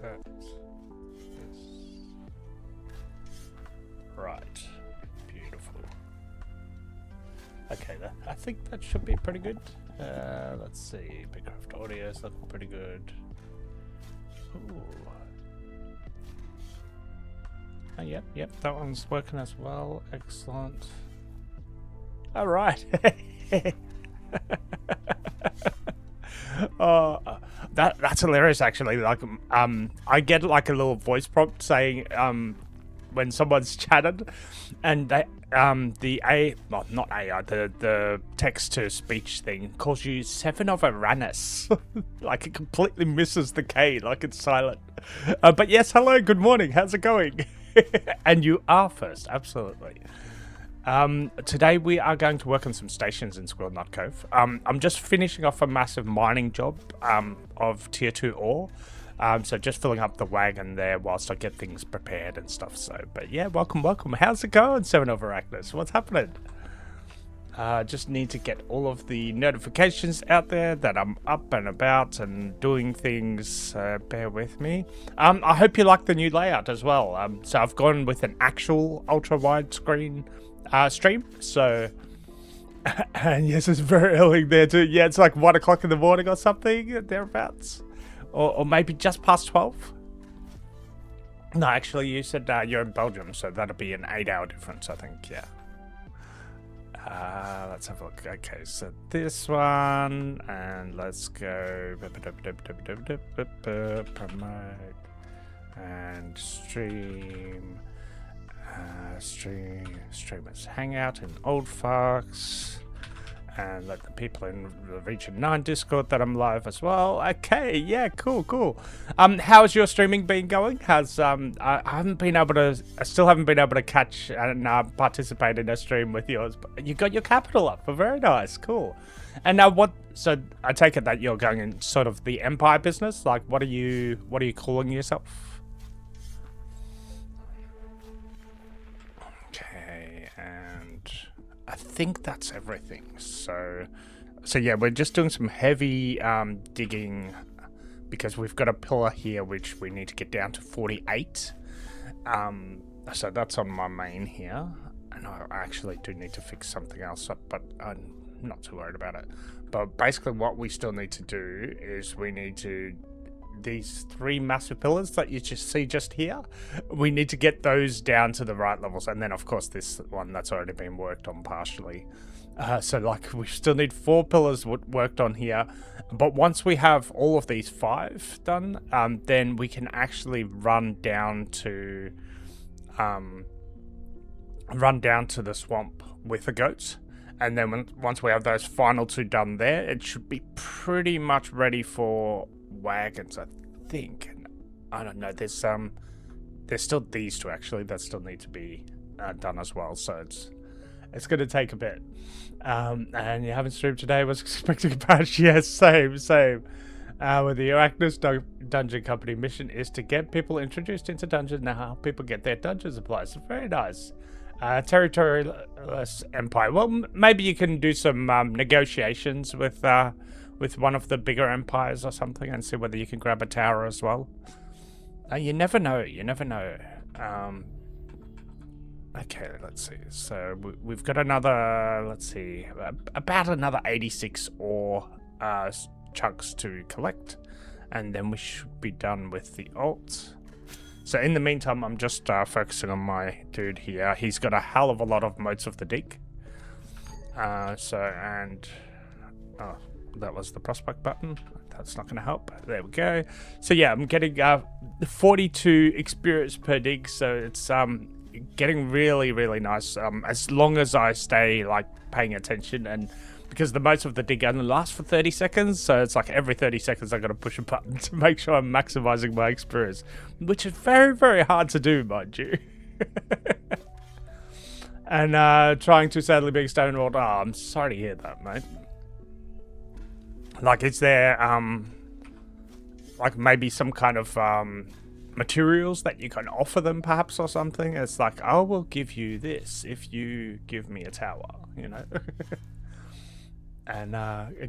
that this. Right. Beautiful. Okay, I think that should be pretty good. Let's see. Bigcraft audio is looking pretty good. Ooh. Oh, yep, that one's working as well. Excellent. All right. Oh, that's hilarious. Actually, like, I get like a little voice prompt saying, when someone's chatted, and they, not AI, the text to speech thing calls you Seven of Uranus. Like, it completely misses the K, like it's silent. But yes, hello, good morning. How's it going? And you are first, absolutely. Today we are going to work on some stations in Squirrel Nut Cove. I'm just finishing off a massive mining job of tier 2 ore. So just filling up the wagon there whilst I get things prepared and stuff. So, but yeah, welcome. How's it going, Seven of Arachnis? What's happening? Just need to get all of the notifications out there that I'm up and about and doing things. Bear with me. I hope you like the new layout as well. So I've gone with an actual ultra wide screen stream. So, and yes, it's very early there too. Yeah, it's like 1 o'clock in the morning or something thereabouts, or maybe just past 12. No, actually, you said you're in Belgium, so that'll be an 8-hour difference, I think. Yeah. Let's have a look. Okay, so this one, and let's go promote and stream. Streamers Hangout in Old Fox, and let the people in the Region 9 Discord that I'm live as well. Okay, yeah, cool. How's your streaming been going? I still haven't been able to catch and participate in a stream with yours, but you got your capital up. Very nice, cool. And now so I take it that you're going in sort of the Empire business. Like, what are you calling yourself? I think that's everything. So yeah, we're just doing some heavy digging because we've got a pillar here which we need to get down to 48. So that's on my main here, and I actually do need to fix something else up, but I'm not too worried about it. But basically what we still need to do is we need to, these 3 massive pillars that you just see just here, we need to get those down to the right levels, and then of course this one that's already been worked on partially. So like we still need 4 pillars worked on here, but once we have all of these 5 done, then we can actually run down to the swamp with the goats, and then once we have those final 2 done there, it should be pretty much ready for wagons, I think. I don't know, there's still these 2 actually that still need to be done as well, so it's going to take a bit. And you haven't streamed today, was expecting a patch. Yes, same. With the Arachnis Dungeon Company mission is to get people introduced into dungeons and how people get their dungeon supplies. Very nice. Territoryless Empire. Well, maybe you can do some negotiations with one of the bigger empires or something and see whether you can grab a tower as well. You never know. Okay, let's see. So we've got another, let's see, about another 86 ore chunks to collect, and then we should be done with the alts. So in the meantime, I'm just focusing on my dude here. He's got a hell of a lot of motes of the dig. That was the prospect button. That's not going to help. There we go. So yeah, I'm getting 42 experience per dig, so it's getting really, really nice. As long as I stay like paying attention, and because the most of the dig only lasts for 30 seconds, so it's like every 30 seconds I got to push a button to make sure I'm maximizing my experience, which is very, very hard to do, mind you. And trying to sadly being stonewalled. Oh, I'm sorry to hear that, mate. Like, is there like maybe some kind of materials that you can offer them perhaps or something? It's like, I will give you this if you give me a tower, you know. and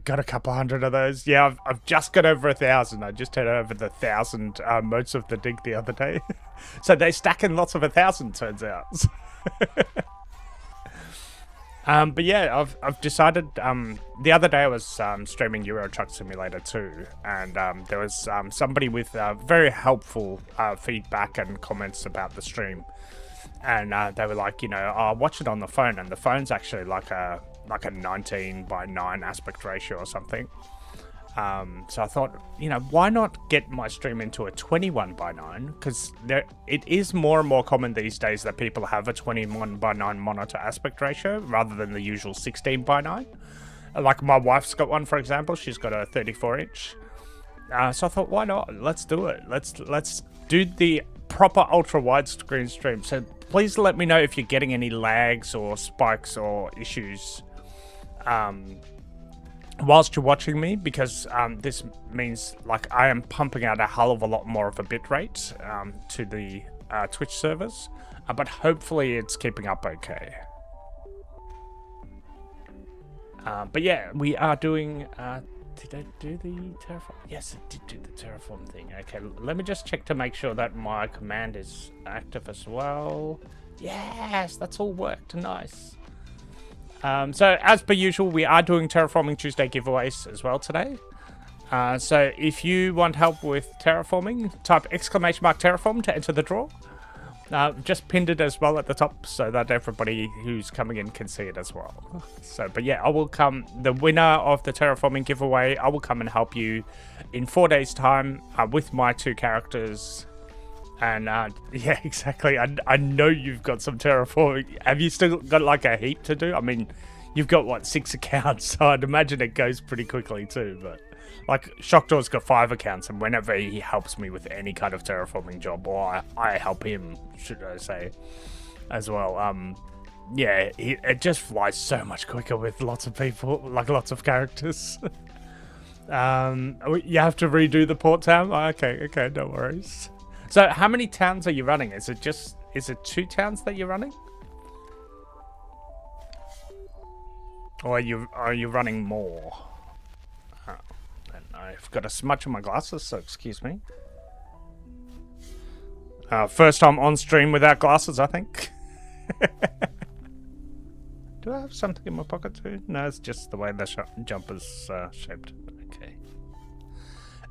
got a couple hundred of those. Yeah, I've just got over 1,000. I just had over the 1,000 modes of the dig the other day. So they stack in lots of 1,000, turns out. But yeah, I've decided. The other day I was streaming Euro Truck Simulator 2, and there was somebody with very helpful feedback and comments about the stream, and they were like, I'll watch it on the phone, and the phone's actually like a 19:9 aspect ratio or something. So I thought, why not get my stream into a 21:9? Because it is more and more common these days that people have a 21:9 monitor aspect ratio rather than the usual 16:9. Like my wife's got one, for example. She's got a 34-inch. So I thought, why not? Let's do it. Let's do the proper ultra wide screen stream. So please let me know if you're getting any lags or spikes or issues whilst you're watching me, because this means like I am pumping out a hell of a lot more of a bitrate to the Twitch servers, but hopefully it's keeping up okay. But yeah, we are doing. Did I do the terraform? Yes, I did do the terraform thing. Okay, let me just check to make sure that my command is active as well. Yes, that's all worked. Nice. So as per usual, we are doing Terraforming Tuesday giveaways as well today. So if you want help with terraforming, type !terraform to enter the draw. Just pinned it as well at the top so that everybody who's coming in can see it as well. So, but yeah, I will come, the winner of the terraforming giveaway, I will come and help you in 4 days time with my 2 characters. And yeah, exactly. I know you've got some terraforming. Have you still got like a heap to do? I mean, you've got what, 6 accounts, so I'd imagine it goes pretty quickly too. But like Shockdaw's got 5 accounts, and whenever he helps me with any kind of terraforming job, or I help him, should I say, as well. Yeah, it just flies so much quicker with lots of people, like lots of characters. You have to redo the port town. Okay, no worries. So how many towns are you running? Is it 2 towns that you're running? Or are you running more? Oh, and I've got a smudge on my glasses, so excuse me. First time on stream without glasses, I think. Do I have something in my pocket too? No, it's just the way the jumper's shaped. Okay.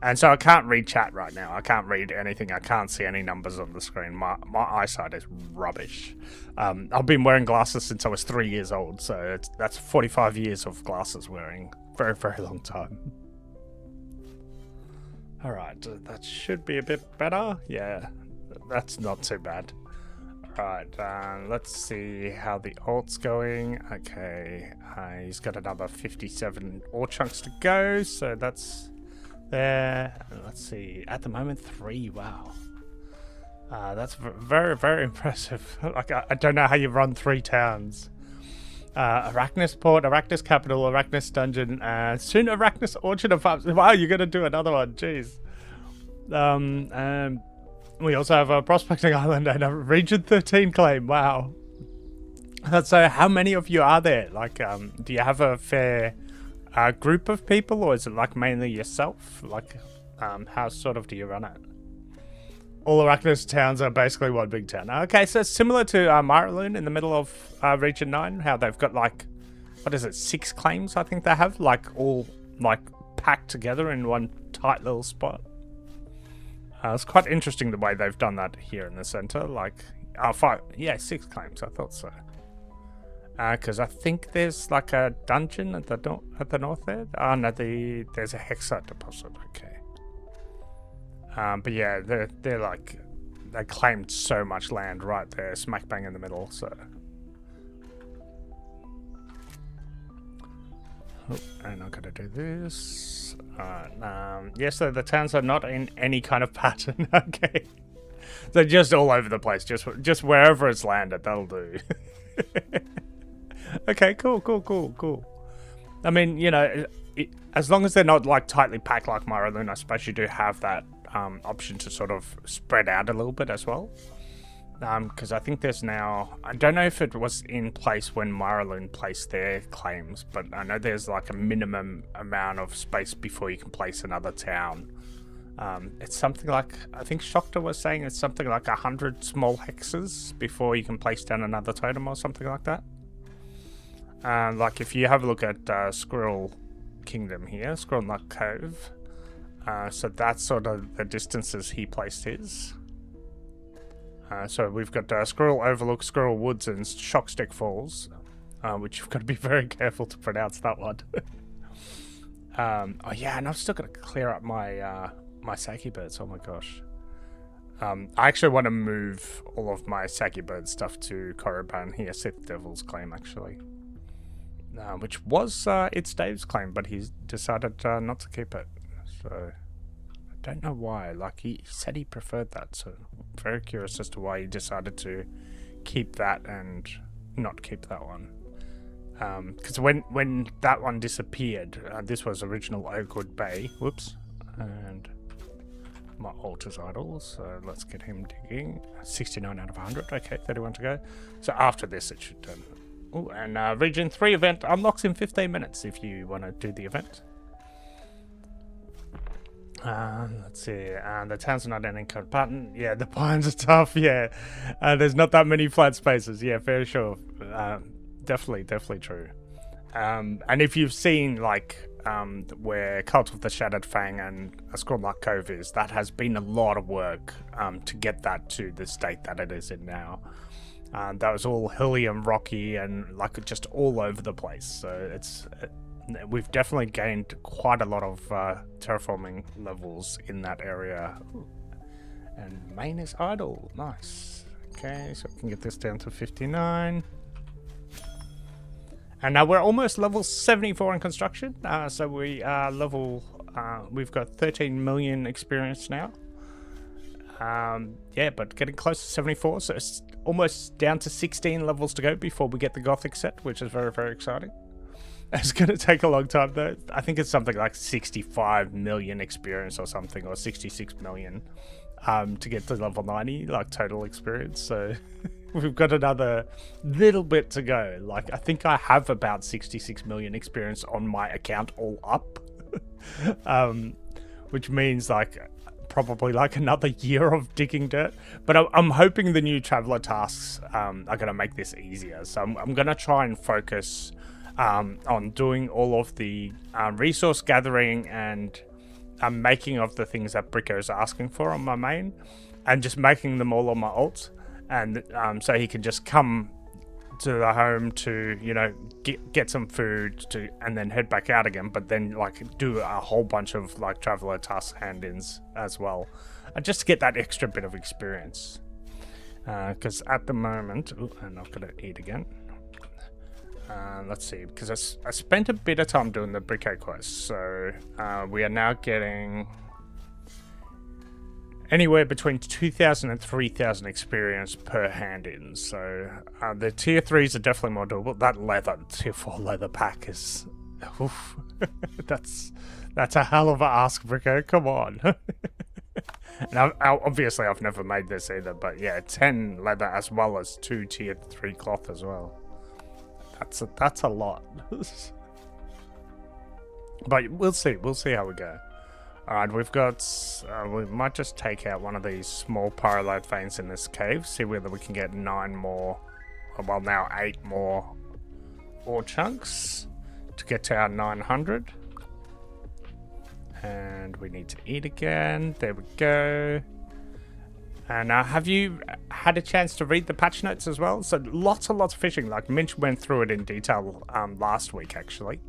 And so I can't read chat right now. I can't read anything. I can't see any numbers on the screen. My eyesight is rubbish. I've been wearing glasses since I was 3 years old, so that's 45 years of glasses wearing. Very, very long time. Alright, that should be a bit better. Yeah, that's not too bad. Alright, let's see how the ult's going. Okay, he's got another 57 ore chunks to go, so that's there. Let's see, at the moment 3. Wow, that's very, very impressive. Like I don't know how you run 3 towns. Arachnus Port, Arachnus Capital, Arachnus Dungeon, soon Arachnus Orchard of Farms. Wow, you're gonna do another one, jeez. We also have a Prospecting Island and a Region 13 claim. Wow. So how many of you are there? Like, do you have a fair group of people, or is it like mainly yourself? Like, how sort of do you run it? All Arachnus towns are basically one big town. Okay, so it's similar to Maraloon in the middle of Region 9, how they've got like, what is it, 6 claims I think they have, like all like packed together in one tight little spot. It's quite interesting the way they've done that here in the center. Like, 5, yeah, 6 claims. I thought so. Because I think there's like a dungeon at the north there. Oh no, there's a hexite deposit. Okay. But yeah, they're like, they claimed so much land right there, smack bang in the middle. So. Oh, and I'm gonna do this. Yeah, so the towns are not in any kind of pattern. Okay, they're just all over the place. Just wherever it's landed, that'll do. Okay, cool. I mean, you know, as long as they're not like tightly packed like Maraloon, I suppose you do have that option to sort of spread out a little bit as well. Because I think there's now, I don't know if it was in place when Marlin placed their claims, but I know there's like a minimum amount of space before you can place another town. It's something like, I think Shokta was saying it's something like 100 small hexes before you can place down another totem or something like that. Like if you have a look at Squirrel Kingdom here, Squirrel Nut Cove, so that's sort of the distances he placed his. So we've got Squirrel Overlook, Squirrel Woods, and Shockstick Falls, which you've got to be very careful to pronounce that one. Oh yeah, and I've still got to clear up my my Saki birds. Oh my gosh. I actually want to move all of my Saki bird stuff to Korriban here, Sith Devil's claim actually, which was it's Dave's claim, but he's decided not to keep it. So. Don't know why, like he said he preferred that, so I'm very curious as to why he decided to keep that and not keep that one. Because when that one disappeared, this was original Oakwood Bay, whoops, and my altar's idle, so let's get him digging. 69 out of 100, okay, 31 to go. So after this it should done. Oh, and Region 3 event unlocks in 15 minutes if you want to do the event. Let's see, the towns are not ending code pattern. Yeah, the pines are tough, yeah. There's not that many flat spaces, yeah, very sure. Definitely true. And if you've seen, like, where Cult of the Shattered Fang and Squirrel Cove is, that has been a lot of work to get that to the state that it is in now. That was all hilly and rocky and, like, just all over the place, so it's... we've definitely gained quite a lot of terraforming levels in that area. And main is idle. Nice. Okay, so we can get this down to 59. And now we're almost level 74 in construction. So we are level... we've got 13 million experience now. Yeah, but getting close to 74. So it's almost down to 16 levels to go before we get the Gothic set, which is very, very exciting. It's going to take a long time though. I think it's something like 65 million experience or something, or 66 million to get to level 90, like total experience. So we've got another little bit to go. Like I think I have about 66 million experience on my account all up. Which means like probably like another year of digging dirt. But I'm hoping the new traveler tasks are going to make this easier. So I'm going to try and focus on doing all of the resource gathering and making of the things that Bricko's asking for on my main, and just making them all on my alt, and so he can just come to the home to, you know, get some food to, and then head back out again, but then like do a whole bunch of like traveler task hand-ins as well, just to get that extra bit of experience, because at the moment, and I've got to eat again. Let's see, because I spent a bit of time doing the Bricko quest, so we are now getting anywhere between 2,000 and 3,000 experience per hand-in, so the tier 3s are definitely more doable. That leather, tier 4 leather pack is... oof, that's a hell of a ask, Bricko, come on. And obviously I've never made this either, but yeah, 10 leather as well as 2 tier 3 cloth as well. That's a lot. But we'll see how we go. Alright, we've got we might just take out one of these small pyrolite veins in this cave, see whether we can get 9 more, well now 8 more ore chunks to get to our 900. And we need to eat again. There we go. And have you had a chance to read the patch notes as well? So lots and lots of fishing. Like Minch went through it in detail last week, actually.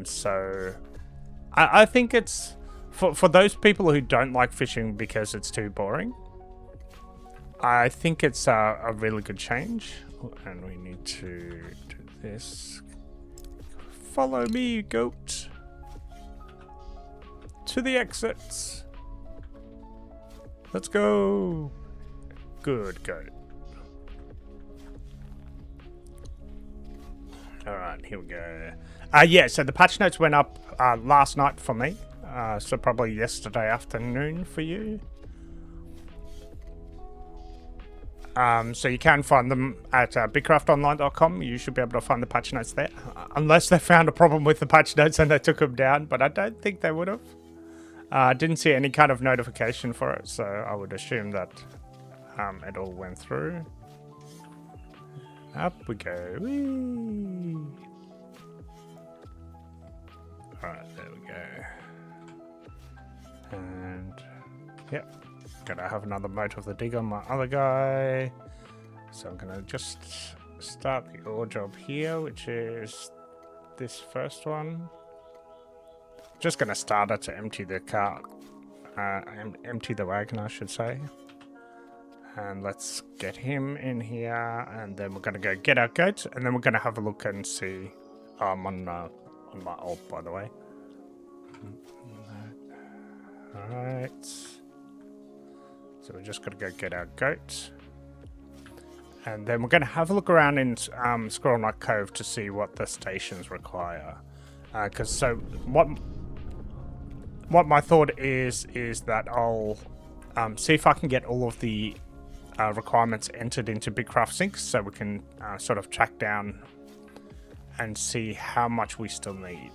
So I think it's for those people who don't like fishing because it's too boring. I think it's a really good change. And we need to do this. Follow me, goat. To the exits. Let's go. Good goat. Alright, here we go. Yeah, so the patch notes went up last night for me. So probably yesterday afternoon for you. So you can find them at bigcraftonline.com. You should be able to find the patch notes there, unless they found a problem with the patch notes and they took them down. But I don't think they would have. I didn't see any kind of notification for it, so I would assume that it all went through. Up we go. Whee! Alright, there we go. And yep, gonna have another mote of the dig on my other guy. So I'm gonna just start the ore job here, which is this first one. Just gonna start it to empty the cart, empty the wagon, I should say. And let's get him in here, and then we're gonna go get our goat, and then we're gonna have a look and see. I'm on my alt, by the way. Alright. So we're just gonna go get our goat. And then we're gonna have a look around in Squirrel Nut Cove to see what the stations require. Because so what my thought is that I'll see if I can get all of the requirements entered into BigCraft Sync, so we can sort of track down and see how much we still need.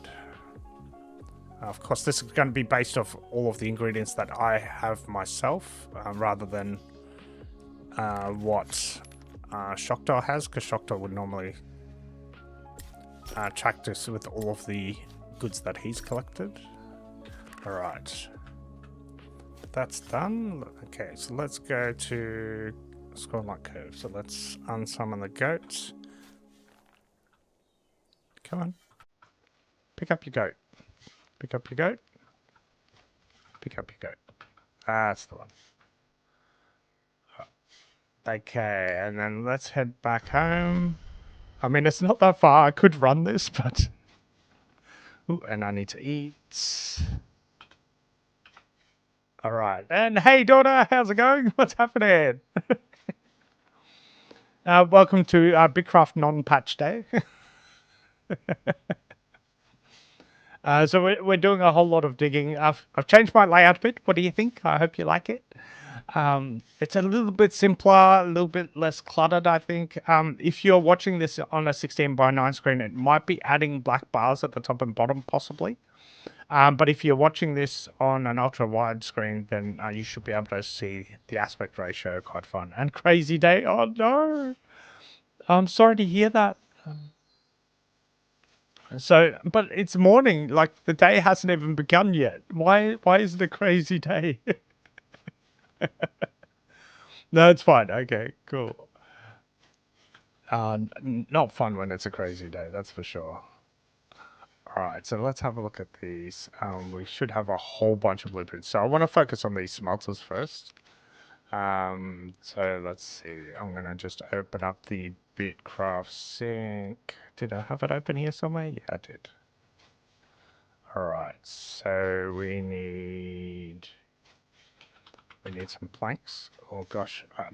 Of course, this is going to be based off all of the ingredients that I have myself, rather than what Shockdar has, because Shockdar would normally track this with all of the goods that he's collected. Alright. That's done. Okay, so let's go to Squirrel Nut Cove. So let's unsummon the goat. Come on. Pick up your goat. Pick up your goat. Pick up your goat. That's the one. Okay, and then let's head back home. I mean, it's not that far. I could run this, but... Ooh, and I need to eat. Alright, and hey daughter, how's it going? What's happening? Welcome to BigCraft non-patch day. So we're doing a whole lot of digging. I've changed my layout a bit. What do you think? I hope you like it. It's a little bit simpler, a little bit less cluttered, I think. If you're watching this on a 16:9 screen, it might be adding black bars at the top and bottom, possibly. But if you're watching this on an ultra-wide screen, then you should be able to see the aspect ratio. Quite fun. And crazy day. Oh, no. I'm sorry to hear that. So, but it's morning. Like, the day hasn't even begun yet. Why is it a crazy day? No, it's fine. Okay, cool. Not fun when it's a crazy day, that's for sure. Alright, so let's have a look at these. We should have a whole bunch of blueprints. So I want to focus on these smelters first. So let's see. I'm going to just open up the BitCraft sync. Did I have it open here somewhere? Yeah, I did. Alright, so we need some planks. Oh gosh, I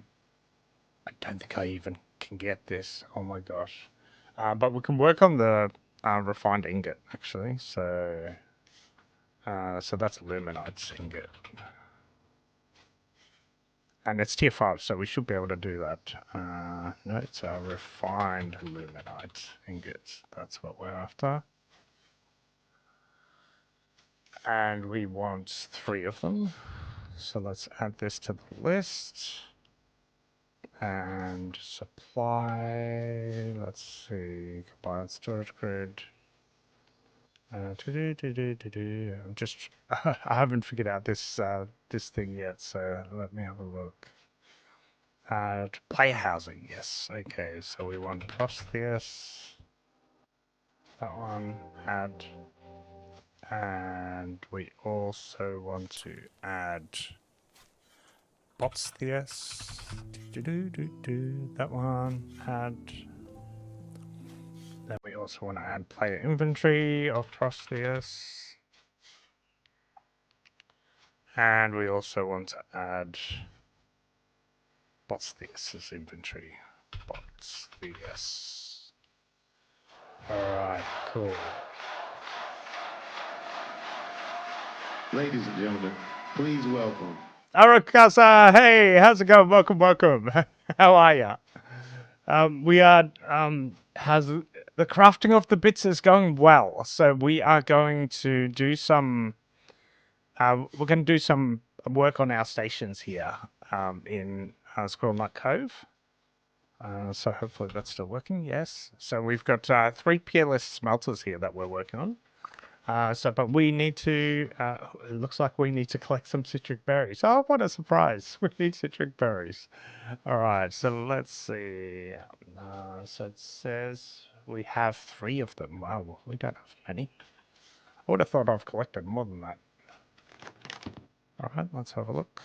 don't think I even can get this. Oh my gosh. But we can work on the refined ingot, actually. So that's aluminite ingot. And it's tier 5, so we should be able to do that. No, it's a refined aluminite ingot. That's what we're after. And we want 3 of them. So let's add this to the list. And supply, let's see, combined storage grid. I'm just, I haven't figured out this this thing yet, so let me have a look. Play housing, yes. Okay, so we want Prosteus. That one, add. And we also want to add Botstheus. That one, add. Then we also want to add player inventory of Prosteus. And we also want to add Botstheus' inventory. Botstheus. Alright, cool. Ladies and gentlemen, please welcome. Arakasa, hey, how's it going? Welcome. How are ya? We are, has the crafting of the bits is going well. So we are going to do some, we're going to do some work on our stations here, in Squirrel Nut Cove. So hopefully that's still working. Yes. So we've got 3 peerless smelters here that we're working on. But we need to, it looks like we need to collect some citric berries. Oh, what a surprise. We need citric berries. All right, so let's see. So it says we have 3 of them. Wow, we don't have many. I would have thought I've collected more than that. All right, let's have a look.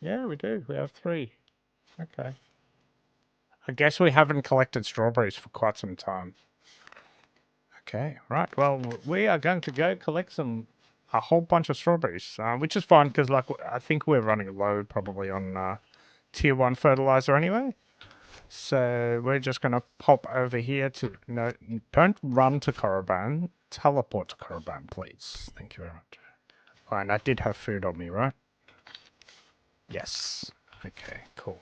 Yeah, we do. We have 3. Okay. I guess we haven't collected strawberries for quite some time. Okay, right. Well, we are going to go collect a whole bunch of strawberries, which is fine because, like, I think we're running low probably on tier 1 fertilizer anyway. So we're just going to pop over here to... No, don't run to Korriban. Teleport to Korriban, please. Thank you very much. Fine, I did have food on me, right? Yes. Okay, cool.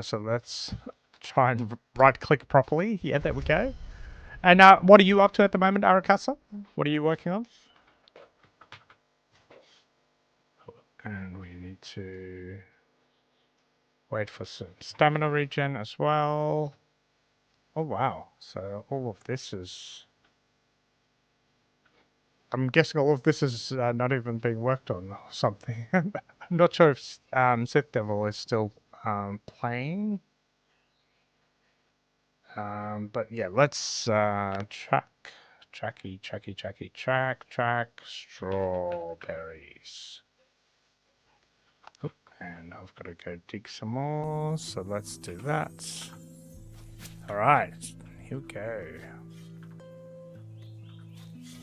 So let's try and right-click properly. Yeah, there we go. And what are you up to at the moment, Arakasa? What are you working on? And we need to wait for some stamina regen as well. Oh, wow. So all of this is... I'm guessing all of this is not even being worked on or something. I'm not sure if Sith Devil is still playing. But yeah, let's track strawberries. Oh, and I've got to go dig some more, so let's do that. All right, here we go.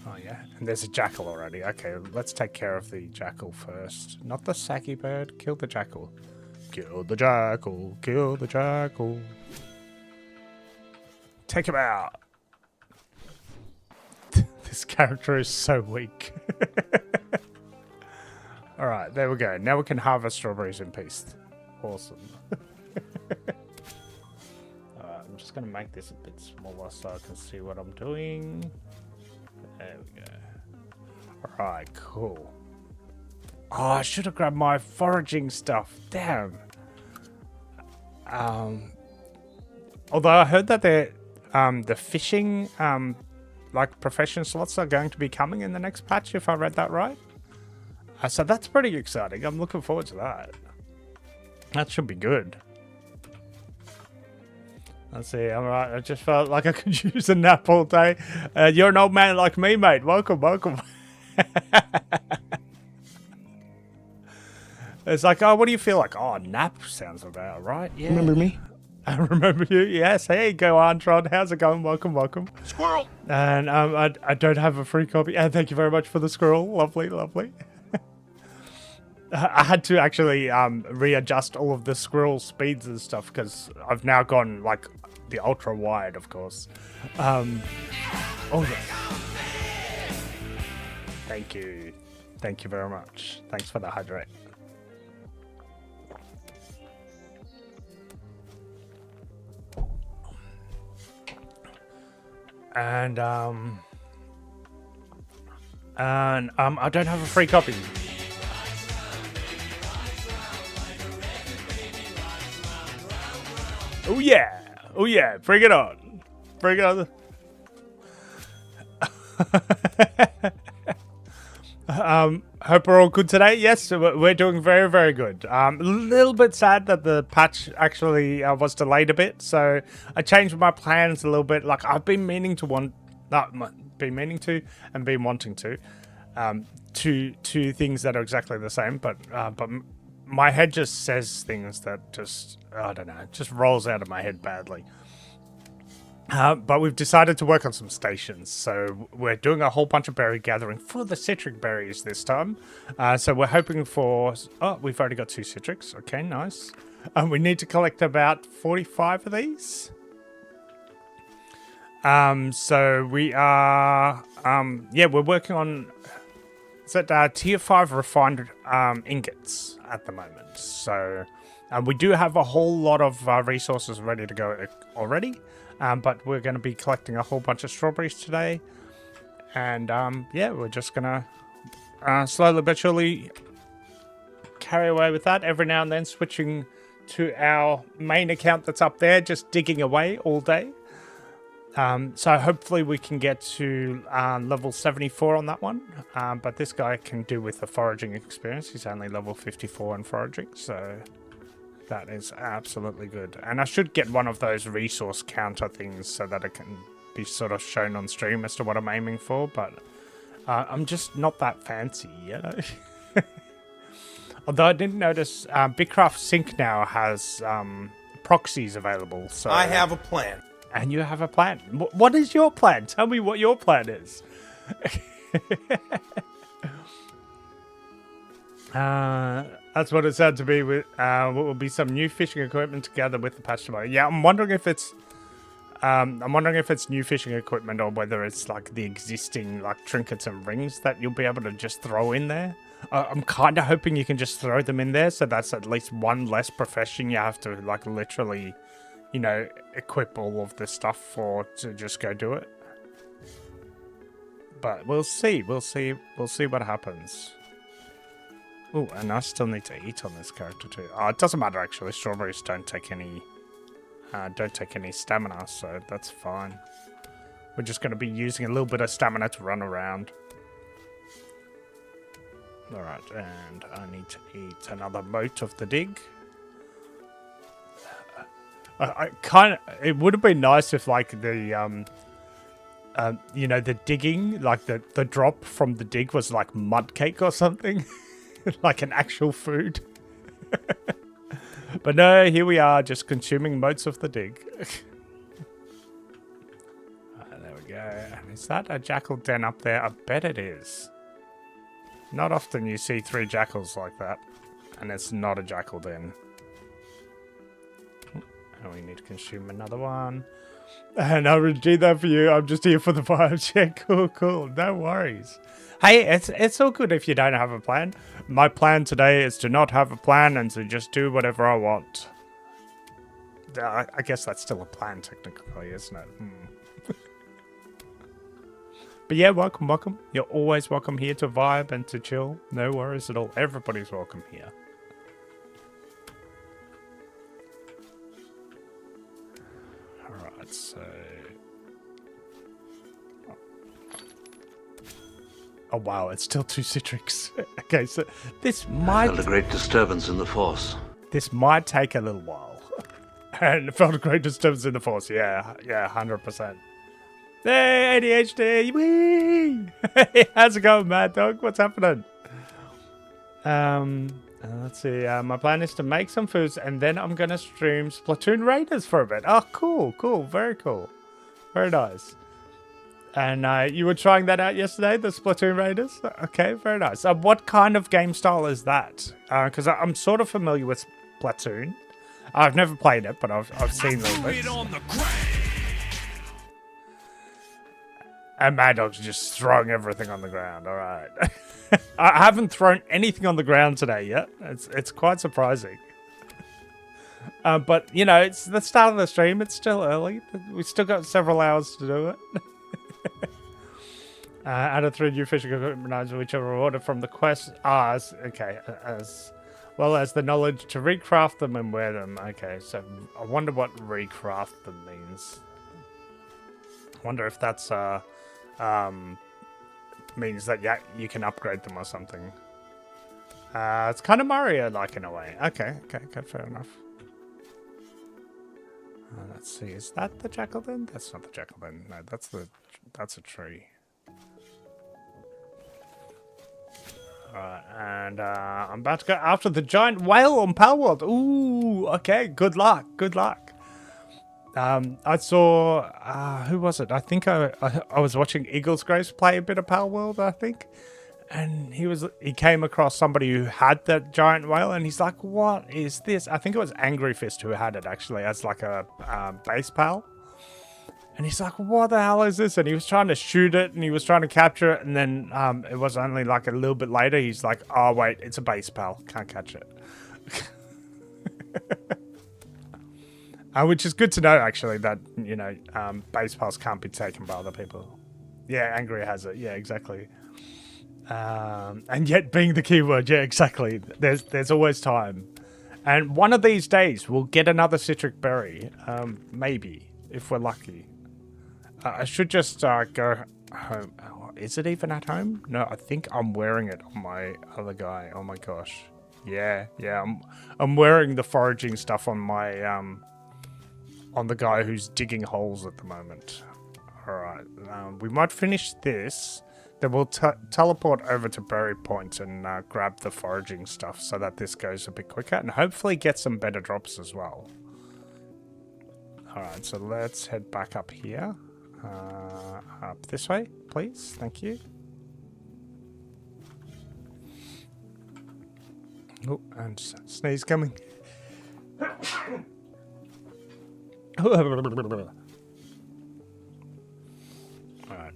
Oh yeah, and there's a jackal already. Okay, let's take care of the jackal first. Not the saggy bird, kill the jackal. Kill the jackal, kill the jackal. Take him out. This character is so weak. Alright, there we go. Now we can harvest strawberries in peace. Awesome. Alright, I'm just going to make this a bit smaller so I can see what I'm doing. There we go. Alright, cool. Oh, I should have grabbed my foraging stuff. Damn. Although I heard that the fishing like profession slots are going to be coming in the next patch, if I read that right. So that's pretty exciting. I'm looking forward to that. That should be good. Let's see. All right. I just felt like I could use a nap all day. You're an old man like me, mate. Welcome, welcome. It's like, oh, what do you feel like? Oh, nap sounds about right. Yeah. Remember me? I remember you. Yes. Hey, go on, Tron. How's it going? Welcome, welcome. Squirrel. And I don't have a free copy. And thank you very much for the squirrel. Lovely, lovely. I had to actually readjust all of the squirrel speeds and stuff because I've now gone like the ultra wide, of course. Oh yeah. Thank you. Thank you very much. Thanks for the hydrate. And I don't have a free copy. Oh yeah. Oh yeah. Bring it on. Bring it on. Hope we're all good today. Yes, we're doing very, very good. A little bit sad that the patch actually was delayed a bit, so I changed my plans a little bit. Like I've been meaning to and been wanting to, two things that are exactly the same, but my head just says things that just I don't know, just rolls out of my head badly. But we've decided to work on some stations, so we're doing a whole bunch of berry gathering for the citric berries this time. So we're hoping for... Oh, we've already got 2 citrics. Okay, nice. We need to collect about 45 of these. So we are... yeah, we're working on It's at tier 5 refined ingots at the moment. So we do have a whole lot of resources ready to go already. But we're going to be collecting a whole bunch of strawberries today. And yeah, we're just going to slowly but surely carry away with that. Every now and then switching to our main account that's up there, just digging away all day. So hopefully we can get to level 74 on that one. But this guy can do with the foraging experience. He's only level 54 in foraging, so that is absolutely good. And I should get one of those resource counter things so that it can be sort of shown on stream as to what I'm aiming for. But I'm just not that fancy, you know? Although I didn't notice, Bigcraft Sync now has proxies available. So I have a plan. And you have a plan. What is your plan? Tell me what your plan is. That's what it said to be with what will be some new fishing equipment together with the patch tomorrow. Yeah, I'm wondering if it's new fishing equipment or whether it's like the existing like trinkets and rings that you'll be able to just throw in there. I'm kind of hoping you can just throw them in there, so that's at least one less profession you have to like literally, you know, equip all of this stuff for to just go do it. But we'll see. We'll see what happens. Oh, and I still need to eat on this character too. Oh, it doesn't matter actually. Strawberries don't take any stamina, so that's fine. We're just going to be using a little bit of stamina to run around. Alright, and I need to eat another mote of the dig. It would have been nice if like the, you know, the digging, like the drop from the dig was like mud cake or something. Like an actual food. But no, here we are just consuming motes of the dig. There we go. Is that a jackal den up there? I bet it is. Not often you see 3 jackals like that. And it's not a jackal den. And we need to consume another one. And I will do that for you. I'm just here for the vibes. Yeah, cool. No worries. Hey, it's all good if you don't have a plan. My plan today is to not have a plan and to just do whatever I want. I guess that's still a plan technically, isn't it? But yeah, welcome. You're always welcome here to vibe and to chill. No worries at all. Everybody's welcome here. Alright, so... Oh wow, it's still 2 Citrix. Okay, so this might... Felt a great disturbance in the force. This might take a little while. And it felt a great disturbance in the force. Yeah, 100%. Hey, ADHD! Whee! How's it going, Mad Dog? What's happening? Let's see. My plan is to make some foods, and then I'm gonna stream Splatoon Raiders for a bit. Oh, cool. Very cool. Very nice. And you were trying that out yesterday, the Splatoon Raiders? Okay, very nice. What kind of game style is that? Because I'm sort of familiar with Splatoon. I've never played it, but I've seen little bits. And Mad Dog's just throwing everything on the ground. All right. I haven't thrown anything on the ground today yet. It's quite surprising. But, you know, it's the start of the stream. It's still early. We've still got several hours to do it. Out of 3 new fishing equipment items which are rewarded from the quest. As well as the knowledge to recraft them and wear them. Okay, so I wonder what recraft them means. I wonder if that's means that you can upgrade them or something. It's kind of Mario-like in a way. Okay, fair enough. Let's see, is that the jackal den? That's not the jackal den. No, that's a tree. Alright, and I'm about to go after the giant whale on Palworld. Ooh, okay, good luck. I saw, who was it? I think I was watching Eagles Grace play a bit of Palworld, I think. And he came across somebody who had that giant whale, and he's like, what is this? I think it was Angry Fist who had it, actually, as like a base pal. And he's like, what the hell is this? And he was trying to shoot it and he was trying to capture it. And then it was only like a little bit later. He's like, oh, wait, it's a base, pal. Can't catch it. Which is good to know, actually, that, you know, base pals can't be taken by other people. Yeah, angry has it. Yeah, exactly. And yet being the keyword. Yeah, exactly. There's always time. And one of these days, we'll get another citric berry. Maybe, if we're lucky. I should just go home. Is it even at home? No, I think I'm wearing it on my other guy. Oh my gosh. Yeah. I'm wearing the foraging stuff on my on the guy who's digging holes at the moment. All right. We might finish this. Then we'll teleport over to Berry Point and grab the foraging stuff so that this goes a bit quicker and hopefully get some better drops as well. All right. So let's head back up here. Up this way, please. Thank you. Oh, and sneeze coming. Alright,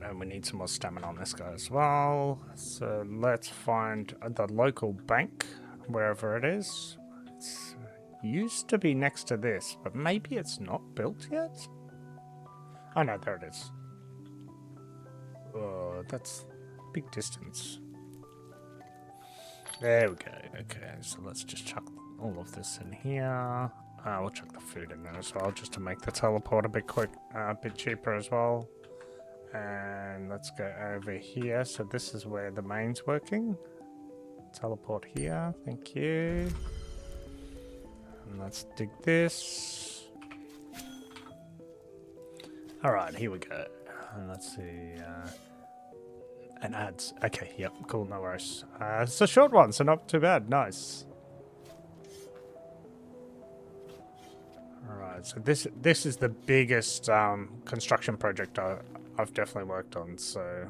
and we need some more stamina on this guy as well. So let's find the local bank, wherever it is. It used to be next to this, but maybe it's not built yet? Oh no, there it is. Oh, that's a big distance. There we go. Okay, so let's just chuck all of this in here. We'll chuck the food in there as well, just to make the teleport a bit quick, a bit cheaper as well. And let's go over here. So this is where the main's working. Teleport here. Thank you. And let's dig this. Alright, here we go. And let's see. And ads. Okay, yep, cool, no worries. It's a short one, so not too bad. Nice. Alright, so this is the biggest construction project I've definitely worked on. So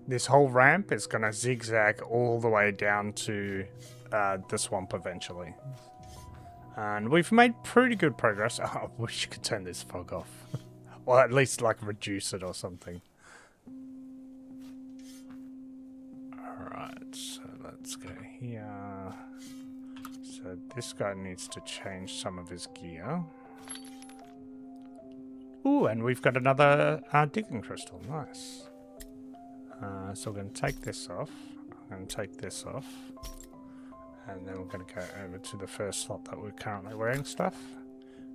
this whole ramp is going to zigzag all the way down to the swamp eventually. And we've made pretty good progress. Oh, I wish you could turn this fog off. Or at least, like, reduce it or something. Alright, so let's go here. So this guy needs to change some of his gear. Ooh, and we've got another digging crystal. Nice. So we're going to take this off. I'm going to take this off. And then we're going to go over to the first slot that we're currently wearing stuff.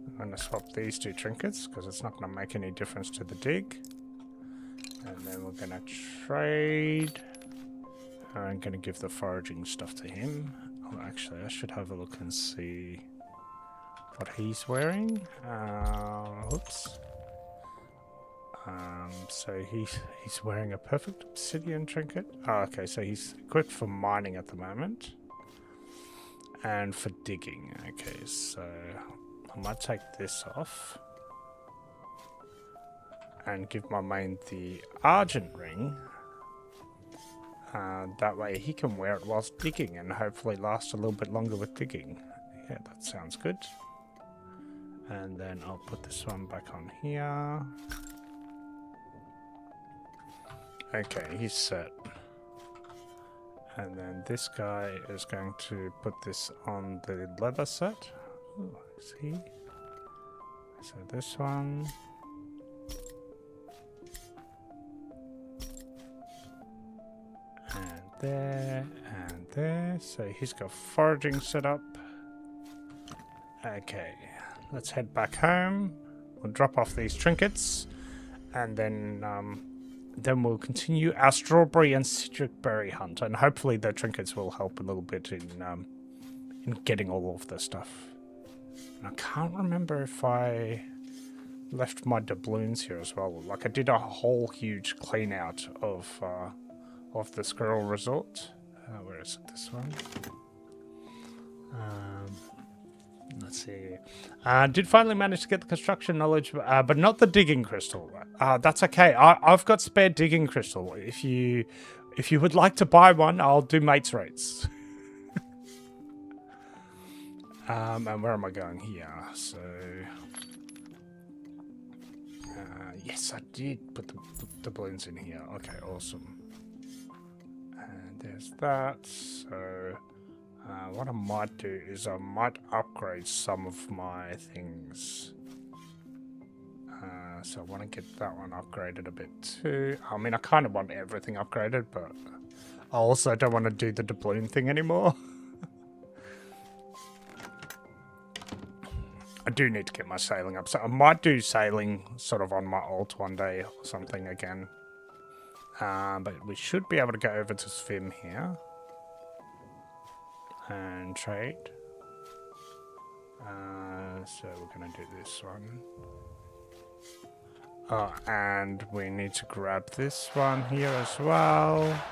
I'm going to swap these two trinkets because it's not going to make any difference to the dig. And then we're going to trade. I'm going to give the foraging stuff to him. Oh, actually, I should have a look and see what he's wearing. Oops. So he's wearing a perfect obsidian trinket. Oh, okay, so he's equipped for mining at the moment. And for digging. Okay, so I might take this off. And give my main the Argent ring. That way he can wear it whilst digging and hopefully last a little bit longer with digging. Yeah, that sounds good. And then I'll put this one back on here. Okay, he's set. And then this guy is going to put this on the leather set. Ooh, see? So this one. And there, and there. So he's got foraging set up. Okay, let's head back home. We'll drop off these trinkets. And then we'll continue our strawberry and citric berry hunt, and hopefully the trinkets will help a little bit in getting all of the stuff. And I can't remember if I left my doubloons here as well. Like I did a whole huge clean out of the squirrel resort. Where is it? This one. Let's see. Did finally manage to get the construction knowledge, but not the digging crystal. That's okay. I've got spare digging crystal. If you would like to buy one, I'll do mates rates. And where am I going here? So Yes, I did put the doubloons in here. Okay, awesome. And there's that. So what I might do is I might upgrade some of my things. So I want to get that one upgraded a bit too. I mean, I kind of want everything upgraded, but I also don't want to do the doubloon thing anymore. I do need to get my sailing up. So I might do sailing sort of on my alt one day or something again. But we should be able to go over to Svim here. And trade. So we're going to do this one. And we need to grab this one here as well.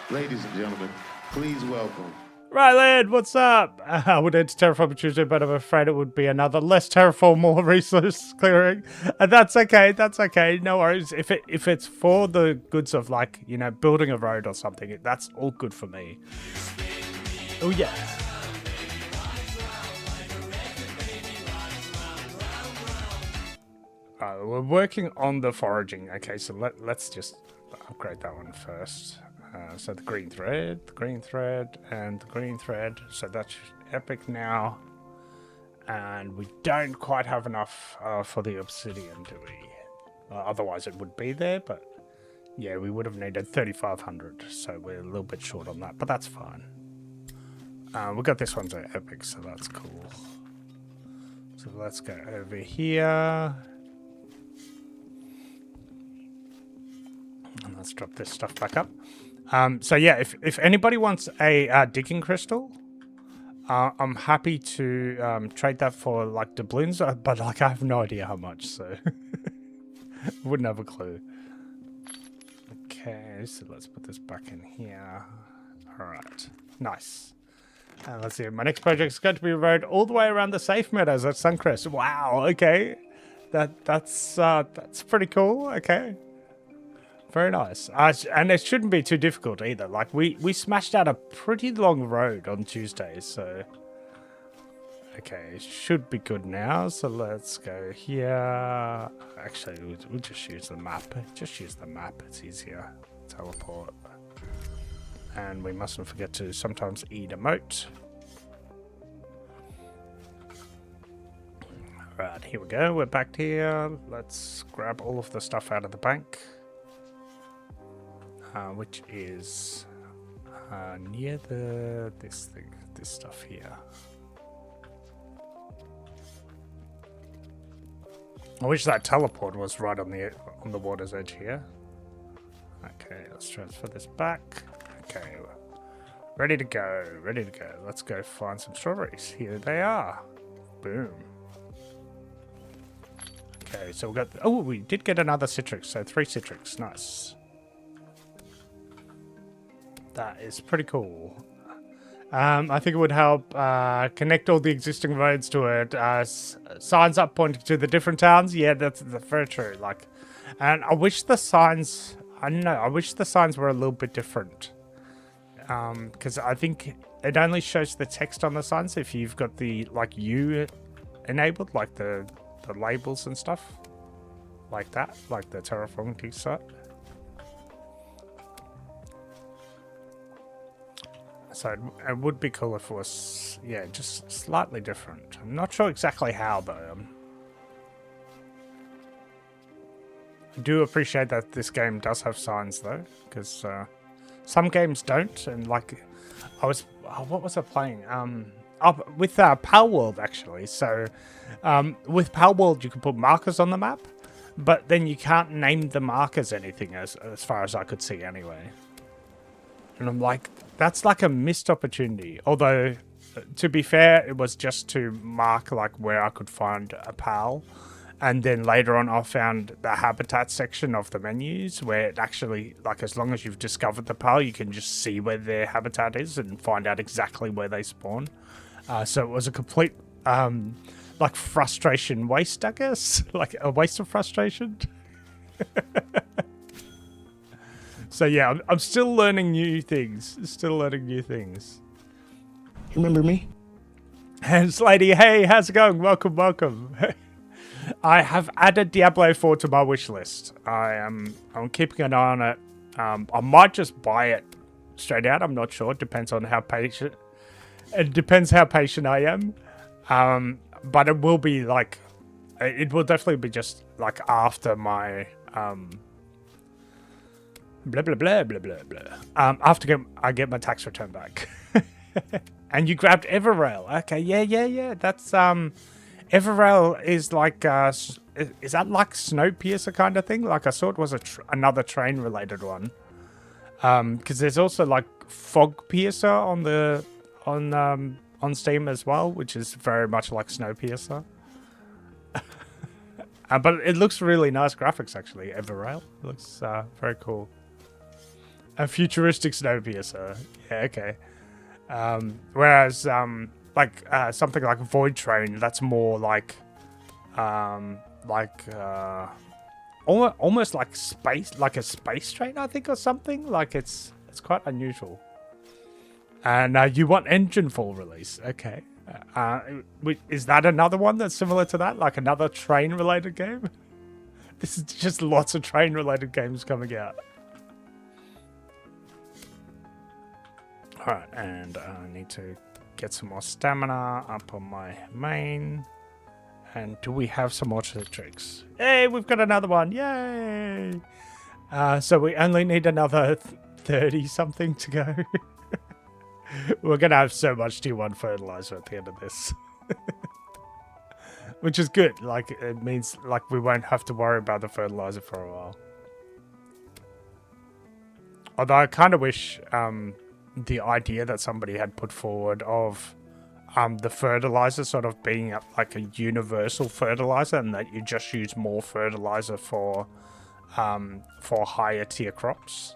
Ladies and gentlemen, please welcome. Right, lad, what's up? I would enter Terraform Tuesday, but I'm afraid it would be another less Terraform, more resource clearing. And that's okay, no worries. If it's for the goods of, like, you know, building a road or something, that's all good for me. Oh, yeah. We're working on the foraging. Okay, so let's just upgrade that one first. So the green thread, and the green thread. So that's epic now. And we don't quite have enough for the obsidian, do we? Otherwise it would be there, but yeah, we would have needed 3,500. So we're a little bit short on that, but that's fine. We got this one's epic, so that's cool. So let's go over here. And let's drop this stuff back up. So yeah, if anybody wants a digging crystal, I'm happy to trade that for like doubloons, but like I have no idea how much, so wouldn't have a clue. Okay, so let's put this back in here. All right, nice. And let's see, my next project is going to be a road all the way around the safe meadows at Suncrest. Wow, okay, that's pretty cool. Okay. Very nice. And it shouldn't be too difficult either. Like, we smashed out a pretty long road on Tuesday, so... Okay, it should be good now. So let's go here. Actually, we'll just use the map. Just use the map. It's easier. Teleport. And we mustn't forget to sometimes eat emote. Right, here we go. We're back here. Let's grab all of the stuff out of the bank. Which is near this stuff here. I wish that teleport was right on the water's edge here. Okay, let's transfer this back. Okay, ready to go. Let's go find some strawberries. Here they are. Boom. Okay, so we got. Oh, we did get another citrus. So 3 citrus. Nice. That is pretty cool. I think it would help connect all the existing roads to it. Signs up pointing to the different towns. Yeah, that's very true. Like, and I wish the signs. I don't know. I wish the signs were a little bit different. Because I think it only shows the text on the signs if you've got the like U enabled, like the labels and stuff, like that, like the terraforming site. So it would be cool if it was, yeah, just slightly different. I'm not sure exactly how, though. I do appreciate that this game does have signs, though, because some games don't. And like, what was I playing? With Pal World, actually. So with Pal World, you can put markers on the map, but then you can't name the markers anything, as far as I could see, anyway. And I'm like, that's like a missed opportunity. Although, to be fair, it was just to mark like where I could find a PAL. And then later on, I found the habitat section of the menus where it actually, like, as long as you've discovered the PAL, you can just see where their habitat is and find out exactly where they spawn. So it was a complete, like, frustration waste, I guess. Like, a waste of frustration. So yeah, I'm still learning new things. Remember me? Hands lady, hey, how's it going? Welcome. I have added Diablo 4 to my wish list. I'm keeping an eye on it. I might just buy it straight out. I'm not sure. It depends on how patient. It depends how patient I am. But it will be like, it will definitely be just like after my blah blah blah blah blah blah. After I get my tax return back. And you grabbed Everrail. Okay, yeah. That's Everrail is like is that like Snowpiercer kind of thing? Like I saw it was another train related one. Because there's also like Fog Piercer on Steam as well, which is very much like Snowpiercer. But it looks really nice graphics actually. Everrail looks very cool. A futuristic Snowpiercer. Yeah, okay. Whereas something like Void Train, that's more like almost like space, like a space train, I think, or something. Like it's quite unusual. And you want Enginefall release, okay? Is that another one that's similar to that, like another train-related game? This is just lots of train-related games coming out. Alright, and I need to get some more stamina up on my main. And do we have some more tricks? Hey, we've got another one! Yay! So we only need another 30-something to go. We're going to have so much T1 fertilizer at the end of this. Which is good. Like, it means like we won't have to worry about the fertilizer for a while. Although I kind of wish the idea that somebody had put forward of the fertilizer sort of being like a universal fertilizer, and that you just use more fertilizer for higher tier crops.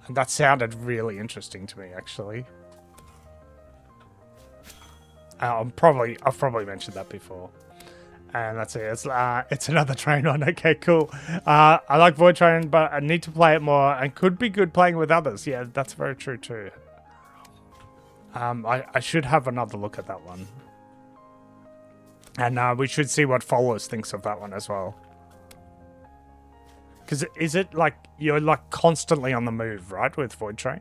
And that sounded really interesting to me, actually. I've probably mentioned that before. And that's it. It's another train one. Okay, cool. I like Void Train, but I need to play it more, and could be good playing with others. Yeah, that's very true too. I should have another look at that one. And we should see what Followers thinks of that one as well. Because is it like you're like constantly on the move, right, with Void Train?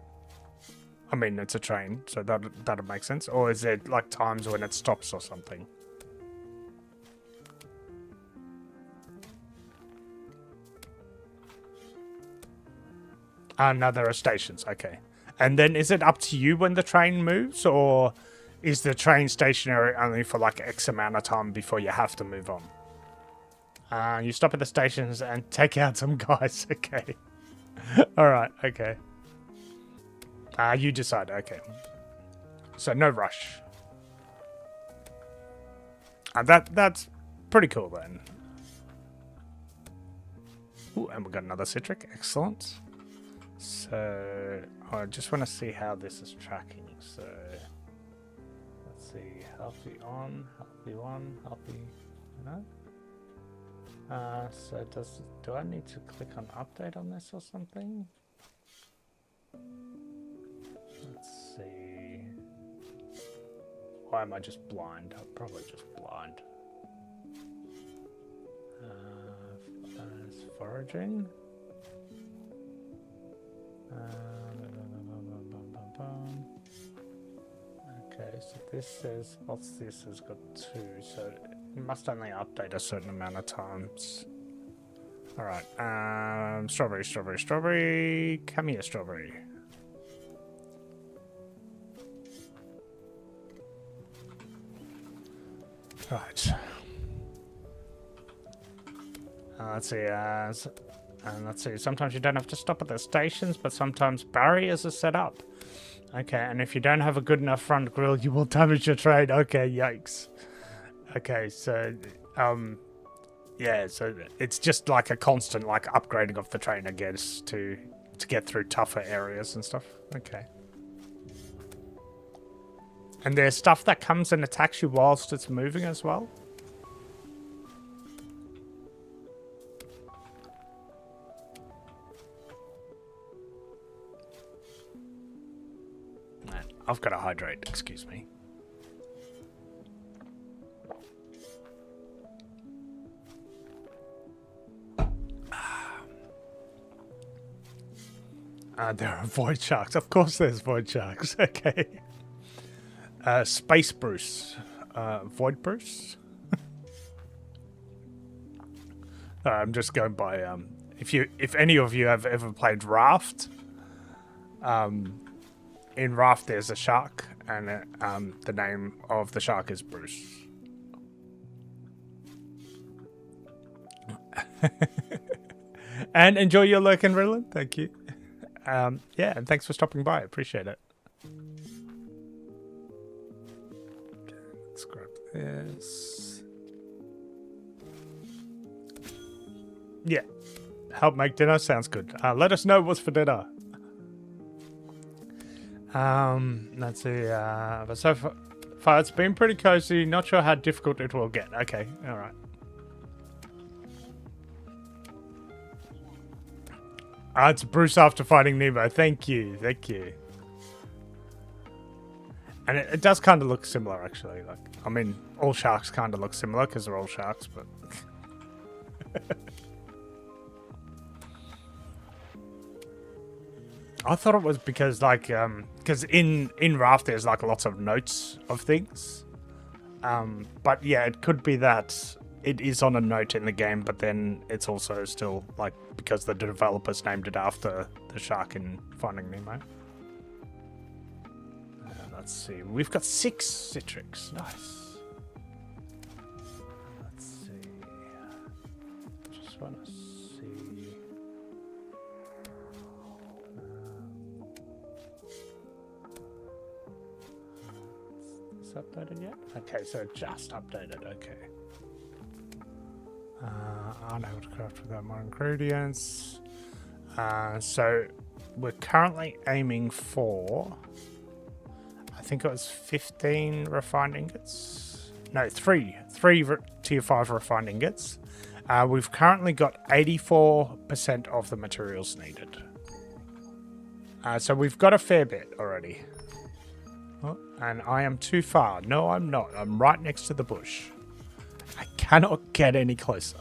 I mean, it's a train, so that'd make sense. Or is it like times when it stops or something? No, there are stations. Okay. And then is it up to you when the train moves, or is the train stationary only for like X amount of time before you have to move on? You stop at the stations and take out some guys. Okay. All right. Okay. You decide. Okay. So no rush. That's pretty cool then. Ooh, and we got another Citric. Excellent. So I just want to see how this is tracking. So let's see. Healthy on, healthy one, healthy. No. So do I need to click on update on this or something? Let's see. Why am I just blind? I'm probably just blind. Foraging. Okay, so this says, what's this has got 2, so it must only update a certain amount of times. Alright, strawberry, strawberry, strawberry. Come here, strawberry. Right. Let's see, and let's see, sometimes you don't have to stop at the stations, but sometimes barriers are set up. Okay, and if you don't have a good enough front grille, you will damage your train. Okay, yikes. Okay, so, yeah, so it's just like a constant, like, upgrading of the train, I guess, to get through tougher areas and stuff. Okay. And there's stuff that comes and attacks you whilst it's moving as well. I've got to hydrate, excuse me. There are void sharks. Of course there's void sharks. Okay. Space Bruce. Void Bruce? I'm just going by if any of you have ever played Raft, in Raft there's a shark and the name of the shark is Bruce. And enjoy your lurk and Riddlin. Thank you. Yeah, and thanks for stopping by. I appreciate it. Okay, let's grab this. Yeah. Help make dinner? Sounds good. Let us know what's for dinner. Let's see. But so far it's been pretty cozy. Not sure how difficult it will get. Okay, alright. It's Bruce after fighting Nemo. Thank you. Thank you. And it does kind of look similar, actually. Like, I mean, all sharks kind of look similar because they're all sharks, but... I thought it was because, like, because in Raft there's, like, lots of notes of things. But, yeah, it could be that it is on a note in the game, but then it's also still, like, because the developers named it after the shark in Finding Nemo. Let's see. We've got 6 Citrix. Nice. Let's see. Just want to see. Is this updated yet? Okay, so it just updated. Okay. Unable to craft without more ingredients. So we're currently aiming for, I think it was 15 refined ingots. No, 3 tier 5 refined ingots. We've currently got 84% of the materials needed. So we've got a fair bit already. Oh, and I am too far. No, I'm not. I'm right next to the bush. I cannot get any closer.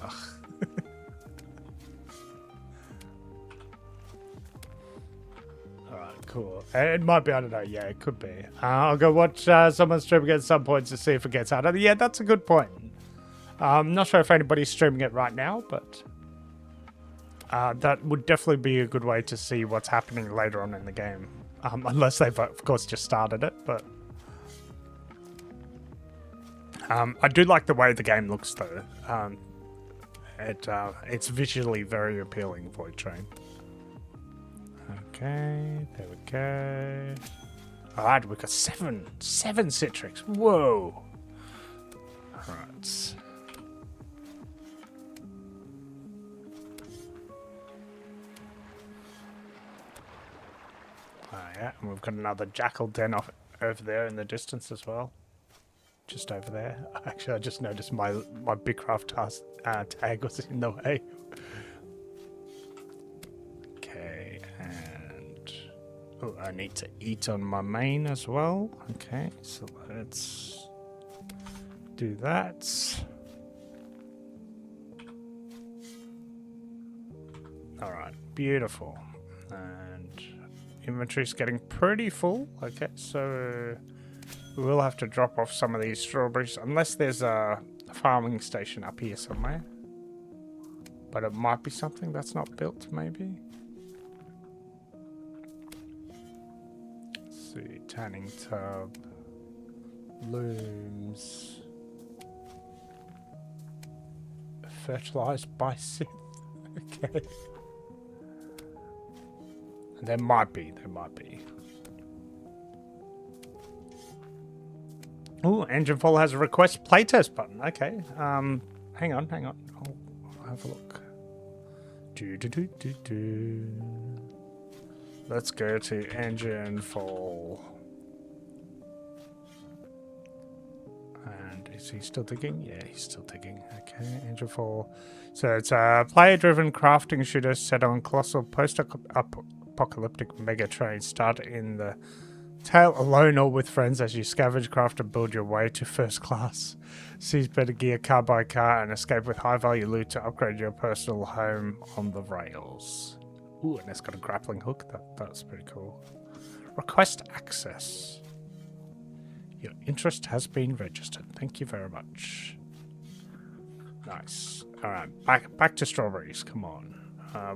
Alright, cool. It might be, I don't know. Yeah, it could be. I'll go watch someone's streaming at some point to see if it gets harder. Yeah, that's a good point. I'm not sure if anybody's streaming it right now, but that would definitely be a good way to see what's happening later on in the game. Unless they've, of course, just started it, but... I do like the way the game looks, though. It's visually very appealing, Void Train. Okay, there we go. Alright, we've got 7 Citrix. Whoa! Alright. Yeah, and we've got another jackal den off over there in the distance as well. Just over there. Actually, I just noticed my Bigcraft tag was in the way. Okay, and oh, I need to eat on my main as well. Okay, so let's do that. All right, beautiful. And inventory's getting pretty full. Okay, so we will have to drop off some of these strawberries, unless there's a farming station up here somewhere. But it might be something that's not built, maybe. Let's see, tanning tub, looms, fertilized by synth. Okay. There might be. Oh, Engine Fall has a request playtest button. Okay. Hang on. I'll have a look. Let's go to Engine Fall. And is he still digging? Yeah, he's still digging. Okay, Engine Fall. So it's a player-driven crafting shooter set on colossal post-apocalyptic mega train. Start in the tail alone or with friends as you scavenge, craft, and build your way to first class. Seize better gear car by car and escape with high value loot to upgrade your personal home on the rails. Ooh, and it's got a grappling hook. That's pretty cool. Request access. Your interest has been registered. Thank you very much. Nice. All right, back to strawberries. Come on.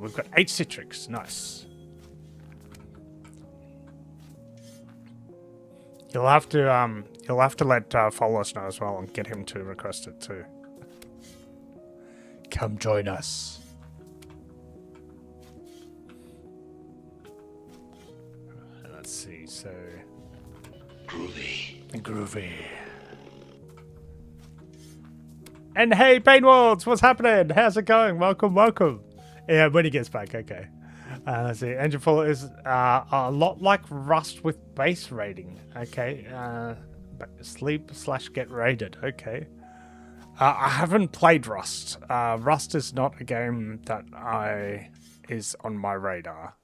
We've got 8 citrix. Nice. You'll have to let Folos know as well and get him to request it too. Come join us. Let's see. So groovy. And hey, Painwolds, what's happening? How's it going? Welcome. Yeah, when he gets back, okay. Let's see. Engine full is a lot like Rust with base rating. Okay. Sleep/get raided. Okay. I haven't played Rust. Rust is not a game that is on my radar.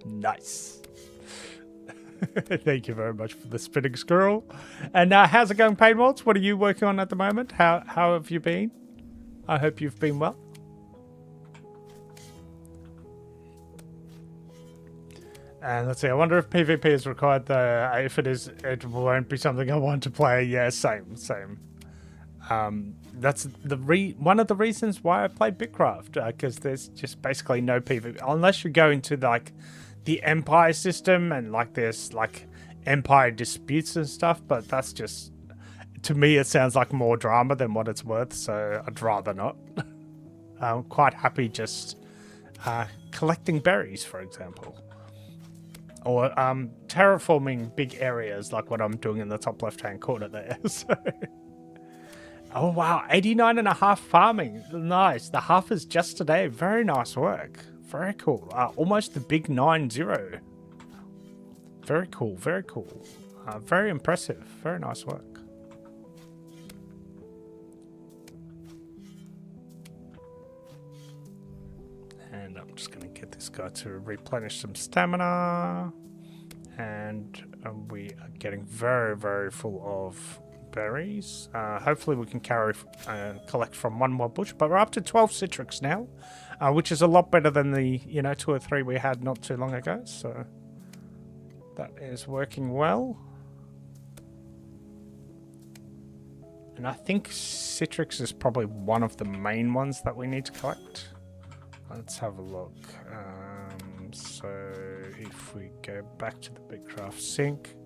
Nice. Thank you very much for the spinning squirrel. And how's it going, Paintwalls? What are you working on at the moment? How have you been? I hope you've been well. And let's see, I wonder if PvP is required though. If it is, it won't be something I want to play. Yeah, same. That's one of the reasons why I play Bitcraft, because there's just basically no PvP unless you go into like the Empire system and like there's like Empire disputes and stuff. But that's just, to me, it sounds like more drama than what it's worth. So I'd rather not. I'm quite happy just collecting berries, for example. Or terraforming big areas like what I'm doing in the top left-hand corner there. So. Oh, wow. 89.5 farming. Nice. The half is just today. Very nice work. Very cool. Almost the big 9-0. Very cool. Very impressive. Very nice work. And I'm just going to get this guy to replenish some stamina. And we are getting very, very full of berries. Hopefully we can collect from one more bush. But we're up to 12 citrix now, which is a lot better than the 2 or 3 we had not too long ago. So that is working well. And I think citrix is probably one of the main ones that we need to collect. Let's have a look. So if we go back to the Bitcraft sink,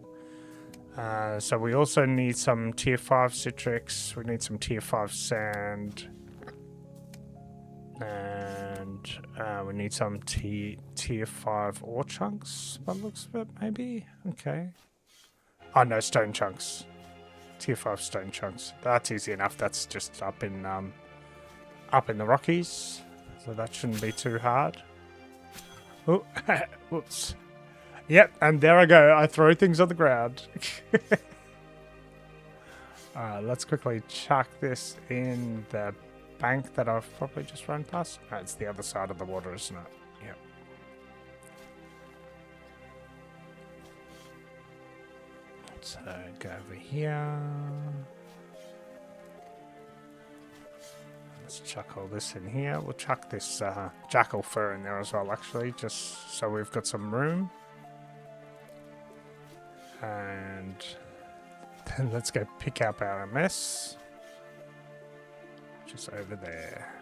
so we also need some tier 5 citrix, we need some tier 5 sand, and we need some tier 5 ore chunks, by the looks of it, maybe? Okay. Oh no, stone chunks. Tier 5 stone chunks. That's easy enough, that's just up in the Rockies. So that shouldn't be too hard. Oh, whoops. Yep, and there I go. I throw things on the ground. Alright, let's quickly chuck this in the bank that I've probably just run past. No, it's the other side of the water, isn't it? Yep. So go over here. Let's chuck all this in here. We'll chuck this jackal fur in there as well, actually, just so we've got some room. And then let's go pick up our MS. Just over there.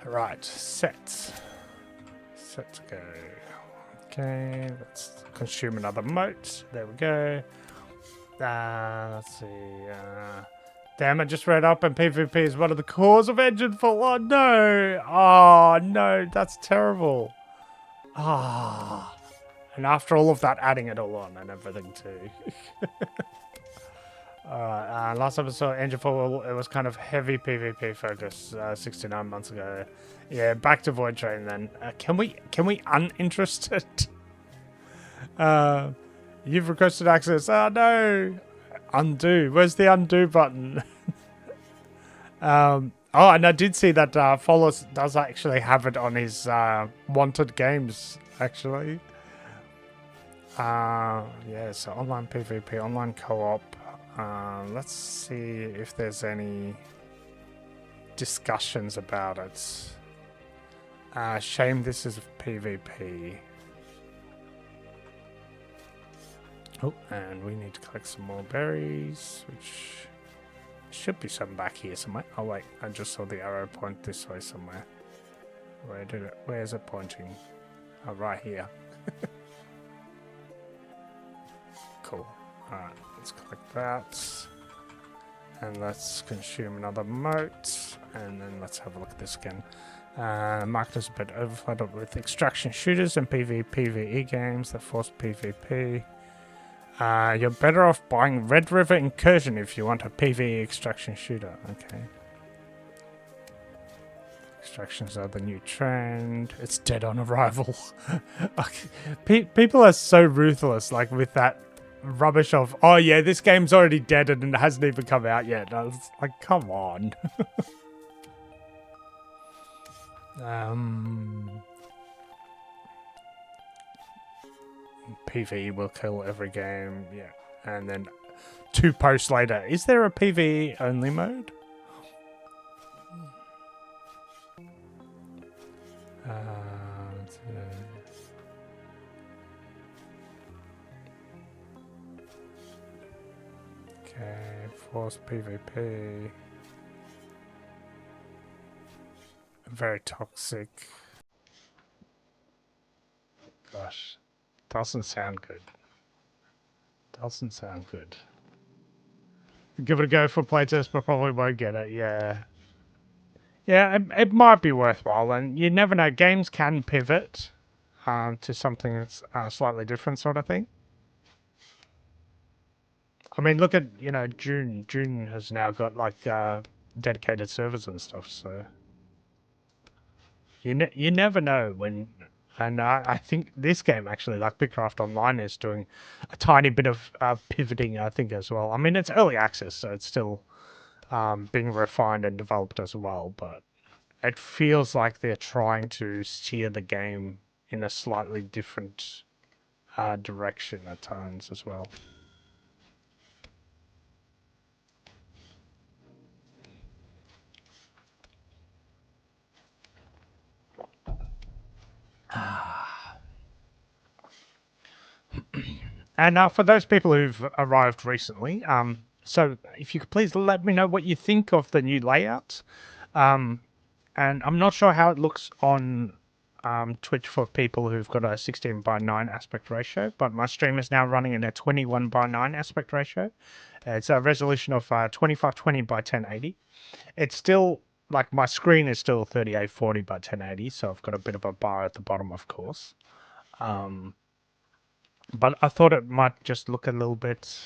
Right, set to go. Okay, let's consume another moat. There we go. Let's see. Damn, I just read up and PvP is one of the cause of engine fault. Oh no! Oh no, that's terrible. Ah. And after all of that, adding it all on and everything too. Alright, last time I saw engine fault, it was kind of heavy PvP focus 69 months ago. Yeah, back to Void Train then. Can we uninterest it? You've requested access. Oh no! Undo. Where's the undo button? Oh, and I did see that Follows does actually have it on his wanted games, actually. Yeah, so online PvP, online co-op. Let's see if there's any discussions about it. Shame this is PvP. Oh, and we need to collect some more berries, which should be some back here somewhere. Oh wait, I just saw the arrow point this way somewhere. Where is it pointing? Oh, right here. Cool. Alright, let's collect that. And let's consume another mote. And then let's have a look at this again. Market is a bit overflooded with extraction shooters and PvE games that force PvP. You're better off buying Red River Incursion if you want a PvE extraction shooter. Okay. Extractions are the new trend. It's dead on arrival. People are so ruthless, like with that rubbish of, oh yeah, this game's already dead and it hasn't even come out yet. I was like, come on. PvE will kill every game, yeah. And then 2 posts later, is there a PvE only mode? Okay, force PvP. Very toxic. Gosh, doesn't sound good. Doesn't sound good. Give it a go for playtest, but probably won't get it, yeah. Yeah, it might be worthwhile, and you never know, games can pivot to something that's slightly different sort of thing. I mean, look at, you know, June. June has now got, like, dedicated servers and stuff, so... You never know when... And I think this game, actually, like Bigcraft Online, is doing a tiny bit of pivoting, I think, as well. I mean, it's early access, so it's still being refined and developed as well, but it feels like they're trying to steer the game in a slightly different direction at times as well. And for those people who've arrived recently, so if you could please let me know what you think of the new layout. And I'm not sure how it looks on Twitch for people who've got a 16:9 aspect ratio, but my stream is now running in a 21:9 aspect ratio. It's a resolution of 2520x1080. It's still, like, my screen is still 3840x1080, so I've got a bit of a bar at the bottom, of course. But I thought it might just look a little bit,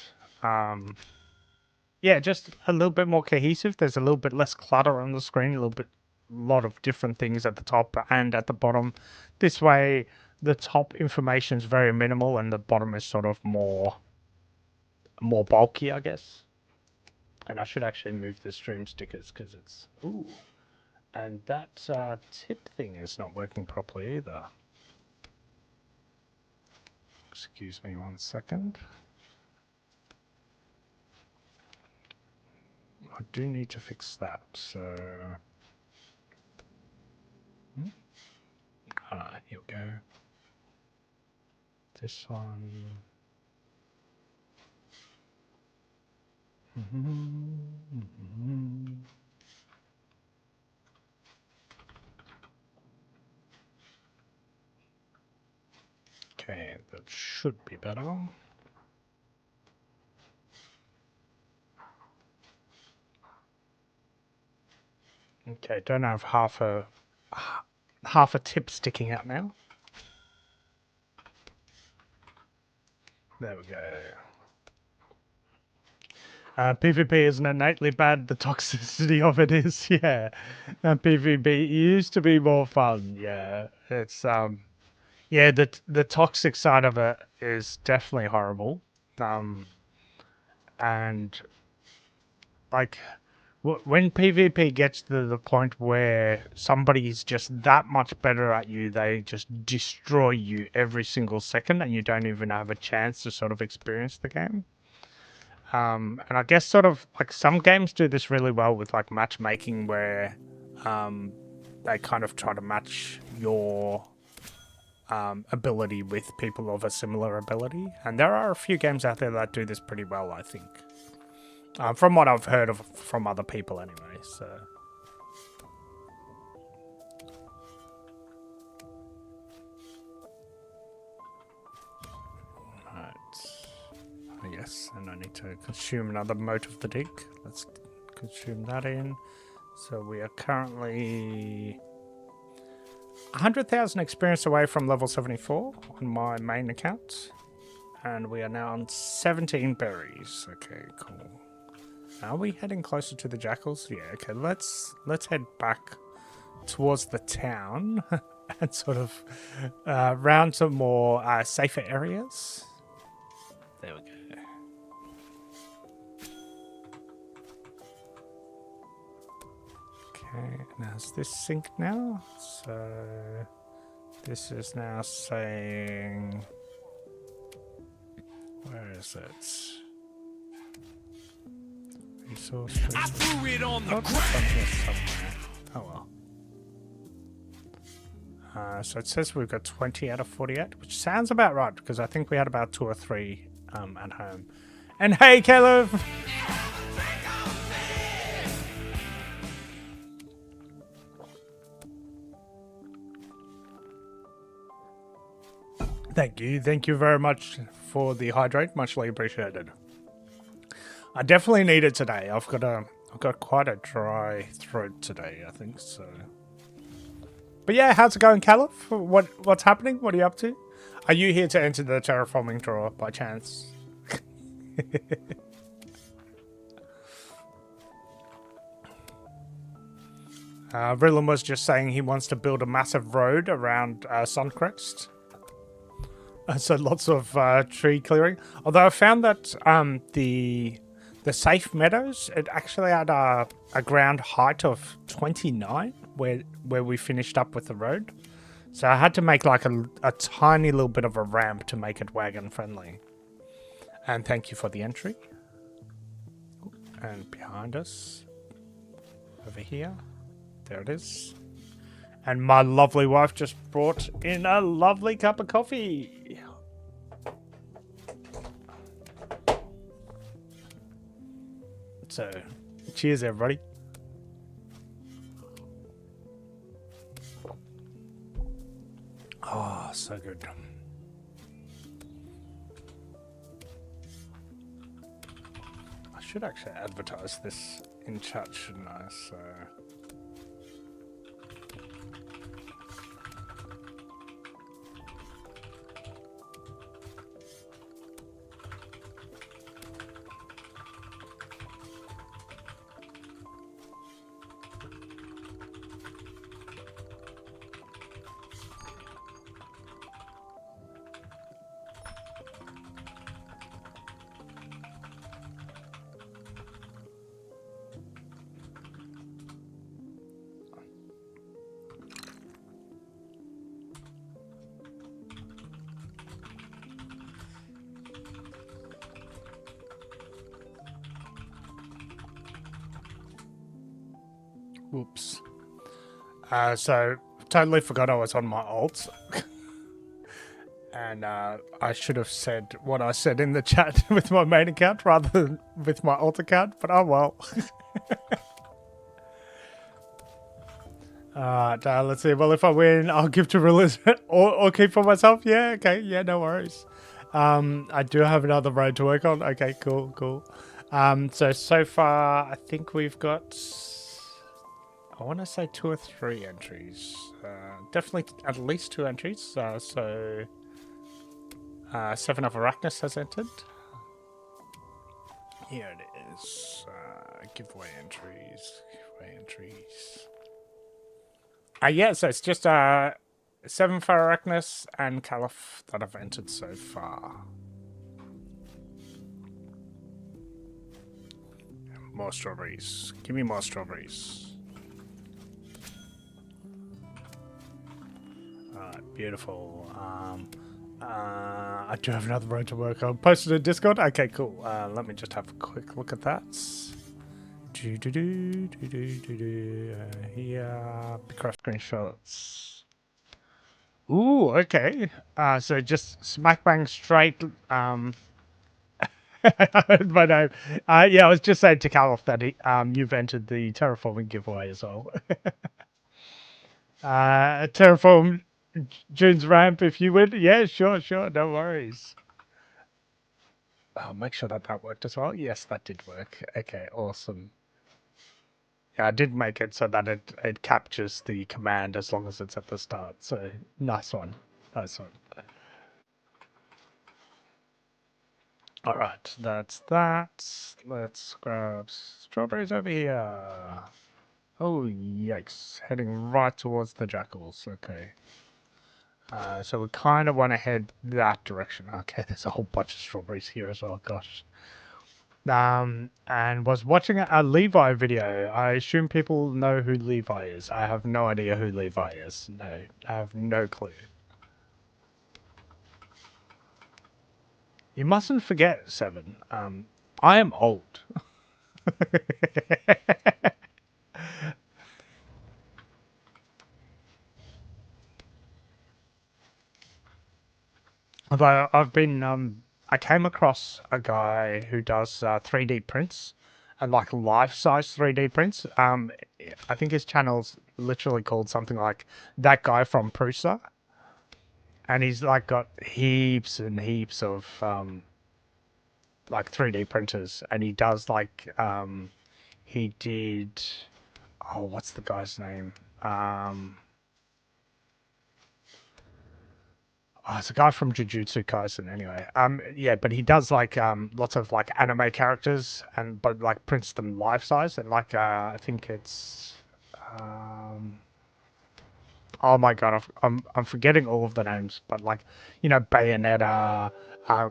yeah, just a little bit more cohesive. There's a little bit less clutter on the screen, a lot of different things at the top and at the bottom. This way, the top information is very minimal and the bottom is sort of more bulky, I guess. And I should actually move the stream stickers because it's... Ooh. And that tip thing is not working properly either. Excuse me 1 second. I do need to fix that, so... Here we go. This one... Okay, that should be better. Okay, don't have half a tip sticking out now. There we go. PvP isn't innately bad. The toxicity of it is, yeah. PvP used to be more fun, yeah. It's yeah, the toxic side of it is definitely horrible. And like When PvP gets to the point where somebody's just that much better at you, they just destroy you every single second, and you don't even have a chance to sort of experience the game. And I guess sort of like some games do this really well with like matchmaking, where they kind of try to match your ability with people of a similar ability, and there are a few games out there that do this pretty well, I think. From what I've heard of from other people anyway, so. Right. Oh, yes, and I need to consume another mote of the dig. Let's consume that in. So we are currently 100,000 experience away from level 74 on my main account. And we are now on 17 berries. Okay, cool. Are we heading closer to the jackals? Yeah, okay, let's head back towards the town and sort of round some more safer areas. There we go. Okay, now is this synced now? So this is now saying, where is it? Resources. I threw it on the ground. Oh well. So it says we've got 20 out of 48, which sounds about right because I think we had about 2 or 3 at home. And hey, Caleb! Thank you very much for the hydrate, muchly appreciated. I definitely need it today. I've got quite a dry throat today, I think so. But yeah, how's it going, Caliph? What's happening? What are you up to? Are you here to enter the terraforming draw by chance? Rillen was just saying he wants to build a massive road around Suncrest. So lots of tree clearing. Although I found that the safe meadows, it actually had a ground height of 29 where we finished up with the road. So I had to make like a tiny little bit of a ramp to make it wagon friendly. And thank you for the entry. And behind us, over here, there it is. And my lovely wife just brought in a lovely cup of coffee. So, cheers everybody. Oh, so good. I should actually advertise this in chat, shouldn't I? So... Whoops. So, totally forgot I was on my alt. And I should have said what I said in the chat with my main account rather than with my alt account, but oh well. Let's see. Well, if I win, I'll give to Rillers or keep for myself. Yeah, okay. Yeah, no worries. I do have another road to work on. Okay, cool. So far, I think we've got... I want to say 2 or 3 entries. Definitely at least 2 entries. So 7 of Arachnus has entered. Here it is. Giveaway entries. Yeah, so it's just 7 for Arachnus and Caliph that have entered so far. More strawberries. Give me more strawberries. Alright, beautiful. I do have another road to work on. Posted in Discord? Okay, cool. Let me just have a quick look at that. Here, craft screenshots. Ooh, okay. So just smack bang straight. I heard my name. Yeah, I was just saying to Callum that you've entered the terraforming giveaway as well. Terraform June's ramp if you win. Yeah, sure, no worries. I'll make sure that worked as well. Yes, that did work. Okay, awesome. Yeah, I did make it so that it captures the command as long as it's at the start. So nice one. Nice one. Alright, that's that. Let's grab strawberries over here. Oh, yikes. Heading right towards the jackals. Okay. So we kind of want to head that direction. Okay, there's a whole bunch of strawberries here as well. Gosh. And was watching a Levi video. I assume people know who Levi is. I have no idea who Levi is. No, I have no clue. You mustn't forget, Seven. I am old. Although I've been, I came across a guy who does 3D prints and like life-size 3D prints. I think his channel's literally called something like That Guy from Prusa. And he's like got heaps and heaps of like 3D printers, and he does like he did, oh, what's the guy's name? Oh, it's a guy from Jujutsu Kaisen anyway. Yeah, but he does like lots of like anime characters but like prints them life size, and like I think it's oh my god, I'm forgetting all of the names, but like, you know, Bayonetta,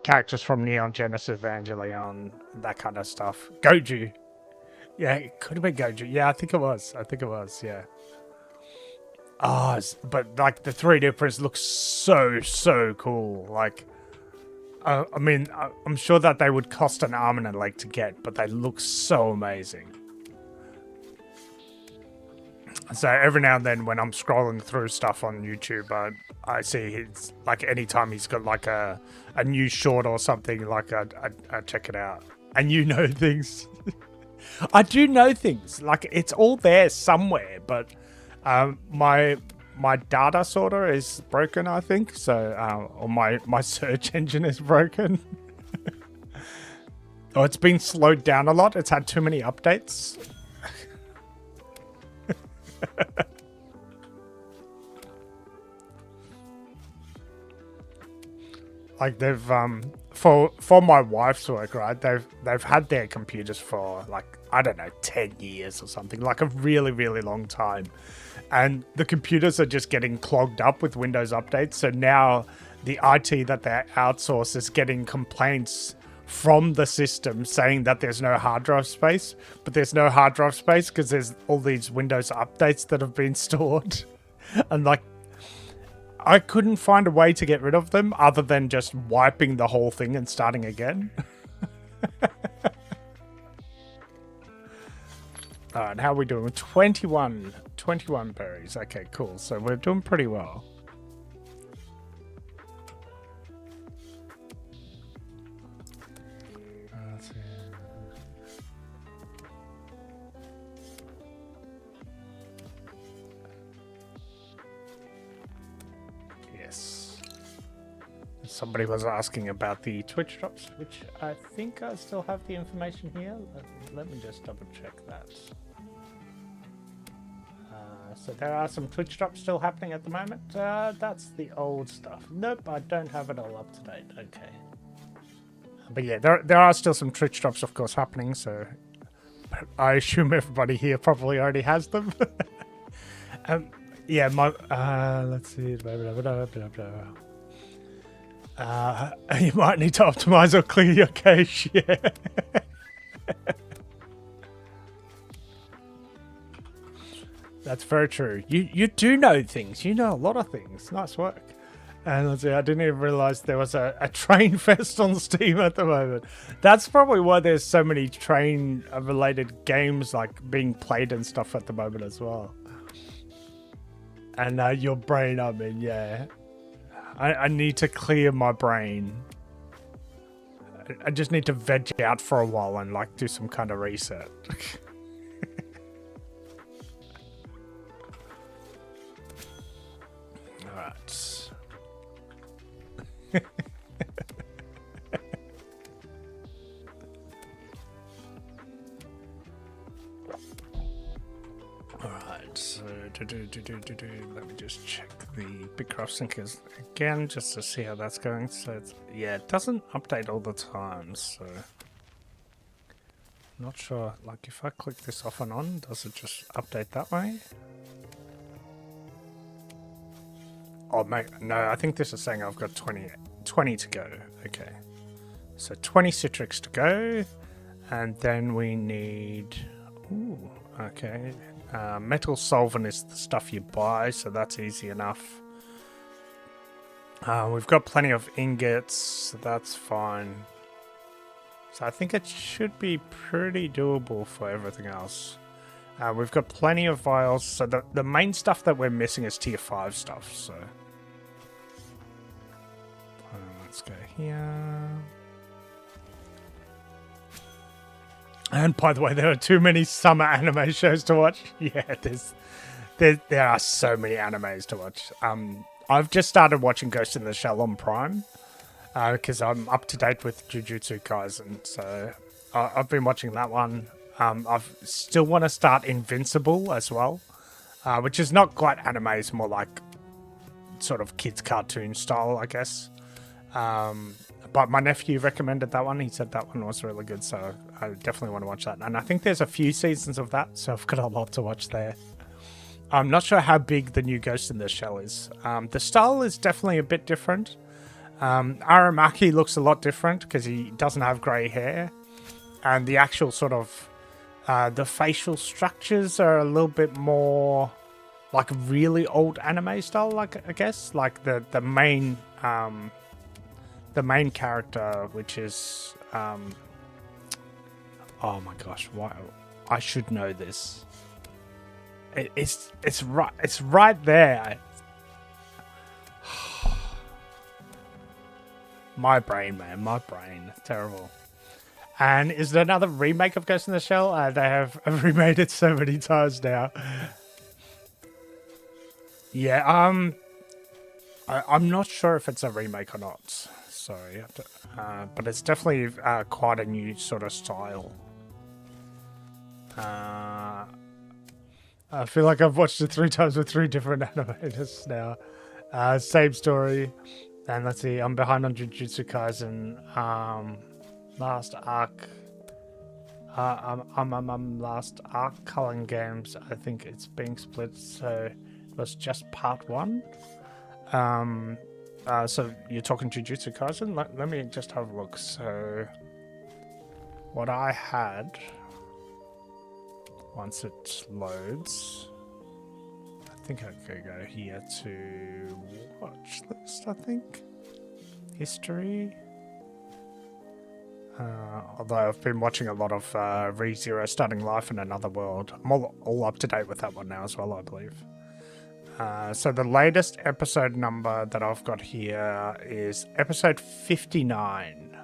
characters from Neon Genesis Evangelion, that kind of stuff. Goju. Yeah, it could have been Goju. Yeah, I think it was, yeah. But like the 3D prints look so cool. Like, I mean, I'm sure that they would cost an arm and a leg to get, but they look so amazing. So every now and then when I'm scrolling through stuff on YouTube, I see his, like, anytime he's got like a new short or something, like I check it out. And you know things. I do know things. Like, it's all there somewhere, but my data sorter is broken, I think. So, or my search engine is broken. Or it's been slowed down a lot. It's had too many updates. Like they've for my wife's work, right? They've had their computers for like, I don't know, 10 years or something, like a really long time, and the computers are just getting clogged up with Windows updates. So now the IT that they outsource is getting complaints from the system saying that there's no hard drive space, but there's no hard drive space because there's all these Windows updates that have been stored. And like, I couldn't find a way to get rid of them other than just wiping the whole thing and starting again. Alright, how are we doing? 21 berries. Okay, cool. So we're doing pretty well. Somebody was asking about the Twitch drops, which I think I still have the information here. Let me just double check that. So there are some Twitch drops still happening at the moment. That's the old stuff. Nope, I don't have it all up to date. Okay. But yeah, there are still some Twitch drops, of course, happening. So I assume everybody here probably already has them. Yeah, my let's see. Blah, blah, blah, blah, blah. You might need to optimize or clear your cache. Yeah. That's very true. You do know things. You know a lot of things. Nice work. And let's see, I didn't even realize there was a train fest on Steam at the moment. That's probably why there's so many train-related games like being played and stuff at the moment as well. And your brain, I mean, yeah. I need to clear my brain. I just need to veg out for a while and like do some kind of reset. Alright. Alright, so let me just check the Bitcraft sinkers again just to see how that's going. So it's, yeah, it doesn't update all the time, so not sure. Like if I click this off and on, does it just update that way? Oh mate, no, I think this is saying I've got 20 to go. Okay, so 20 Citrix to go, and then we need, ooh, okay, metal solvent is the stuff you buy, so that's easy enough. We've got plenty of ingots, so that's fine. So I think it should be pretty doable for everything else. We've got plenty of vials, so the main stuff that we're missing is tier 5 stuff, so let's go here. And by the way, there are too many summer anime shows to watch. Yeah, there are so many animes to watch. I've just started watching Ghost in the Shell on Prime because I'm up to date with Jujutsu Kaisen, so I've been watching that one. I still want to start Invincible as well, which is not quite anime, it's more like sort of kids cartoon style, I guess. But my nephew recommended that one. He said that one was really good, so I definitely want to watch that. And I think there's a few seasons of that, so I've got a lot to watch there. I'm not sure how big the new Ghost in the Shell is. The style is definitely a bit different. Aramaki looks a lot different because he doesn't have grey hair. And the actual sort of the facial structures are a little bit more like really old anime style, like I guess. Like the main character, which is oh my gosh, why I should know this. It's right there. My brain, man, my brain, terrible. And is there another remake of Ghost in the Shell? They have remade it so many times now. Yeah, I'm not sure if it's a remake or not. Sorry, but it's definitely quite a new sort of style. I feel like I've watched it 3 times with 3 different animators now. Same story. And let's see, I'm behind on Jujutsu Kaisen. Last arc. Last arc Cullen Games. I think it's being split, so it was just part 1. So you're talking Jujutsu Kaisen? Let me just have a look. So what I had, once it loads, I think I could go here to watch list, I think. History. Although I've been watching a lot of ReZero Starting Life in Another World. I'm all up to date with that one now as well, I believe. So the latest episode number that I've got here is episode 59.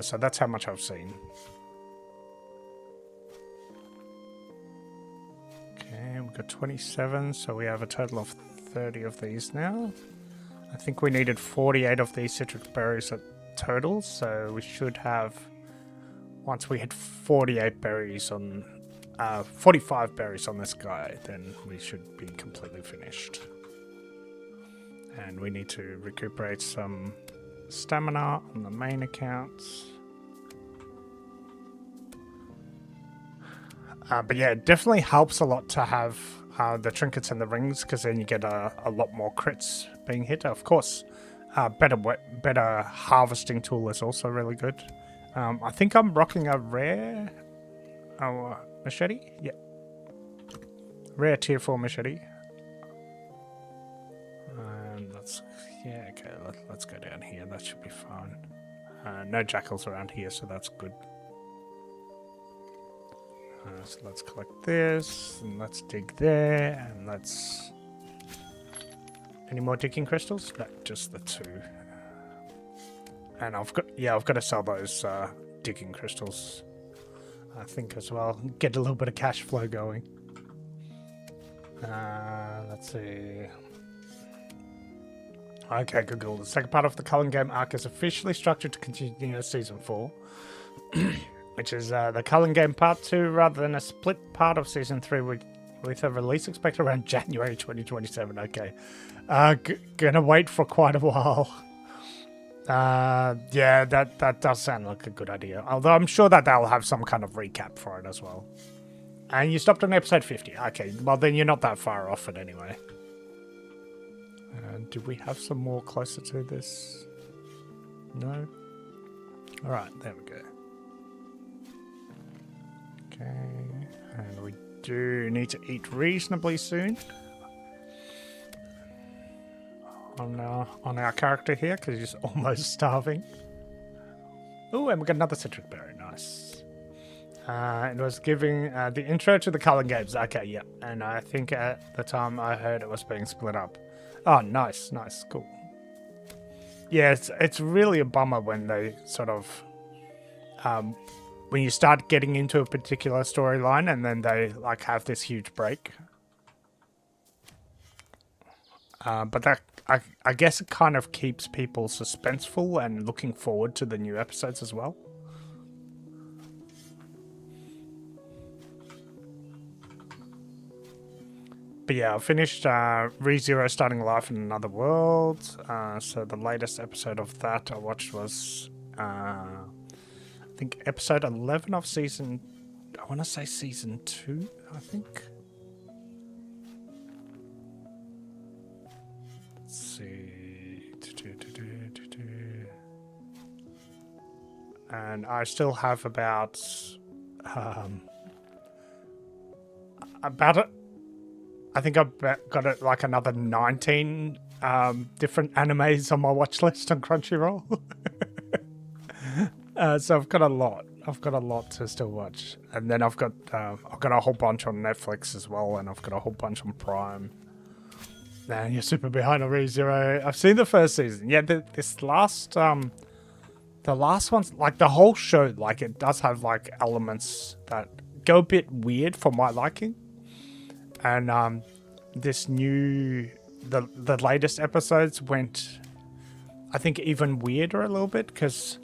So that's how much I've seen. Okay, we've got 27, so we have a total of 30 of these now. I think we needed 48 of these citrus berries at total, so we should have, once we hit 48 berries on 45 berries on this guy, then we should be completely finished. And we need to recuperate some stamina on the main accounts. But yeah, it definitely helps a lot to have the trinkets and the rings, because then you get a lot more crits being hit. Of course, better harvesting tool is also really good. I think I'm rocking a rare machete. Yeah. Rare tier 4 machete. Let's, yeah, okay, let's go down here. That should be fine. No jackals around here, so that's good. So let's collect this, and let's dig there, and let's... Any more digging crystals? No, just the 2. And I've got to sell those digging crystals, I think, as well. Get a little bit of cash flow going. Let's see. Okay, Google. The second part of the Cullen game arc is officially structured to continue Season 4, which is the Cullen game Part 2 rather than a split part of Season 3 with a release expected around January 2027. Okay. Gonna wait for quite a while. Yeah, that does sound like a good idea. Although I'm sure that they'll have some kind of recap for it as well. And you stopped on episode 50. Okay, well then you're not that far off it anyway. Do we have some more closer to this? No? Alright, there we go. Okay, and we do need to eat reasonably soon. On our character here, because he's almost starving. Oh, and we got another citric berry. Nice. It was giving the intro to the Cullen games. Okay, yeah. And I think at the time I heard it was being split up. Oh, nice, cool. Yeah, it's really a bummer when they sort of... when you start getting into a particular storyline and then they like have this huge break. But that, I guess it kind of keeps people suspenseful and looking forward to the new episodes as well. But yeah, I finished ReZero Starting Life in Another World. So the latest episode of that I watched was, I think, episode 11 of season... I want to say season 2, I think. Let's see. And I still have about it. I think I've got it like another 19 different animes on my watch list on Crunchyroll. So I've got a lot. I've got a lot to still watch, and then I've got a whole bunch on Netflix as well, and I've got a whole bunch on Prime. Man, you're super behind on ReZero. I've seen the first season. Yeah, this last the last one's like the whole show. Like it does have like elements that go a bit weird for my liking, and this new the latest episodes went, I think, even weirder a little bit because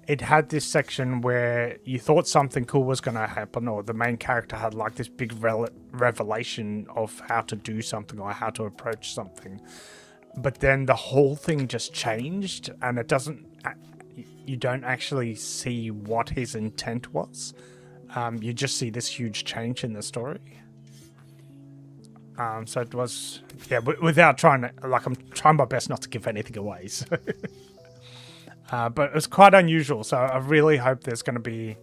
it had this section where you thought something cool was going to happen, or the main character had like this big revelation of how to do something or how to approach something. But then the whole thing just changed, and it doesn't, you don't actually see what his intent was. You just see this huge change in the story. So it was, yeah, without trying to, like, I'm trying my best not to give anything away. So. But it was quite unusual, so I really hope there's going to be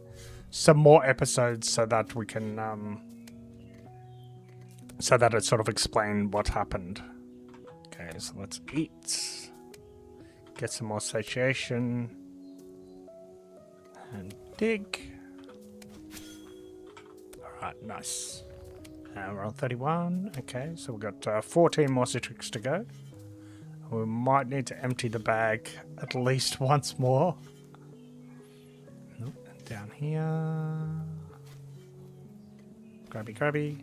some more episodes so that we can, so that it sort of explain what happened. Okay, so let's eat, get some more satiation, and dig. Alright, nice. We're on 31, okay, so we've got 14 more citrics to go. We might need to empty the bag at least once more. Nope. Down here. Grabby, grabby.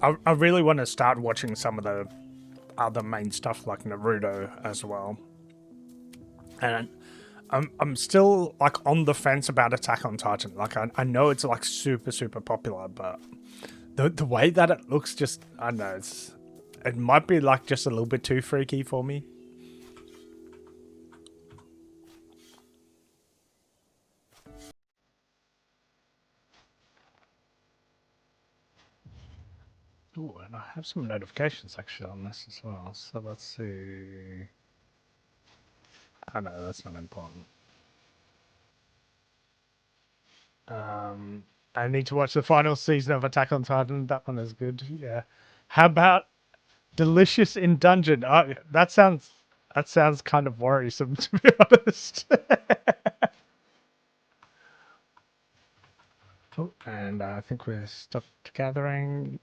I really want to start watching some of the other main stuff like Naruto as well, and I'm still like on the fence about Attack on Titan. Like I know it's like super popular, but the way that it looks, just I don't know, it might be like just a little bit too freaky for me. have some notifications actually on this as well. So let's see. Oh no, that's not important. I need to watch the final season of Attack on Titan. That one is good. Yeah. How about Delicious in Dungeon? Oh, that sounds kind of worrisome, to be honest. Oh, and I think we're stopped gathering.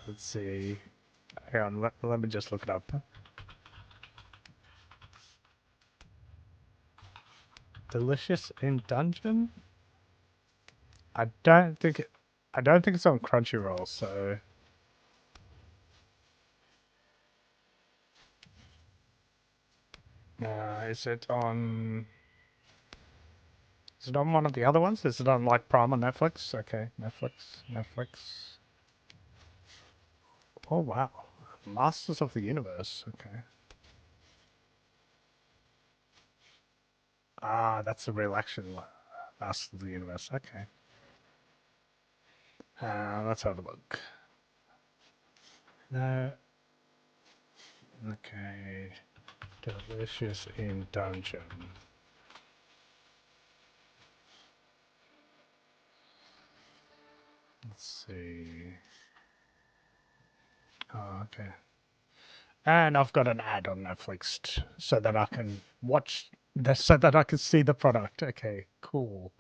Let's see. Hang on, let me just look it up. Delicious in Dungeon? I don't think it's on Crunchyroll, so is it on one of the other ones? Is it on like Prime or Netflix? Okay, Netflix. Oh wow. Masters of the Universe, okay. Ah, that's a real action Masters of the Universe, okay. Let's have a look. No. Okay. Delicious in Dungeon. Let's see. Oh, okay. And I've got an ad on Netflix so that I can watch this, so that I can see the product. Okay, cool.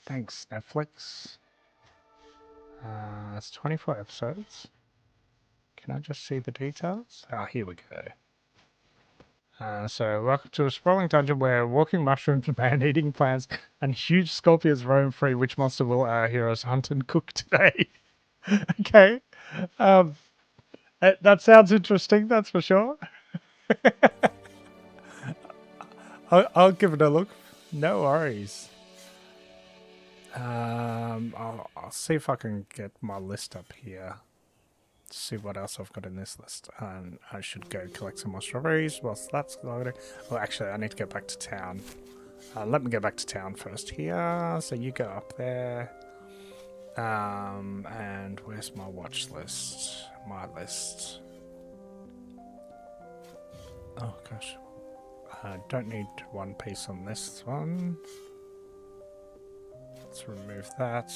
Thanks, Netflix. It's 24 episodes. Can I just see the details? Ah, here we go. So, welcome to a sprawling dungeon where walking mushrooms, man-eating plants, and huge scorpions roam free. Which monster will our heroes hunt and cook today? Okay. That sounds interesting, that's for sure. I'll give it a look. No worries. I'll see if I can get my list up here. See what else I've got in this list. And I should go collect some more strawberries whilst that's loading. Well, actually, I need to get back to town. Let me go back to town first here. So you go up there. And where's my watch list? My list. Oh, gosh. I don't need one piece on this one. Let's remove that.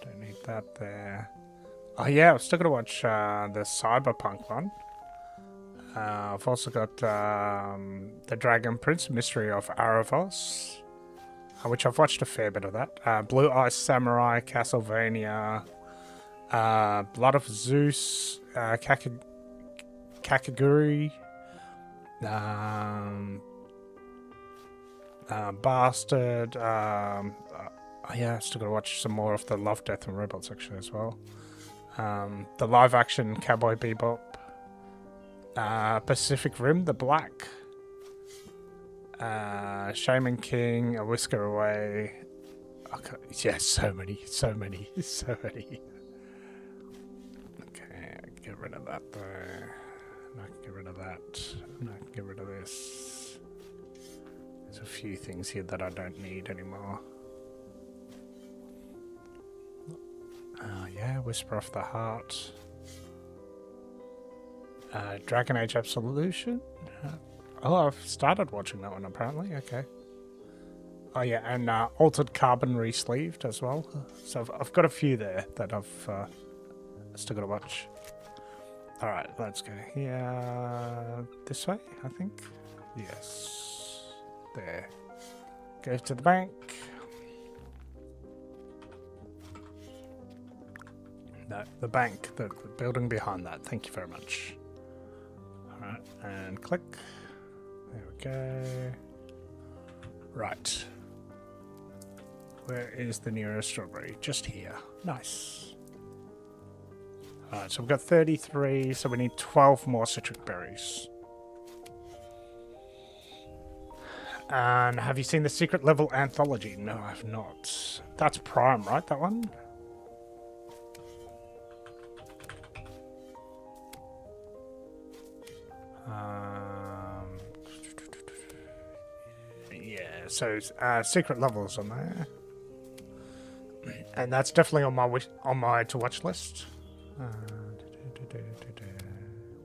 Don't need that there. Oh yeah, I've still got to watch the Cyberpunk one. I've also got the Dragon Prince Mystery of Aravos, which I've watched a fair bit of that. Blue Eye Samurai, Castlevania, Blood of Zeus, Kakaguri, Bastard. Oh yeah, I still got to watch some more of the Love, Death and Robots actually as well. The live action Cowboy Bebop, Pacific Rim, The Black, Shaman King, A Whisker Away. Okay, yeah, so many. Okay, get rid of that there. No, get rid of that. No, get rid of this. There's a few things here that I don't need anymore. Yeah, Whisper of the Heart. Dragon Age Absolution. Oh, I've started watching that one apparently. Okay. Oh yeah, and Altered Carbon Resleeved as well. So I've got a few there that I've still got to watch. All right, let's go here. This way, I think. Yes. There. Go to the bank. No, the bank, the building behind that. Thank you very much. Alright, and click. There we go. Right. Where is the nearest strawberry? Just here. Nice. Alright, so we've got 33, so we need 12 more citric berries. And have you seen the Secret Level Anthology? No, I've not. That's Prime, right? That one? Yeah, so secret levels on there. And that's definitely on my to watch list.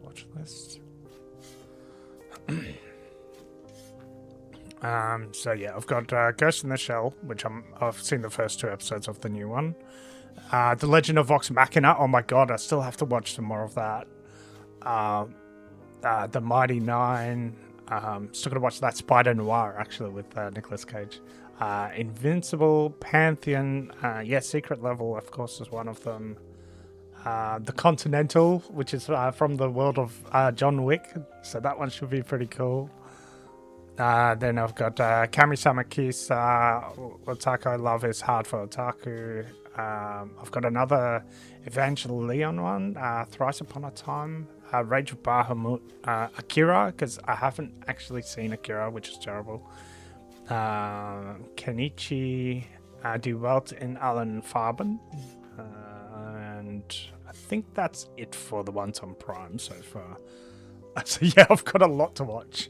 Watch list. So yeah, I've got Ghost in the Shell, which I've seen the first 2 episodes of the new one. The Legend of Vox Machina. Oh my god, I still have to watch some more of that. The Mighty Nine. Still got to watch that Spider Noir actually with Nicolas Cage. Invincible, Pantheon. Secret Level, of course, is one of them. The Continental, which is from the world of John Wick, so that one should be pretty cool. Then I've got Kami-sama Kiss, Otaku I Love is Hard for Otaku. I've got another Evangelion one, Thrice Upon a Time, Rage of Bahamut, Akira, because I haven't actually seen Akira, which is terrible. Kenichi, Die Welt in Allen Farben. And I think that's it for the ones on Prime so far. So yeah, I've got a lot to watch.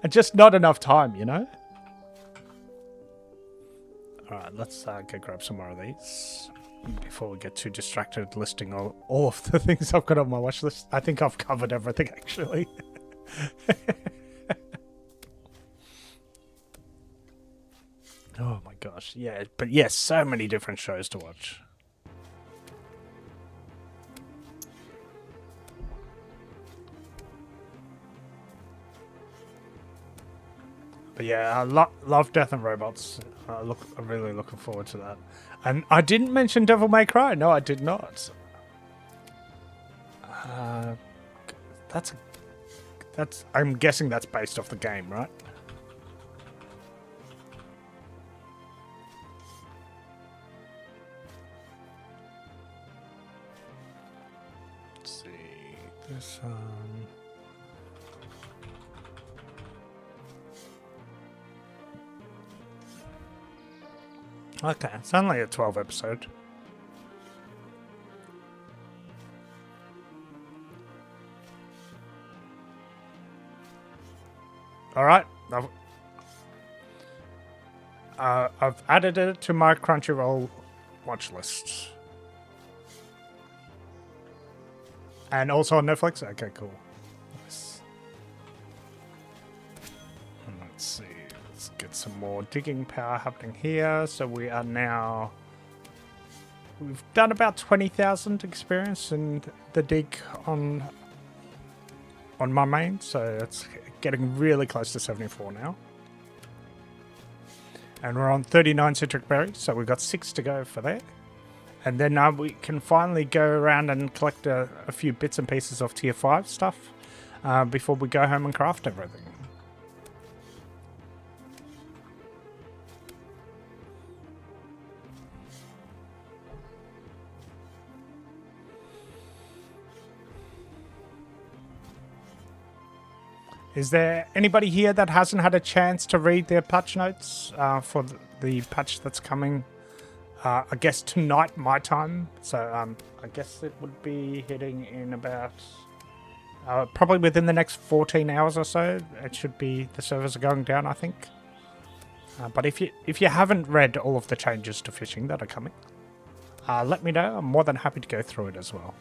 And just not enough time, you know? Alright, let's go grab some more of these before we get too distracted listing all of the things I've got on my watch list. I think I've covered everything, actually. Oh my gosh, yeah. But yes, so many different shows to watch. But yeah, I love Death and Robots. I'm really looking forward to that. And I didn't mention Devil May Cry. No, I did not. I'm guessing that's based off the game, right? Let's see this. Okay, it's only a 12 episode. Alright, I've added it to my Crunchyroll watch list. And also on Netflix? Okay, cool. Nice. And let's see. Let's get some more digging power happening here. So we are now... We've done about 20,000 experience in the dig on my main. So it's getting really close to 74 now. And we're on 39 citric berries. So we've got 6 to go for that. And then we can finally go around and collect a few bits and pieces of tier 5 stuff before we go home and craft everything. Is there anybody here that hasn't had a chance to read their patch notes for the patch that's coming? I guess tonight, my time. So I guess it would be hitting in about probably within the next 14 hours or so. It should be, the servers are going down, I think. But if you haven't read all of the changes to fishing that are coming, let me know. I'm more than happy to go through it as well.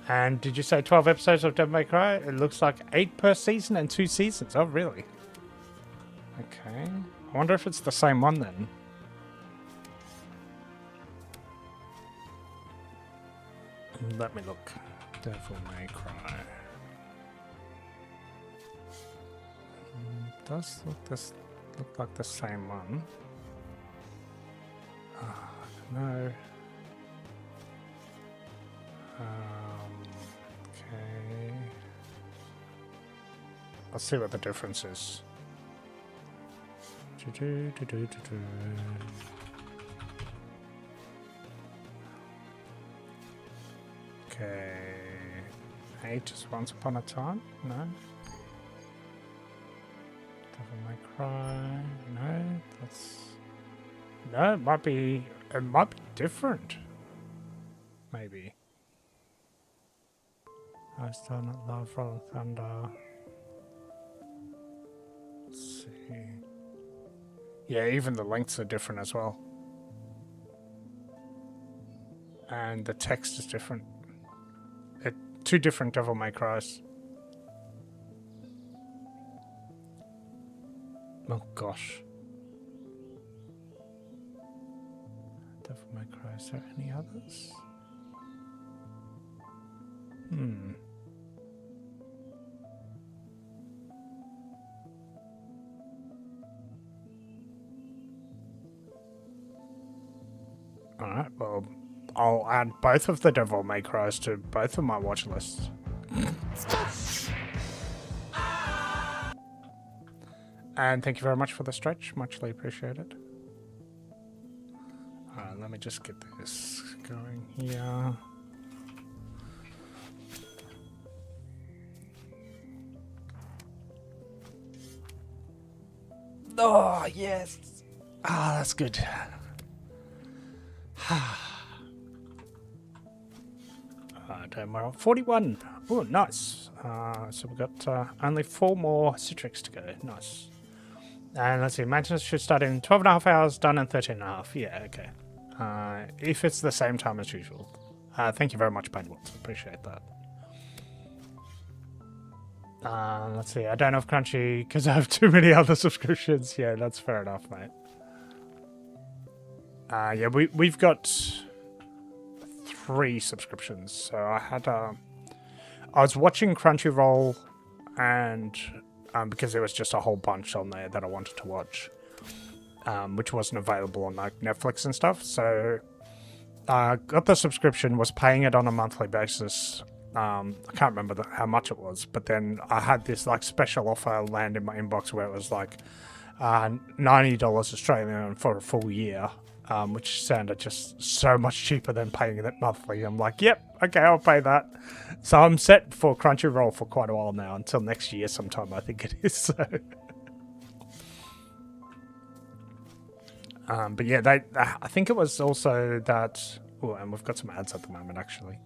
And did you say 12 episodes of Devil May Cry? It looks like 8 per season and 2 seasons. Oh, really? Okay. I wonder if it's the same one then. Let me look. Devil May Cry. Does look like the same one? No. Okay. Let's see what the difference is. Okay. 8 is Once Upon a Time? No. Devil May Cry? No. That's... No, it might be different. Maybe. I still not love Roll of Thunder. Let's see. Yeah, even the lengths are different as well. And the text is different. Two different Devil May Cries. Oh gosh. Devil May Cry. Is there any others? Alright, well, I'll add both of the Devil May Cries to both of my watch lists. And thank you very much for the stretch. Muchly appreciated. Alright, let me just get this going here. Oh, yes. Ah, that's good. Damn well. 41. Oh, nice. So we've got only 4 more Citrix to go. Nice. And let's see, maintenance should start in 12.5 hours, done in 13.5. Yeah, okay. If it's the same time as usual. Thank you very much, Paintwalls. Appreciate that. Let's see, I don't have Crunchy because I have too many other subscriptions. Yeah, that's fair enough, mate. Yeah, we've got 3 subscriptions. So I had I was watching Crunchyroll and because there was just a whole bunch on there that I wanted to watch, which wasn't available on like Netflix and stuff. So I got the subscription, was paying it on a monthly basis. I can't remember how much it was, but then I had this like special offer land in my inbox where it was like $90 Australian for a full year, which sounded just so much cheaper than paying it monthly. I'm like, yep, okay, I'll pay that. So I'm set for Crunchyroll for quite a while now, until next year sometime, I think it is. So. But yeah, I think it was also that. Oh, and we've got some ads at the moment, actually.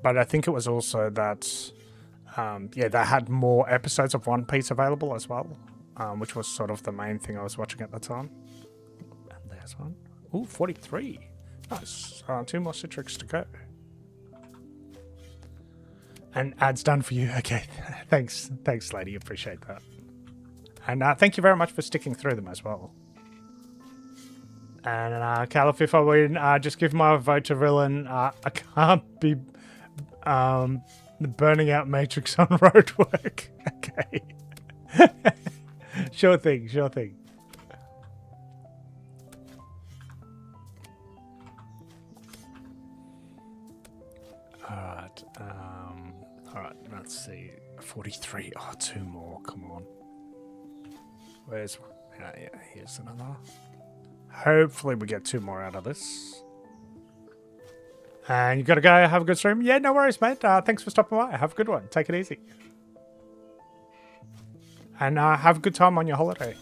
But I think it was also that, yeah, they had more episodes of One Piece available as well, which was sort of the main thing I was watching at the time. And there's one. Ooh, 43. Nice. 2 more Citrix to go. And ads done for you. Okay, thanks, lady. Appreciate that. And thank you very much for sticking through them as well. And Caliph, if I win, just give my vote to Rillan. I can't be burning out Matrix on roadwork. Okay. Sure thing. Alright, let's see. 43. Oh, 2 more. Come on. Where's one? Yeah, here's another. Hopefully we get 2 more out of this. And you gotta go. Have a good stream. Yeah, no worries, mate. Thanks for stopping by. Have a good one. Take it easy. And have a good time on your holiday.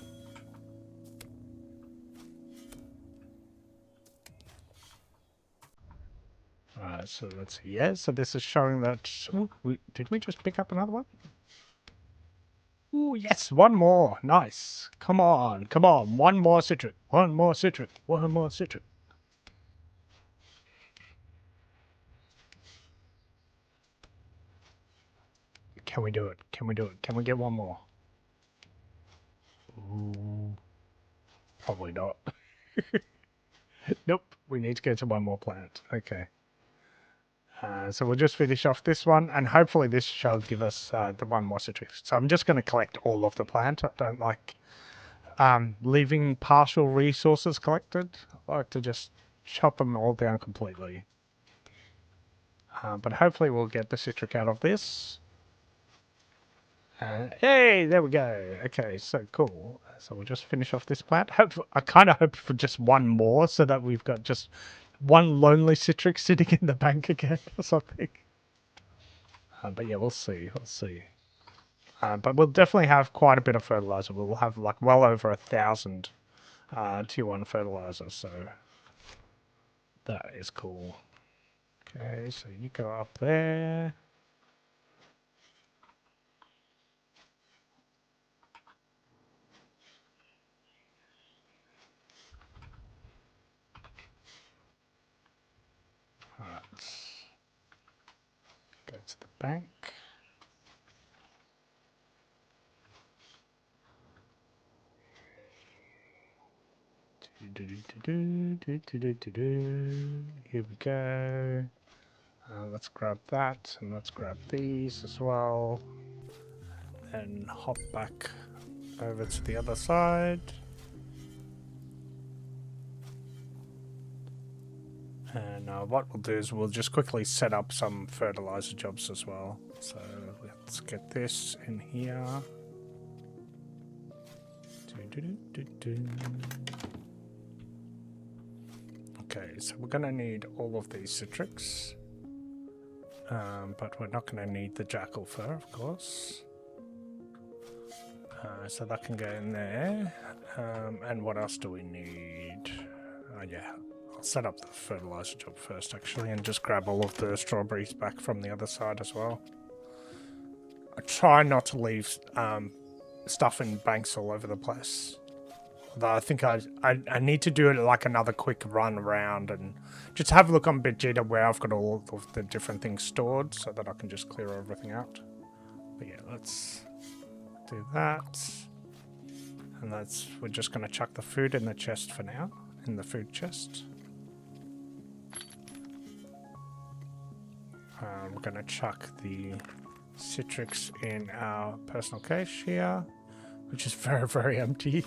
Alright, so let's see. Yeah, so this is showing that... Ooh, did we just pick up another one? Ooh, yes, 1 more. Nice. Come on. 1 more Citrix. 1 more Citrix. Can we do it? Can we get 1 more? Ooh, probably not. Nope, we need to go to 1 more planet. Okay. So we'll just finish off this one, and hopefully this shall give us the 1 more Citrix. So I'm just going to collect all of the plant. I don't like leaving partial resources collected. I like to just chop them all down completely. But hopefully we'll get the Citric out of this. Hey, there we go. Okay, so cool. So we'll just finish off this plant. I kind of hope for just 1 more so that we've got just 1 lonely Citrix sitting in the bank again or something. But yeah, we'll see. But we'll definitely have quite a bit of fertilizer. We'll have like well over 1,000 tier 1 fertilizer. So that is cool. Okay, so you go up there. to the bank. Here we go. Let's grab that, and let's grab these as well. And hop back over to the other side. And what we'll do is we'll just quickly set up some fertilizer jobs as well. So let's get this in here. Okay, so we're going to need all of these citrics. But we're not going to need the jackal fur, of course. So that can go in there. And what else do we need? Yeah, I'll set up the fertilizer job first, actually, and just grab all of the strawberries back from the other side as well. I try not to leave stuff in banks all over the place. Although I think I need to do it like another quick run around and just have a look on Vegeta where I've got all of the different things stored so that I can just clear everything out. But yeah, let's do that. And we're just going to chuck the food in the chest for now, in the food chest. We're going to chuck the citrics in our personal cache here, which is very, very empty.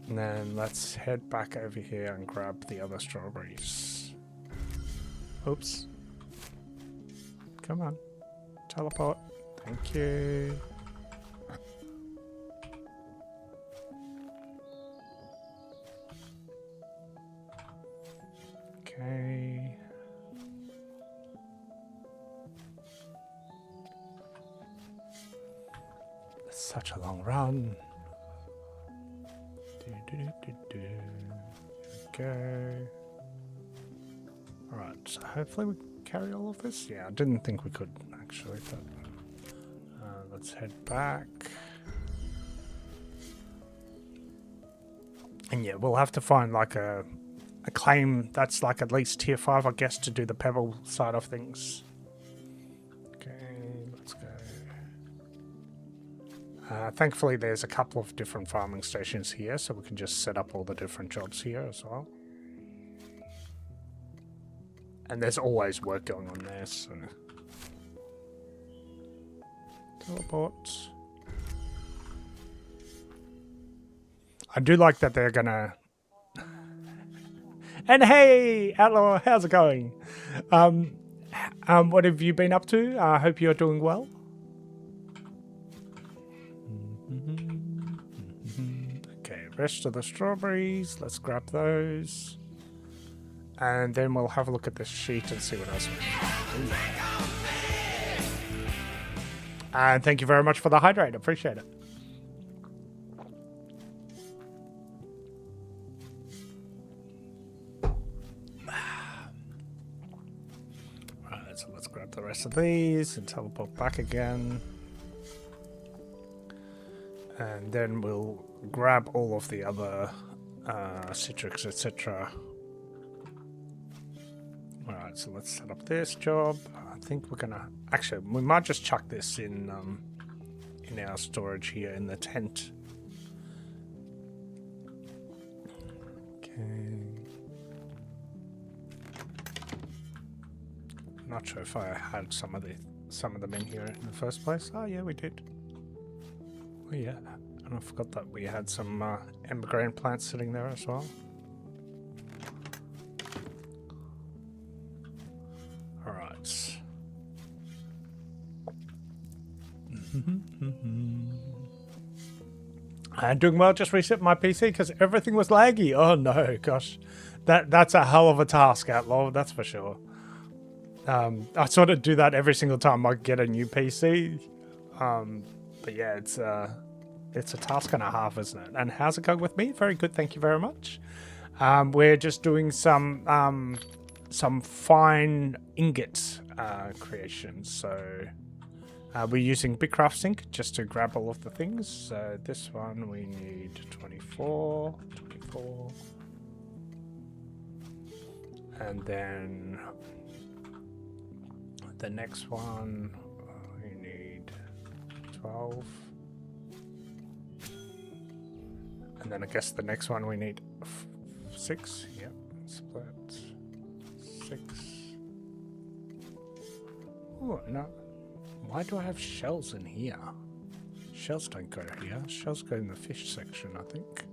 And then let's head back over here and grab the other strawberries. Oops. Come on. Teleport. Thank you. Okay. It's such a long run. Okay. Alright, so hopefully we carry all of this. Yeah, I didn't think we could actually, but let's head back. And yeah, we'll have to find like a claim that's like at least tier 5, I guess, to do the pebble side of things. Okay, let's go. Thankfully, there's a couple of different farming stations here, so we can just set up all the different jobs here as well. And there's always work going on there, so... Teleport. I do like that they're gonna... And hey, Outlaw, how's it going? What have you been up to? I hope you're doing well. Okay, rest of the strawberries. Let's grab those. And then we'll have a look at this sheet and see what else we can do. And thank you very much for the hydrate. Appreciate it. Alright, so let's grab the rest of these and teleport back again. And then we'll grab all of the other citrics, etc. Alright, so let's set up this job. I think we're gonna... Actually, we might just chuck this in our storage here in the tent. Okay. Not sure if I had some of them in here in the first place. Oh yeah, we did. Oh yeah, and I forgot that we had some ember plants sitting there as well. Alright. I'm doing well, just reset my PC because everything was laggy. Oh no, gosh. That's a hell of a task, Outlaw, that's for sure. I sort of do that every single time I get a new PC. But yeah, it's a task and a half, isn't it? And how's it going with me? Very good, thank you very much. We're just doing some fine ingot creations. So we're using BigCraft Sync just to grab all of the things. So this one we need 24. And then The next one, we need 12. And then I guess the next one we need 6. Yep, split 6. Oh, no. Why do I have shells in here? Shells don't go here. Shells go in the fish section, I think.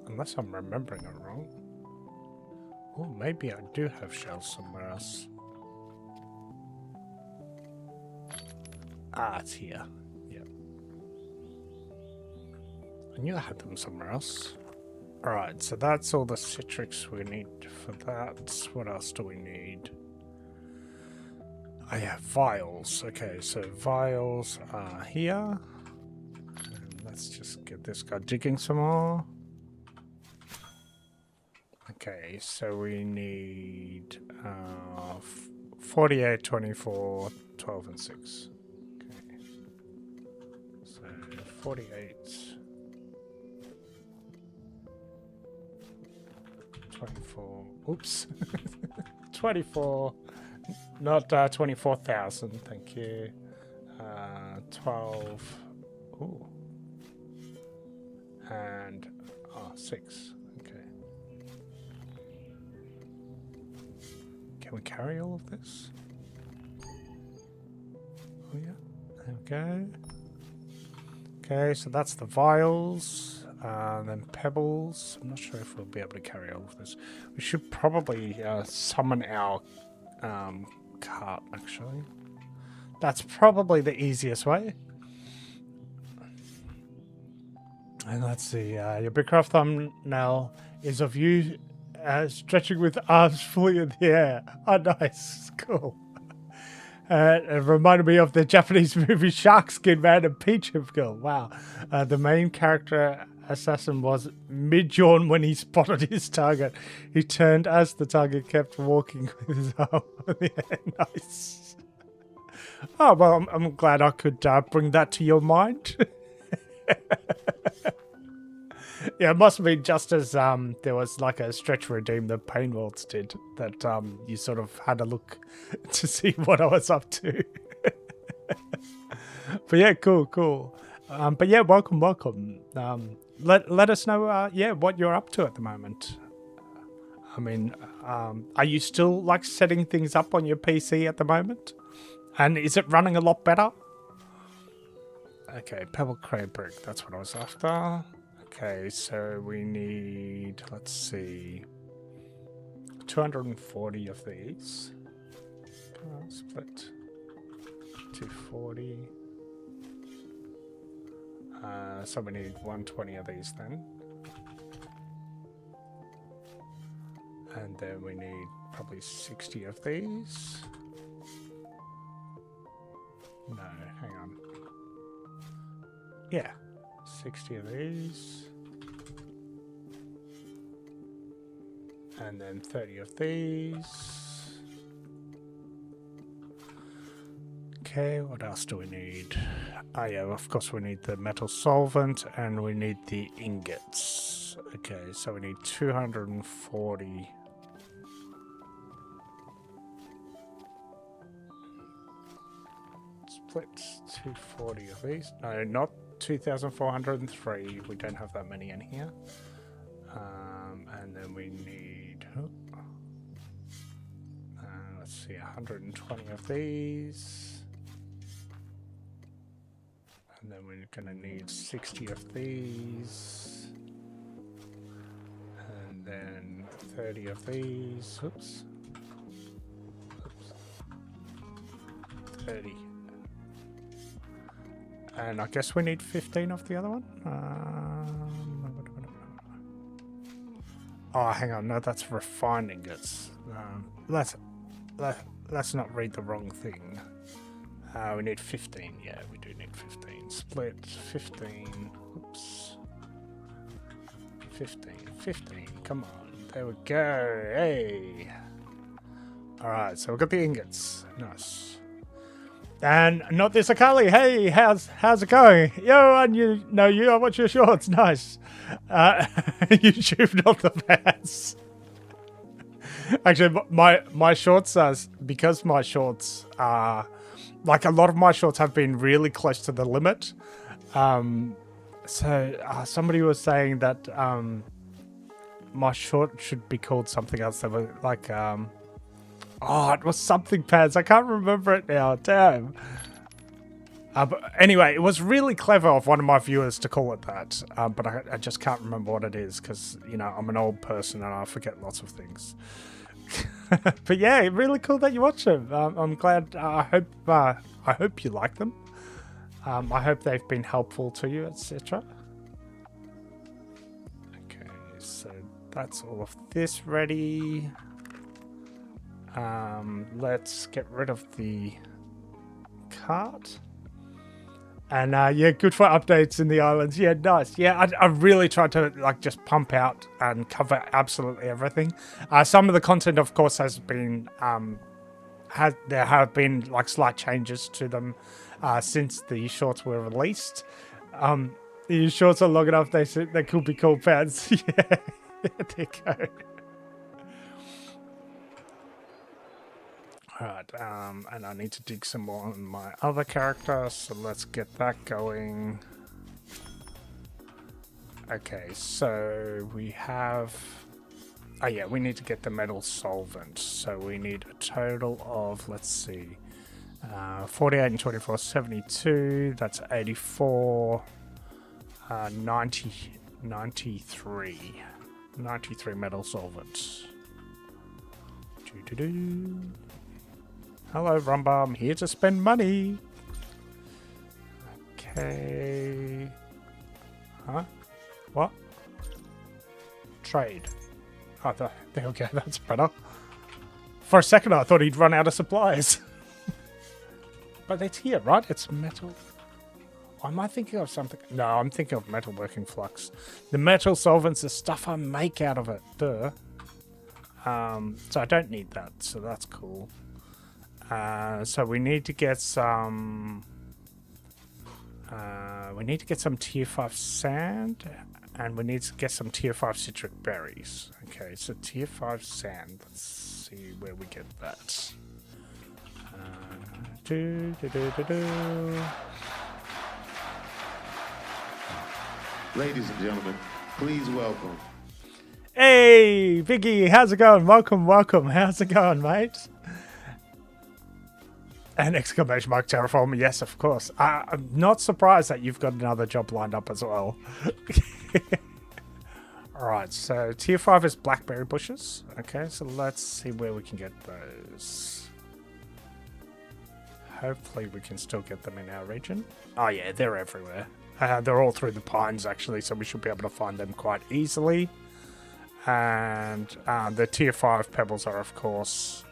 Unless I'm remembering it wrong. Oh, maybe I do have shells somewhere else. Ah, it's here. Yep. I knew I had them somewhere else. Alright, so that's all the citrix we need for that. What else do we need? I have vials. Okay, so vials are here. And let's just get this guy digging some more. Okay, so we need 48, 24, 12, and 6. Okay. So 48, 24, oops, 24, not 24,000, thank you. 12, ooh, and 6. Can we carry all of this? Oh yeah, there we go. Okay, so that's the vials, then pebbles. I'm not sure if we'll be able to carry all of this. We should probably summon our cart, actually. That's probably the easiest way. And let's see, your Bigcraft thumbnail is of you stretching with arms fully in the air. Oh, nice. Cool. It reminded me of the Japanese movie Shark Skin Man and Peach Girl. Wow. The main character assassin was mid-yawn when he spotted his target. He turned as the target kept walking with his arm on the air. Nice. Oh, well, I'm glad I could bring that to your mind. Yeah, it must have been just as there was like a stretch redeem that Painwaltz did, that you sort of had a look to see what I was up to. But yeah, cool. But yeah, welcome. Let us know, what you're up to at the moment. I mean, are you still like setting things up on your PC at the moment? And is it running a lot better? Okay, Pebble Clay Brick, that's what I was after. Okay, so we need, let's see, 240 of these. Come on, split 240. So we need 120 of these then. And then we need probably 60 of these. No, hang on. Yeah. 60 of these. And then 30 of these. Okay, what else do we need? Oh yeah, of course we need the metal solvent and we need the ingots. Okay, so we need 240. Split 240 of these. No, not 2,403. We don't have that many in here. And then we need, let's see, 120 of these. And then we're going to need 60 of these. And then 30 of these. Oops. 30. And I guess we need 15 of the other one. Oh, hang on. No, that's refined ingots. Let's not read the wrong thing. We need 15. Yeah, we do need 15. Split 15. Oops. 15. Come on. There we go. Hey. All right. So we've got the ingots. Nice. And not this Akali. Hey, how's it going? Yo, and I watch your shorts. Nice. YouTube, not the fans. Actually, my shorts are, because my shorts are, like, a lot of my shorts have been really close to the limit. Somebody was saying that my short should be called something else. That was like, it was something pants. I can't remember it now. Damn. But anyway, it was really clever of one of my viewers to call it that. But I just can't remember what it is because, you know, I'm an old person and I forget lots of things. But yeah, really cool that you watch them. I'm glad. I hope you like them. I hope they've been helpful to you, etc. Okay, so that's all of this ready. Let's get rid of the cart. And yeah, good for updates in the islands. Yeah, nice. Yeah, I really tried to like just pump out and cover absolutely everything. Some of the content, of course, has been there have been like slight changes to them since the shorts were released. The shorts are long enough. They could be called pads. Yeah, there you go. Alright, and I need to dig some more on my other character, so let's get that going. Okay, so we have... Oh yeah, we need to get the metal solvent, so we need a total of, let's see, 48 and 24, 72, that's 84, 93 metal solvents. Doo-doo-doo. Hello, Rumba. I'm here to spend money. Okay. Huh? What? Trade. Oh, there we go. That's better. For a second, I thought he'd run out of supplies. But it's here, right? It's metal. Am I thinking of something? No, I'm thinking of metalworking flux. The metal solvent's the stuff I make out of it. Duh. So I don't need that. So that's cool. So we need to get some. We need to get some tier 5 sand, and we need to get some tier 5 citric berries. Okay, so tier 5 sand. Let's see where we get that. Ladies and gentlemen, please welcome. Hey, Biggie, how's it going? Welcome, welcome. How's it going, mate? An exclamation mark terraform. Yes, of course. I'm not surprised that you've got another job lined up as well. Alright, so tier 5 is blackberry bushes. Okay, so let's see where we can get those. Hopefully we can still get them in our region. Oh yeah, they're everywhere. They're all through the pines actually, so we should be able to find them quite easily. And the tier 5 pebbles are of course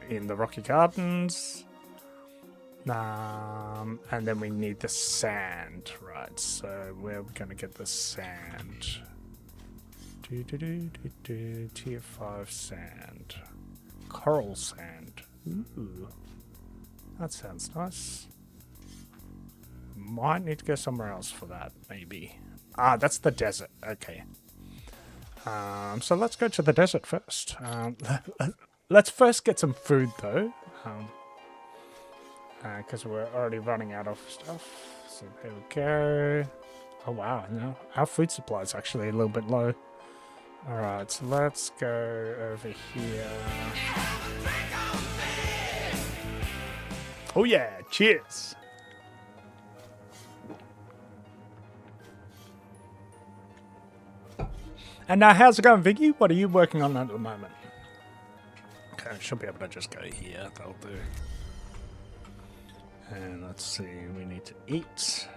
in the Rocky Gardens. And then we need the sand, right? So where are we going to get the sand? Tier 5 sand. Coral sand. Ooh. That sounds nice. Might need to go somewhere else for that, maybe. That's the desert. Okay. So let's go to the desert first. Let's first get some food, though. Because we're already running out of stuff. So there we go. Oh wow, no, our food supply is actually a little bit low. Alright, so let's go over here. Oh yeah, cheers! And now, how's it going, Vicky? What are you working on at the moment? Okay, I should be able to just go here. That'll do. And let's see, we need to eat.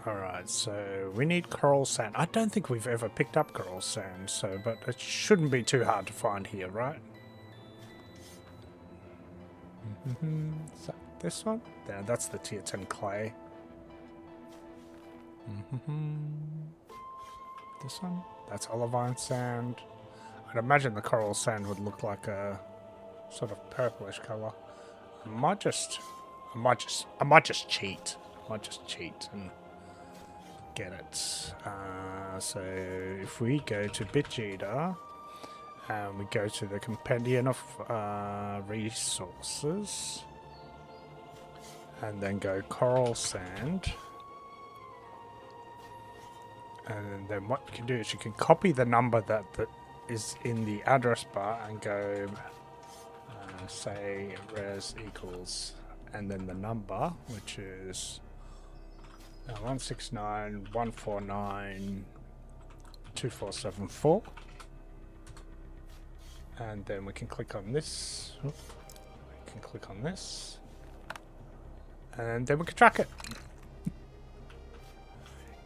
Alright, so we need coral sand. I don't think we've ever picked up coral sand, so but it shouldn't be too hard to find here, right? Is that this one? Yeah, that's the tier 10 clay. This one? That's olivine sand. I'd imagine the coral sand would look like a sort of purplish color. I might just cheat. And get it. So if we go to Bitgeater and we go to the Compendium of Resources and then go Coral Sand, and then what you can do is you can copy the number that is in the address bar and go say res equals and then the number, which is 169.149.2474, and then we can click on this. We can click on this, and then we can track it.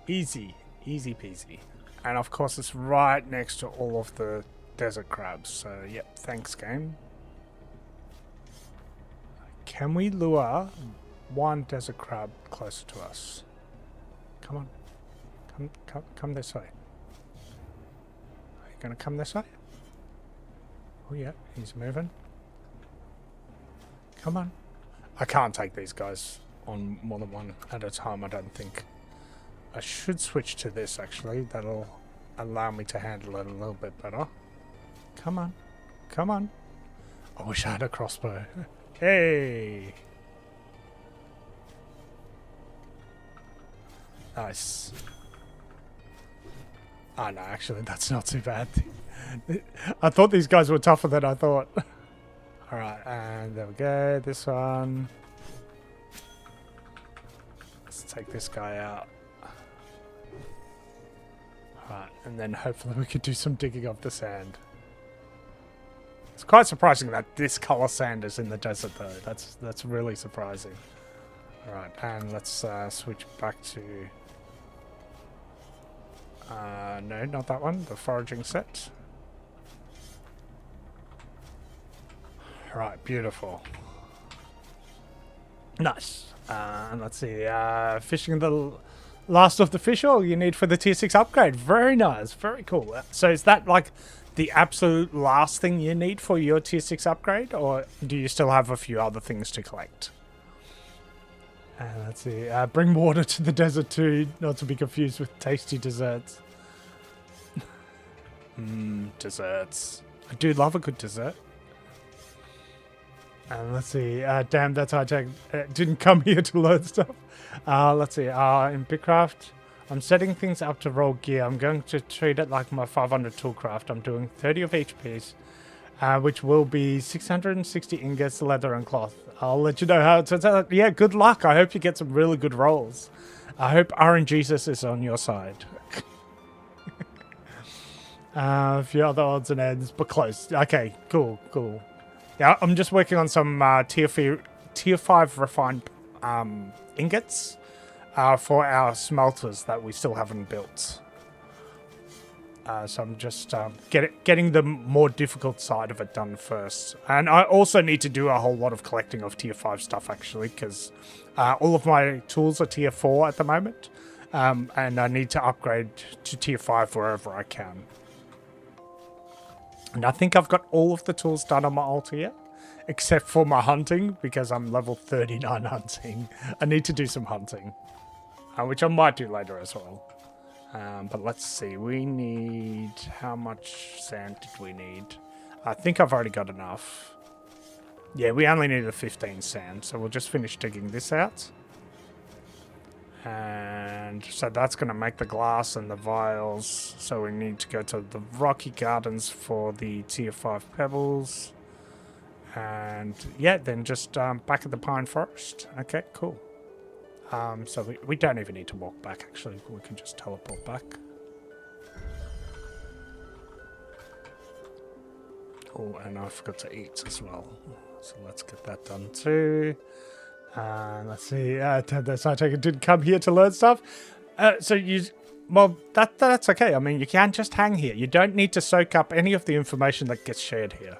Easy peasy. And of course, it's right next to all of the desert crabs. So, yep, thanks, game. Can we lure one desert crab closer to us? Come on. Come this way. Are you going to come this way? Oh, yeah, he's moving. Come on. I can't take these guys on more than one at a time, I don't think. I should switch to this, actually. That'll allow me to handle it a little bit better. Come on. Come on. I wish I had a crossbow. Hey! Nice. Oh, no, actually, that's not too bad. I thought these guys were tougher than I thought. Alright, and there we go. This one. Let's take this guy out. Alright, and then hopefully we could do some digging of the sand. It's quite surprising that this color sand is in the desert, though. That's really surprising. Alright, and let's switch back to... no, not that one. The foraging set. Right, beautiful. Nice. And let's see. Fishing the last of the fish oil you need for the tier 6 upgrade. Very nice. Very cool. So is that like the absolute last thing you need for your tier 6 upgrade? Or do you still have a few other things to collect? Let's see. Bring water to the desert too. Not to be confused with tasty desserts. Desserts. I do love a good dessert. And let's see. Damn, that's high tech. Didn't come here to learn stuff. Let's see. In Bitcraft, I'm setting things up to roll gear. I'm going to treat it like my 500 toolcraft. I'm doing 30 of each piece, which will be 660 ingots, leather, and cloth. I'll let you know how it turns out. Yeah, good luck. I hope you get some really good rolls. I hope RNGesus is on your side. A few other odds and ends, but close. Okay, cool. Yeah, I'm just working on some tier 5 refined ingots for our smelters that we still haven't built. So I'm just getting the more difficult side of it done first. And I also need to do a whole lot of collecting of tier 5 stuff, actually, because all of my tools are tier 4 at the moment. And I need to upgrade to tier 5 wherever I can. And I think I've got all of the tools done on my altar yet, except for my hunting, because I'm level 39 hunting. I need to do some hunting, which I might do later as well. But let's see, we need... How much sand did we need? I think I've already got enough. Yeah, we only needed 15 sand, so we'll just finish digging this out. And so that's going to make the glass and the vials. So we need to go to the Rocky Gardens for the tier 5 pebbles. And yeah, then just back at the Pine Forest. Okay, cool. So we don't even need to walk back, actually. We can just teleport back. Oh, and I forgot to eat as well. So let's get that done too. Let's see. That's I take it didn't come here to learn stuff. Well, that's okay. I mean, you can just hang here. You don't need to soak up any of the information that gets shared here.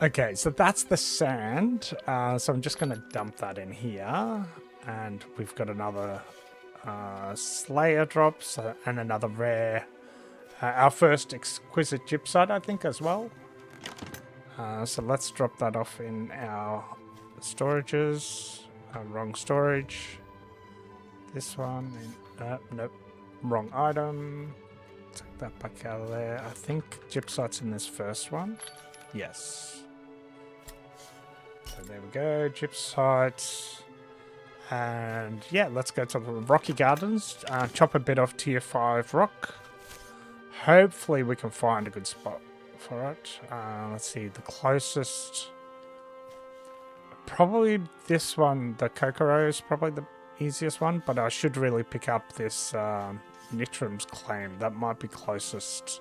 Okay, so that's the sand. So I'm just going to dump that in here. And we've got another Slayer drops and another rare. Our first exquisite gypsite, I think, as well. So let's drop that off in our storages. Wrong storage. This one. Nope. Wrong item. Take that back out of there. I think gypsite's in this first one. Yes. So there we go. Gypsite. And yeah, let's go to the Rocky Gardens. Chop a bit off tier 5 rock. Hopefully we can find a good spot for it. Let's see, the closest... Probably this one, the Kokoro is probably the easiest one, but I should really pick up this Nitram's claim. That might be closest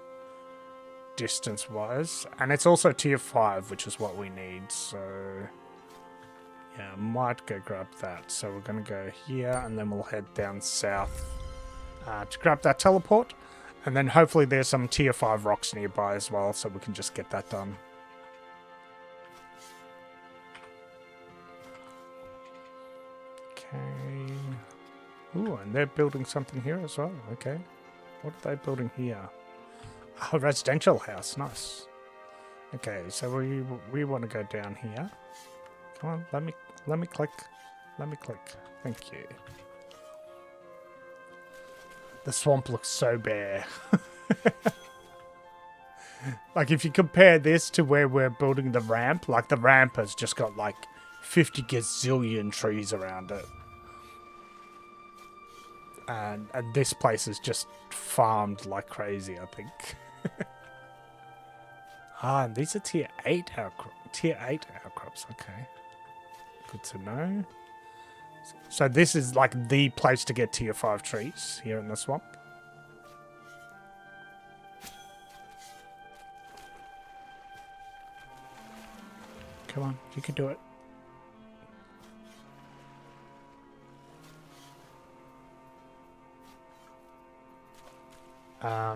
distance-wise. And it's also tier 5, which is what we need, so... Yeah, I might go grab that. So we're going to go here, and then we'll head down south to grab that teleport. And then hopefully there's some tier 5 rocks nearby as well, so we can just get that done. Okay. Ooh, and they're building something here as well. Okay. What are they building here? A residential house. Nice. Okay, so we want to go down here. Come on, let me click. Let me click. Thank you. The swamp looks so bare. Like, if you compare this to where we're building the ramp, like, the ramp has just got, like, 50 gazillion trees around it. And this place is just farmed like crazy, I think. And these are tier 8 outcrops, okay. Good to know. So this is like the place to get tier 5 trees here in the swamp. Come on, you can do it.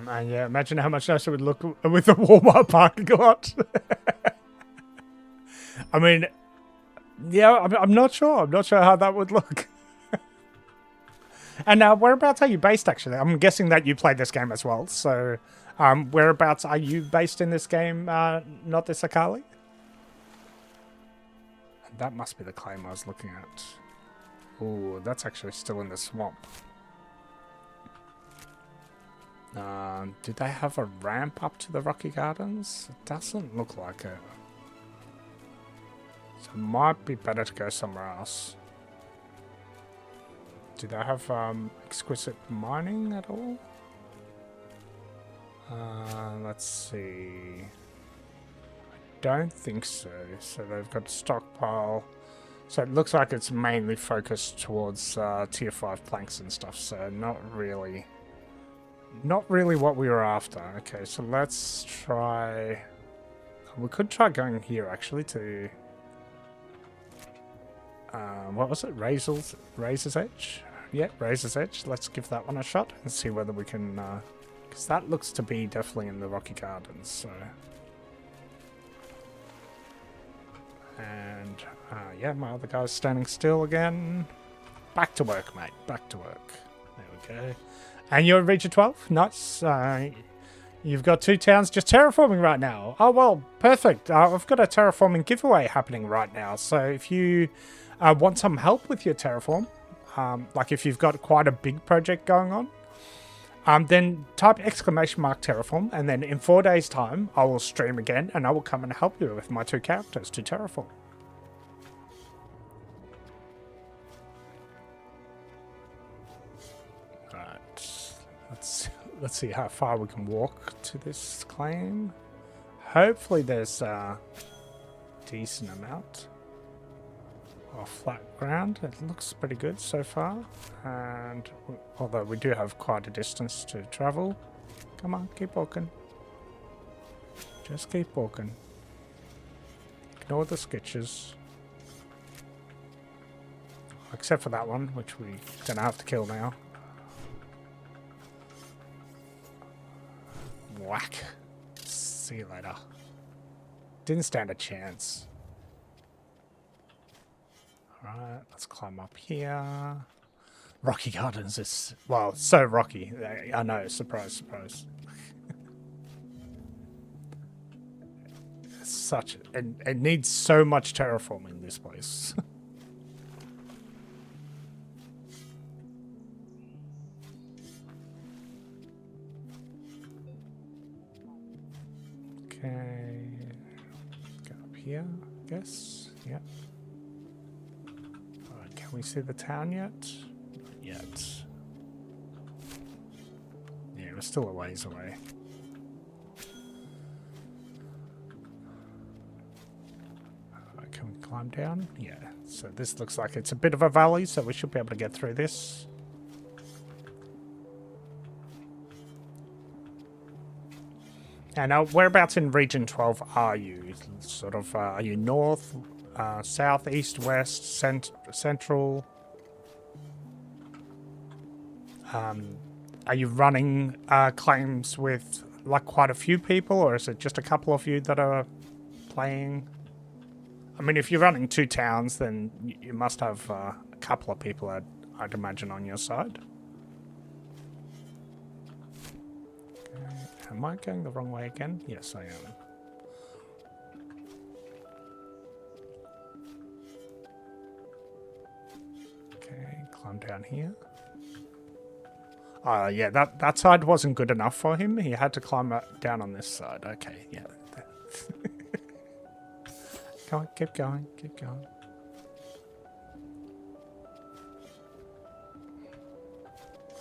And yeah, imagine how much nicer it would look with a Walmart parking lot. I mean, yeah, I'm not sure. I'm not sure how that would look. And whereabouts are you based, actually? I'm guessing that you played this game as well. So, whereabouts are you based in this game, not this Akali? That must be the claim I was looking at. Ooh, that's actually still in the swamp. Did they have a ramp up to the Rocky Gardens? It doesn't look like it. So it might be better to go somewhere else. Do they have exquisite mining at all? Let's see. I don't think so. So they've got stockpile. So it looks like it's mainly focused towards tier 5 planks and stuff. So not really what we were after. Okay, so let's try... We could try going here, actually, to... what was it? Razor's Edge? Yeah, Razor's Edge. Let's give that one a shot and see whether we can... Because that looks to be definitely in the Rocky Gardens, so... And, yeah, my other guy's standing still again. Back to work, mate. Back to work. There we go. And you're in Region 12? Nice. You've got 2 towns just terraforming right now. Oh, well, perfect. I've got a terraforming giveaway happening right now. So if you want some help with your terraform, like if you've got quite a big project going on, then type !terraform, and then in 4 days' time, I will stream again, and I will come and help you with my 2 characters to terraform. Let's see how far we can walk to this claim. Hopefully there's a decent amount of flat ground. It looks pretty good so far. And although we do have quite a distance to travel. Come on, keep walking. Just keep walking. Ignore the sketches. Except for that one, which we're going to have to kill now. Whack. See you later. Didn't stand a chance. Alright, let's climb up here. Rocky Gardens is, well, so rocky. I know, surprise, surprise. It needs so much terraforming, this place. here, I guess. Yeah. Alright, can we see the town yet? Not yet. Yeah, we're still a ways away. Can we climb down? Yeah. So this looks like it's a bit of a valley, so we should be able to get through this. And whereabouts in Region 12 are you? Sort of, are you north, south, east, west, central? Are you running claims with like quite a few people, or is it just a couple of you that are playing? I mean, if you're running 2 towns, then you must have a couple of people, I'd imagine, on your side. Am I going the wrong way again? Yes, I am. Okay, climb down here. Yeah, that side wasn't good enough for him. He had to climb down on this side. Okay, yeah. Come on, keep going, keep going.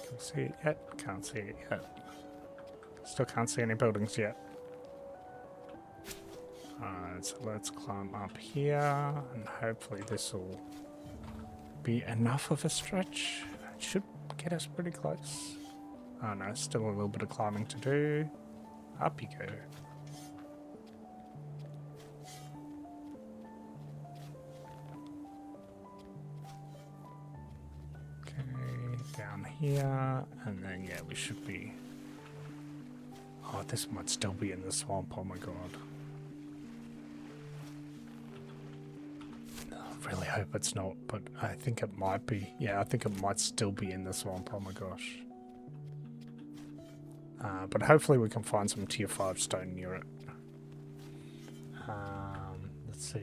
Can we see it yet? Can't see it yet. Still can't see any buildings yet. Alright, so let's climb up here, and hopefully this will be enough of a stretch. It should get us pretty close. Oh no, still a little bit of climbing to do. Up you go. Okay, down here, and then yeah, we should be... Oh, this might still be in the swamp, oh my god. I really hope it's not, but I think it might be. Yeah, I think it might still be in the swamp, oh my gosh. But hopefully we can find some tier 5 stone near it. Let's see.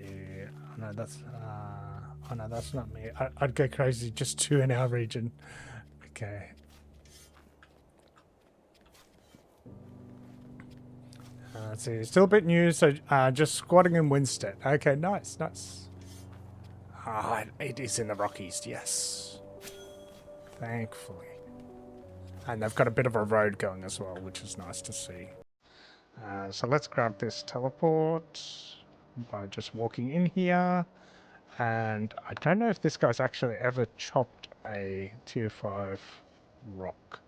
Oh no, that's not me. I'd go crazy, just 2 in our region. Okay. Let's see, still a bit new, so just squatting in Winstead. Okay, nice, nice. Ah, it is in the Rockies, yes. Thankfully. And they've got a bit of a road going as well, which is nice to see. So let's grab this teleport by just walking in here. And I don't know if this guy's actually ever chopped a tier 5 rock.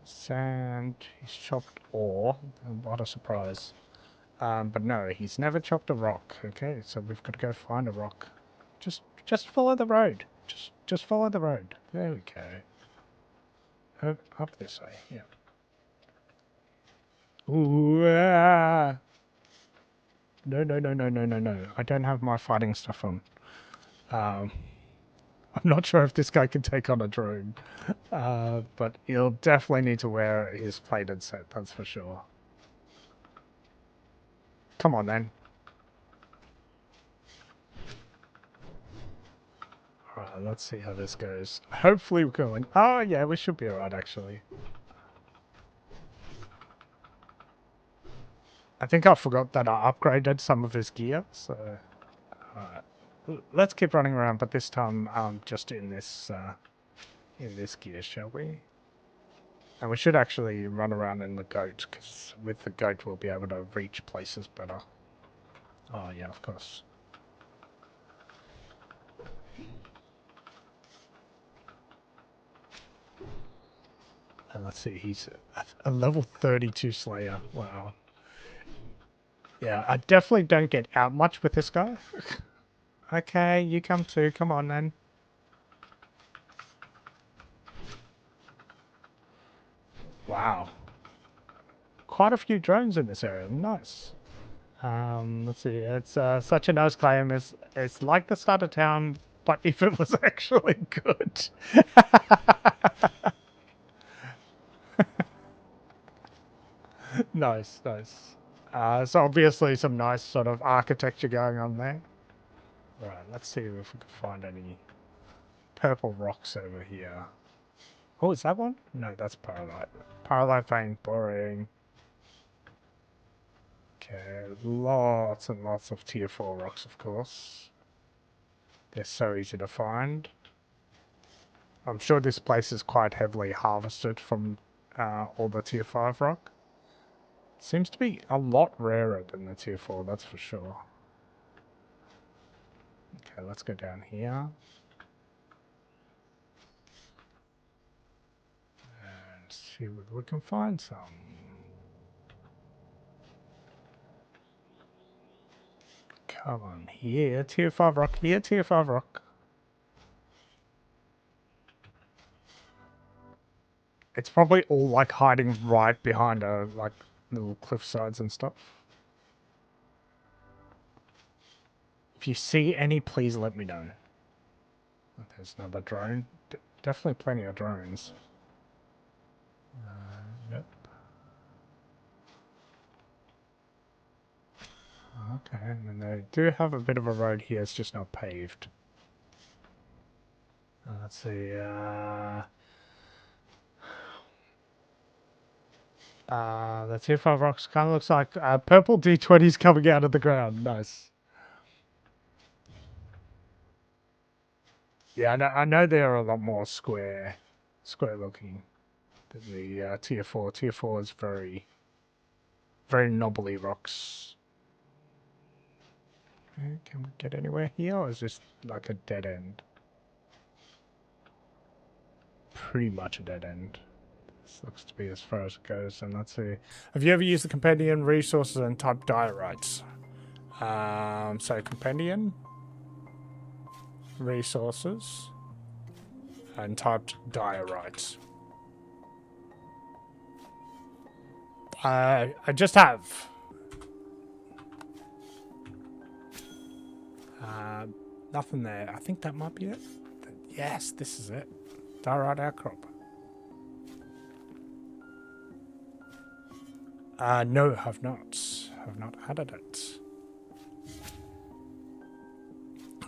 Sand, he's chopped ore. What a surprise. But no, he's never chopped a rock. Okay, so we've got to go find a rock. Just follow the road. Just follow the road. There we go. Up this way, yeah. Ooh, ah. No. I don't have my fighting stuff on. I'm not sure if this guy can take on a drone. But he'll definitely need to wear his plated set, that's for sure. Come on, then. Alright, let's see how this goes. Hopefully we're going... Oh, yeah, we should be alright, actually. I think I forgot that I upgraded some of his gear, so... Alright. Let's keep running around, but this time just in this gear, shall we? And we should actually run around in the goat, because with the goat we'll be able to reach places better. Oh, yeah, of course. And let's see, he's a level 32 Slayer. Wow. Yeah, I definitely don't get out much with this guy. Okay, you come too. Come on, then. Wow. Quite a few drones in this area. Nice. Let's see. It's such a nice claim. It's like the start of town, but if it was actually good. Nice, nice. So obviously some nice sort of architecture going on there. Right, let's see if we can find any purple rocks over here. Oh, is that one? No, that's pyrolite. Pyrolite vein, boring. Okay, lots and lots of tier 4 rocks, of course. They're so easy to find. I'm sure this place is quite heavily harvested from all the tier 5 rock. Seems to be a lot rarer than the tier 4, that's for sure. Okay, let's go down here. And see if we can find some. Come on, here, tier 5 rock, here, tier 5 rock. It's probably all like hiding right behind like little cliff sides and stuff. If you see any, please let me know. There's another drone. Definitely plenty of drones. Yep. Okay, and they do have a bit of a road here, it's just not paved. Let's see, the tier 5 rocks kind of looks like purple D20s coming out of the ground. Nice. Yeah, I know they are a lot more square looking than the tier 4. Tier 4 is very knobbly rocks. Okay, can we get anywhere here, or is this like a dead end? Pretty much a dead end. This looks to be as far as it goes, and let's see. Have you ever used the companion resources and typed diorites? So companion resources and typed diorites. I just have. Nothing there. I think that might be it. Yes, this is it. Diorite outcrop. No, have not. Have not added it.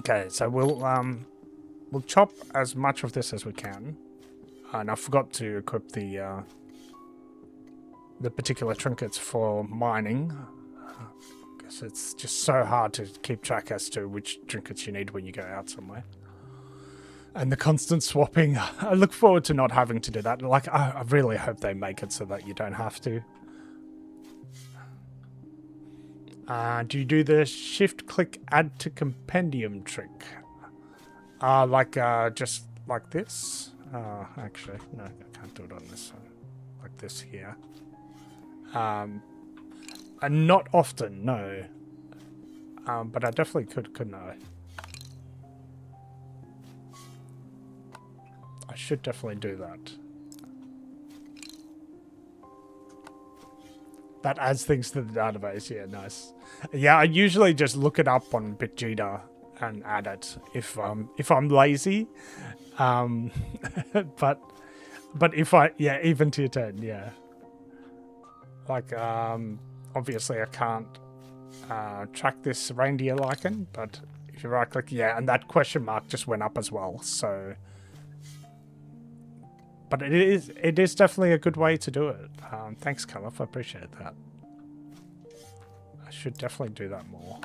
Okay, so we'll chop as much of this as we can. And I forgot to equip the particular trinkets for mining. Because it's just so hard to keep track as to which trinkets you need when you go out somewhere. And the constant swapping. I look forward to not having to do that. Like, I really hope they make it so that you don't have to. Do you do the shift-click add to compendium trick? Just like this? Actually, no, I can't do it on this one. Like this here. And not often, no. But I definitely could, couldn't I? I should definitely do that. That adds things to the database, yeah, nice. Yeah, I usually just look it up on Bitjita and add it if I'm lazy. But if even tier 10, yeah. Like, obviously I can't track this reindeer lichen, but if you right click, yeah, and that question mark just went up as well, so. But it is definitely a good way to do it. Thanks, Caliph, I appreciate that. I should definitely do that more.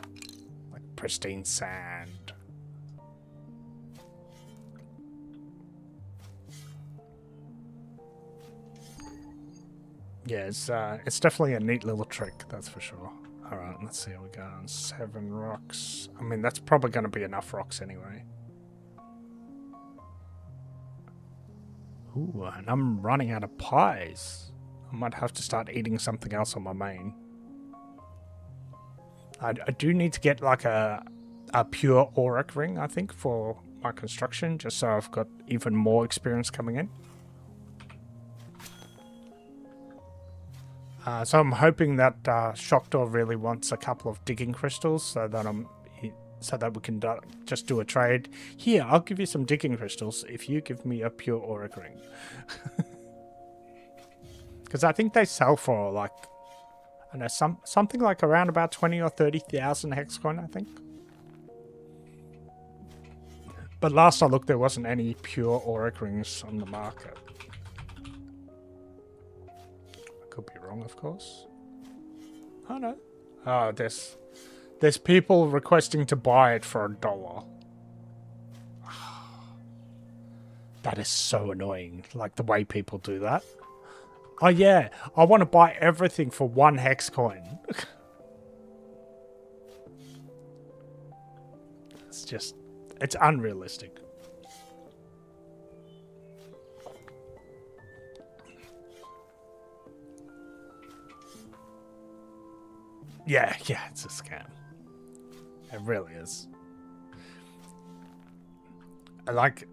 Like pristine sand. Yeah, it's definitely a neat little trick, that's for sure. Alright, let's see how we go on. 7 rocks. I mean, that's probably going to be enough rocks anyway. Ooh, and I'm running out of pies. I might have to start eating something else on my main. I do need to get like a pure auric ring, I think, for my construction, just so I've got even more experience coming in. So I'm hoping that Shockdor really wants a couple of digging crystals, so that we can just do a trade. Here, I'll give you some digging crystals if you give me a pure auric ring. Because I think they sell for like, I don't know, something like around about 20 or 30,000 hexcoin, I think. But last I looked, there wasn't any pure auric rings on the market. I could be wrong, of course. Oh no, Oh, there's people requesting to buy it for $1. That is so annoying. Like the way people do that. Oh yeah, I want to buy everything for 1 hex coin. It's unrealistic. Yeah, it's a scam. It really is. I like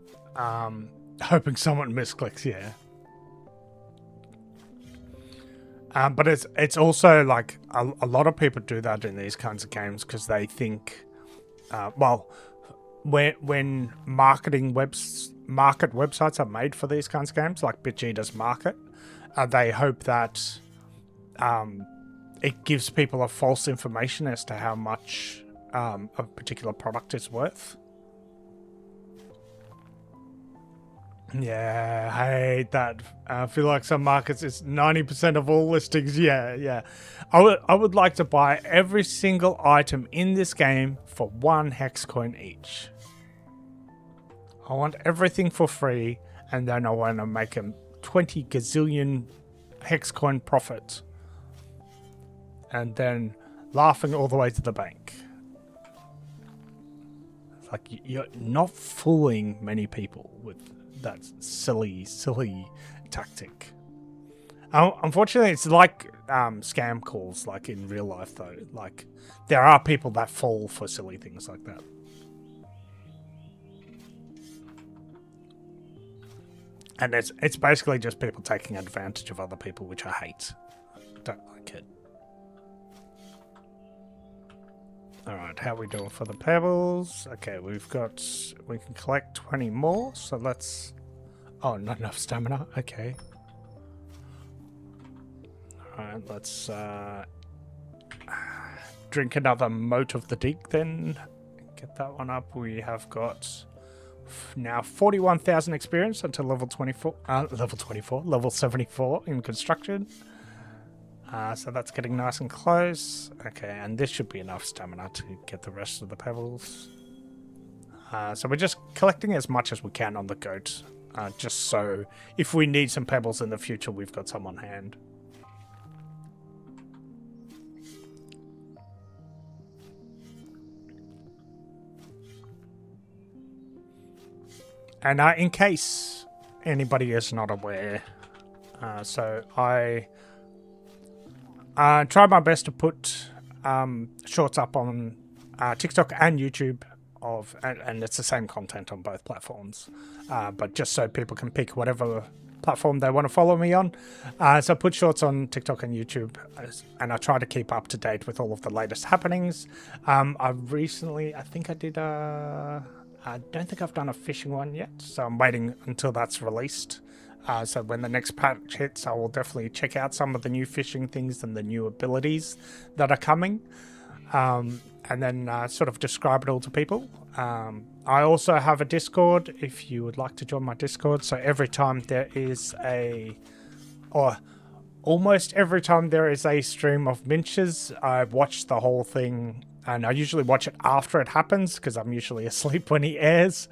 hoping someone misclicks, yeah. But it's also like a lot of people do that in these kinds of games because they think, when market websites are made for these kinds of games, like BitG Market, they hope that it gives people a false information as to how much a particular product is worth. Yeah, I hate that. I feel like some markets it's 90% of all listings. Yeah. I would like to buy every single item in this game for 1 hex coin each. I want everything for free, and then I want to make a 20 gazillion hex coin profit. And then laughing all the way to the bank. It's like you're not fooling many people with that silly tactic. Unfortunately, it's like scam calls, like in real life, though. Like there are people that fall for silly things like that. And it's basically just people taking advantage of other people, which I hate. Don't like it. Alright, how are we doing for the pebbles? Okay, we can collect 20 more, so let's... Oh, not enough stamina? Okay. Alright, let's drink another moat of the dig then. Get that one up. We have got now 41,000 experience until level 74 in construction. So that's getting nice and close. Okay, and this should be enough stamina to get the rest of the pebbles. So we're just collecting as much as we can on the goat, just so if we need some pebbles in the future, we've got some on hand. And in case anybody is not aware, so I try my best to put shorts up on TikTok and YouTube and it's the same content on both platforms, but just so people can pick whatever platform they want to follow me on. So I put shorts on TikTok and YouTube, and I try to keep up to date with all of the latest happenings. I think I did I don't think I've done a fishing one yet, so I'm waiting until that's released. So when the next patch hits, I will definitely check out some of the new fishing things and the new abilities that are coming, and then sort of describe it all to people. I also have a Discord if you would like to join my Discord. So every time there is almost every time there is a stream of Minches, I watch the whole thing. And I usually watch it after it happens because I'm usually asleep when he airs.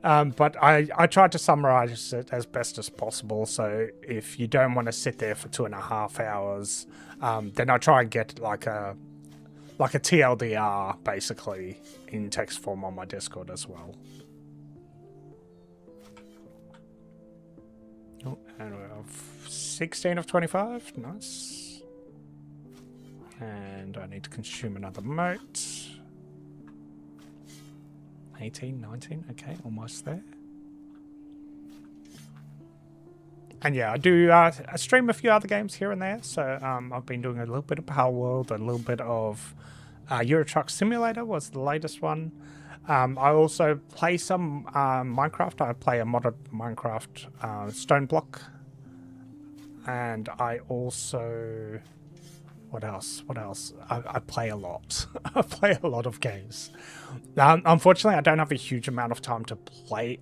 But I try to summarize it as best as possible. So if you don't want to sit there for 2.5 hours, then I try and get like a TLDR basically in text form on my Discord as well. Oh, and we have 16 of 25. Nice. And I need to consume another moat. 18, 19. Okay, almost there. And yeah, I do I stream a few other games here and there. So I've been doing a little bit of Power World, a little bit of Euro Truck Simulator was the latest one. I also play some Minecraft. I play a modded Minecraft stone block. And I also... What else? I play a lot. I play a lot of games. Unfortunately, I don't have a huge amount of time to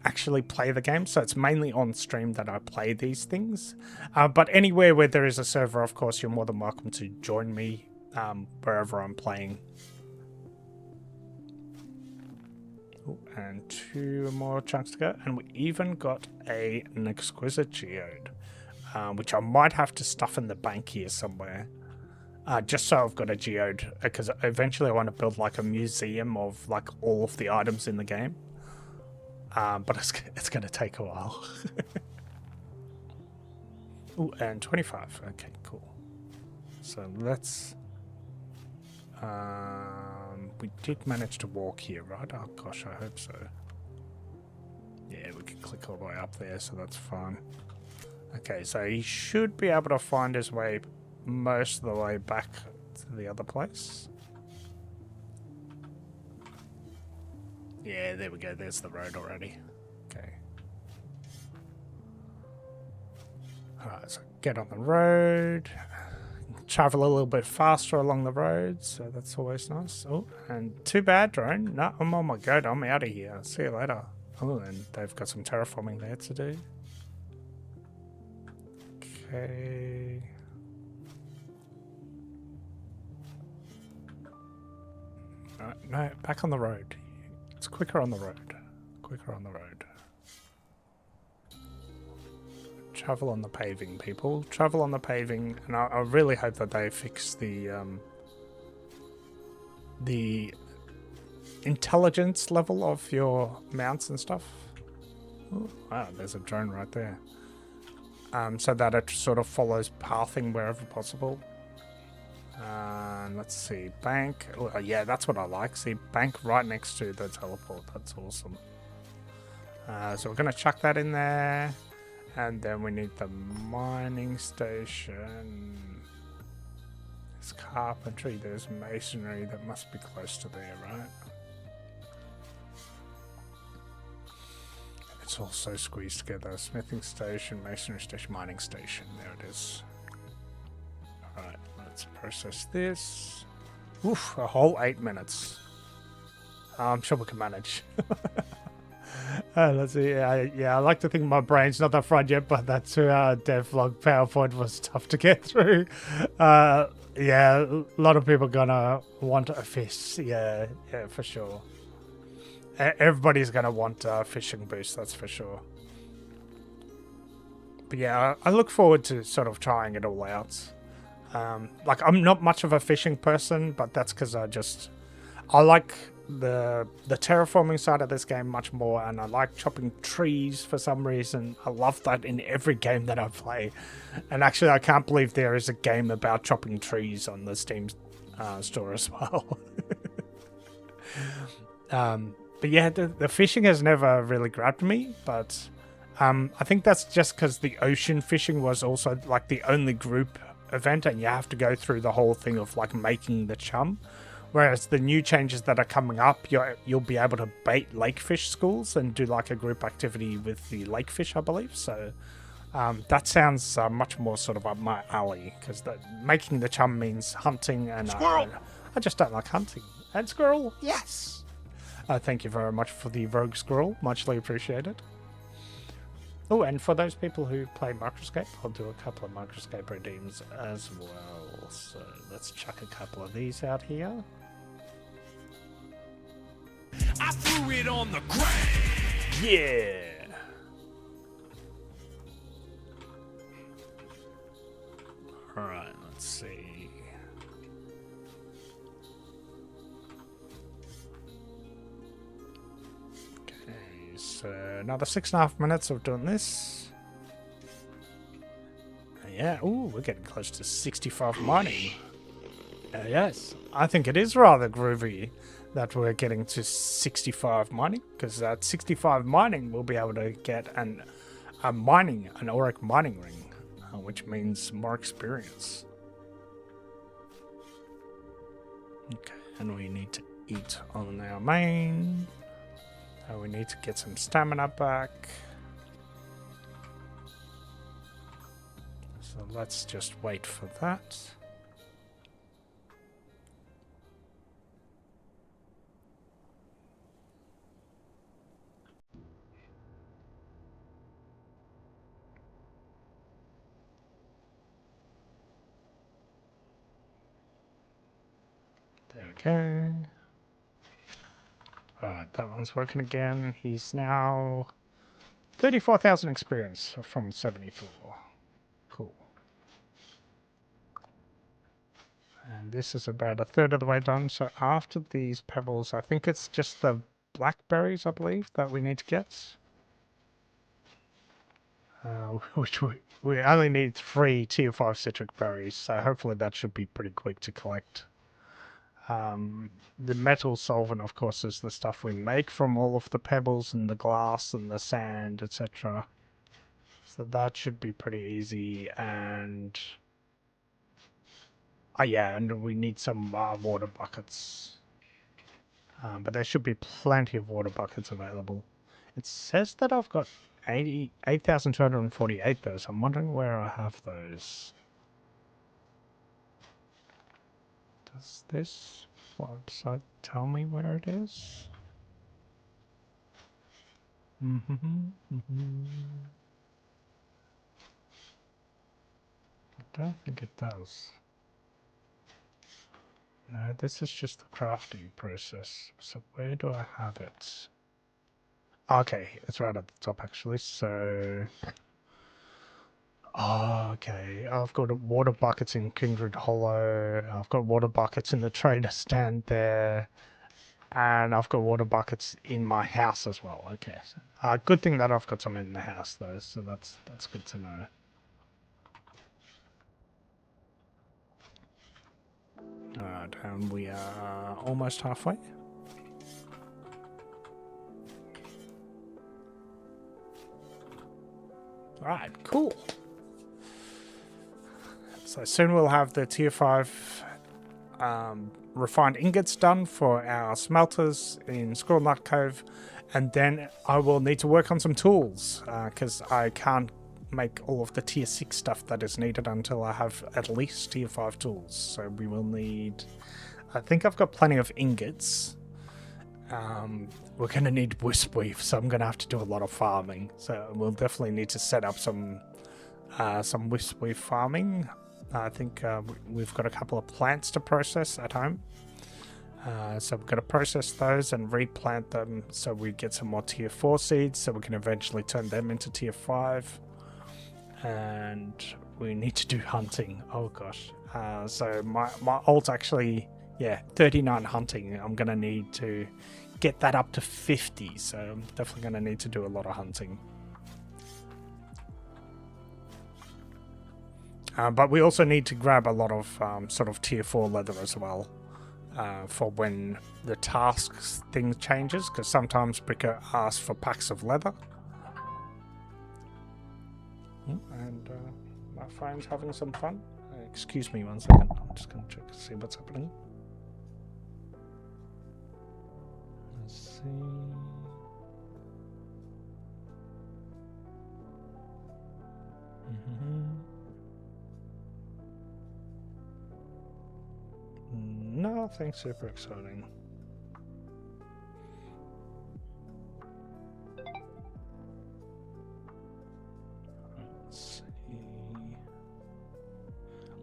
actually play the game, so it's mainly on stream that I play these things. But anywhere where there is a server, of course, you're more than welcome to join me wherever I'm playing. Ooh, and 2 more chunks to go, and we even got an exquisite geode, which I might have to stuff in the bank here somewhere, just so I've got a geode, because eventually I want to build like a museum of like all of the items in the game, but it's going to take a while. Ooh, and 25. Okay, cool. So let's... we did manage to walk here, right? Oh gosh, I hope so. Yeah, we can click all the way up there, so that's fine. Okay, so he should be able to find his way most of the way back to the other place. Yeah, there we go. There's the road already. Okay. Alright, so get on the road. Travel a little bit faster along the road, so that's always nice. Oh, and too bad, drone. No, I'm on my goat. I'm out of here. See you later. Oh, and they've got some terraforming there to do. Okay. No, back on the road. It's quicker on the road. Quicker on the road. Travel on the paving, people. Travel on the paving, and I really hope that they fix the intelligence level of your mounts and stuff. Ooh, wow, there's a drone right there. So that it sort of follows pathing wherever possible. Let's see, bank. Oh, yeah, that's what I like. See, bank right next to the teleport. That's awesome. So we're gonna chuck that in there. And then we need the mining station. There's carpentry, there's masonry, that must be close to there, right? It's all so squeezed together. Smithing station, masonry station, mining station. There it is. Alright, let's process this. Oof, a whole 8 minutes. I'm sure we can manage. Let's see. Yeah, I like to think my brain's not that fried yet, but that 2-hour devlog PowerPoint was tough to get through. Yeah, a lot of people gonna want a fish. Yeah, for sure. Everybody's gonna want a fishing boost, that's for sure. But yeah, I look forward to sort of trying it all out. Like, I'm not much of a fishing person, but that's because I like the terraforming side of this game much more, and I like chopping trees for some reason. I love that in every game that I play, and actually I can't believe there is a game about chopping trees on the Steam store as well. But yeah, the fishing has never really grabbed me, but I think that's just because the ocean fishing was also like the only group event, and you have to go through the whole thing of like making the chum. Whereas the new changes that are coming up, you'll be able to bait lakefish schools and do like a group activity with the lakefish, I believe. So that sounds much more sort of up my alley, because making the chum means hunting, and I just don't like hunting. And squirrel, yes! Thank you very much for the rogue squirrel, muchly appreciated. Oh, and for those people who play Microscape, I'll do a couple of Microscape redeems as well. So let's chuck a couple of these out here. I threw it on the ground. Yeah. All right, let's see. Okay, so another 6.5 minutes of doing this. Yeah, ooh, we're getting close to 65 mining. Yes, I think it is rather groovy that we're getting to 65 mining, because at 65 mining we'll be able to get an auric mining ring, which means more experience. Okay, and we need to eat on our main. We need to get some stamina back. So let's just wait for that. There we go. Alright, that one's working again. He's now 34,000 experience from 74. Cool. And this is about a third of the way done. So after these pebbles, I think it's just the blackberries, I believe, that we need to get. Which we only need 3 tier 5 citric berries, so hopefully that should be pretty quick to collect. The metal solvent, of course, is the stuff we make from all of the pebbles and the glass and the sand, etc. So that should be pretty easy. And yeah, and we need some water buckets. But there should be plenty of water buckets available. It says that I've got 8,248 though, so I'm wondering where I have those. Does this website tell me where it is? I don't think it does. No, this is just the crafting process. So where do I have it? Okay, it's right at the top actually, so... Oh, okay, I've got water buckets in Kindred Hollow, I've got water buckets in the trader stand there, and I've got water buckets in my house as well. Okay, so, good thing that I've got some in the house though, so that's good to know. Alright, and we are almost halfway. Alright, cool. So soon we'll have the tier 5 refined ingots done for our smelters in Squirrel Nut Cove, and then I will need to work on some tools because I can't make all of the tier 6 stuff that is needed until I have at least tier 5 tools. So we will need... I think I've got plenty of ingots. We're going to need wisp weave, so I'm going to have to do a lot of farming. So we'll definitely need to set up some wisp weave farming. I think we've got a couple of plants to process at home. So we're going to process those and replant them so we get some more tier 4 seeds so we can eventually turn them into tier 5. And we need to do hunting. Oh gosh. So my alt actually, yeah, 39 hunting. I'm going to need to get that up to 50. So I'm definitely going to need to do a lot of hunting. But we also need to grab a lot of sort of tier 4 leather as well for when the tasks thing changes, because sometimes Bricker asks for packs of leather. And my phone's having some fun. Excuse me 1 second, I'm just going to check to see what's happening. Let's see... Nothing super exciting. Let's see.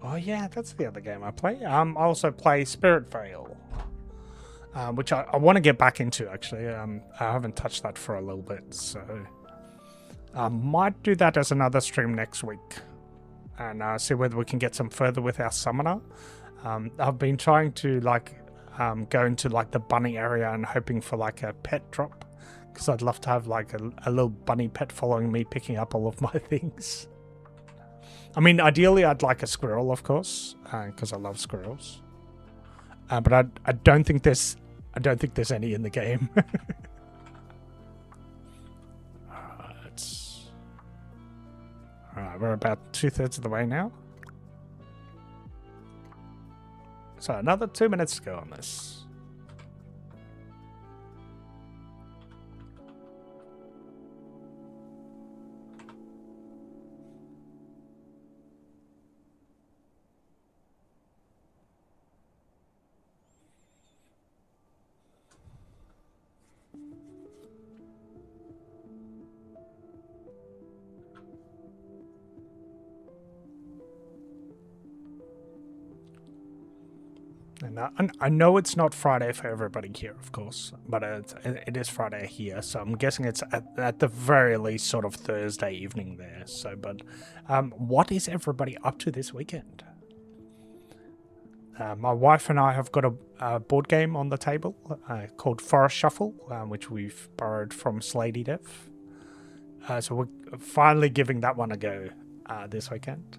Oh yeah, that's the other game I play. I also play Spirit Vale, which I want to get back into actually. I haven't touched that for a little bit, so I might do that as another stream next week, and see whether we can get some further with our summoner. I've been trying to go into like the bunny area and hoping for like a pet drop, because I'd love to have like a little bunny pet following me, picking up all of my things. I mean, ideally I'd like a squirrel, of course, because I love squirrels. But I don't think there's any in the game. Alright, we're about 2/3 of the way now. So another 2 minutes to go on this. And I know it's not Friday for everybody here, of course, but it is Friday here, so I'm guessing it's at the very least sort of Thursday evening there. So, but what is everybody up to this weekend? My wife and I have got a board game on the table called Forest Shuffle, which we've borrowed from Slady Dev. So we're finally giving that one a go this weekend.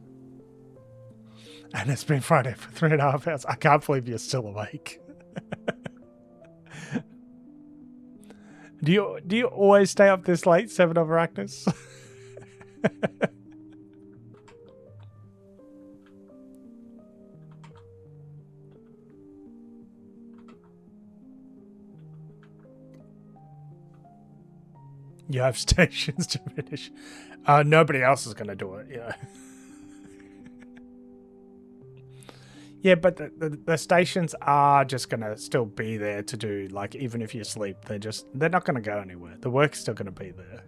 And it's been Friday for 3.5 hours. I can't believe you're still awake. Do you always stay up this late, Seven of Arachnus? You have stations to finish. Nobody else is going to do it, yeah. Yeah, but the stations are just going to still be there to do, like, even if you sleep, they're not going to go anywhere. The work's still going to be there.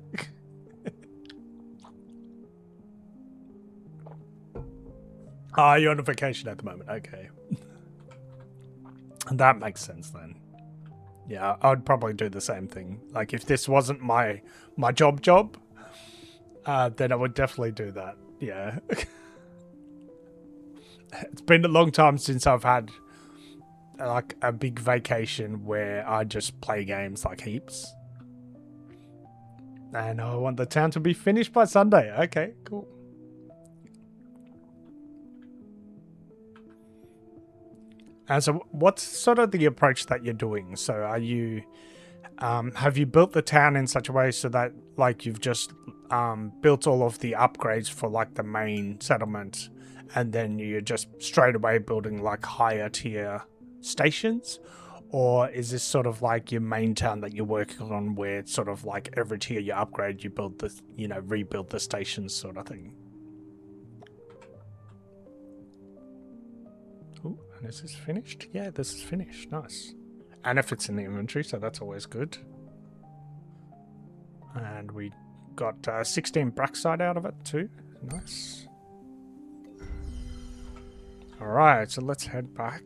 You're on a vacation at the moment. Okay. That makes sense then. Yeah, I'd probably do the same thing. Like, if this wasn't my job, then I would definitely do that. Yeah. It's been a long time since I've had like a big vacation where I just play games like heaps. And I want the town to be finished by Sunday. Okay, cool. And so what's sort of the approach that you're doing? So are you, have you built the town in such a way so that like you've just built all of the upgrades for like the main settlement and then you're just straight away building like higher tier stations? Or is this sort of like your main town that you're working on where it's sort of like every tier you upgrade, you build the, you know, rebuild the stations sort of thing? Oh, and is this finished? Yeah, this is finished. Nice. And if it's in the inventory, so that's always good. And we got 16 Braxite out of it too. Nice. Alright, so let's head back.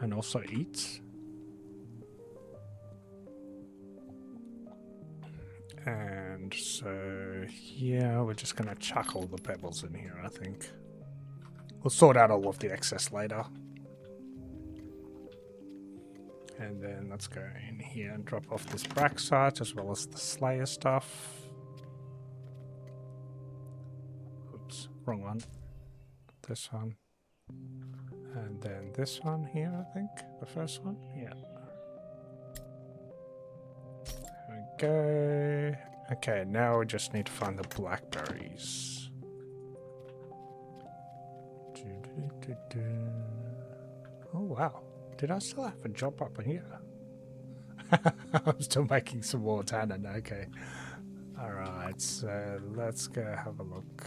And also eat. And so, yeah, we're just going to chuck all the pebbles in here, I think. We'll sort out all of the excess later. And then let's go in here and drop off this Braxite as well as the Slayer stuff. Oops, wrong one. This one. And then this one here, I think. The first one? Yeah. There we go. Okay, now we just need to find the blackberries. Oh, wow. Did I still have a job up in here? I'm still making some more tannin. Okay. Alright, so let's go have a look.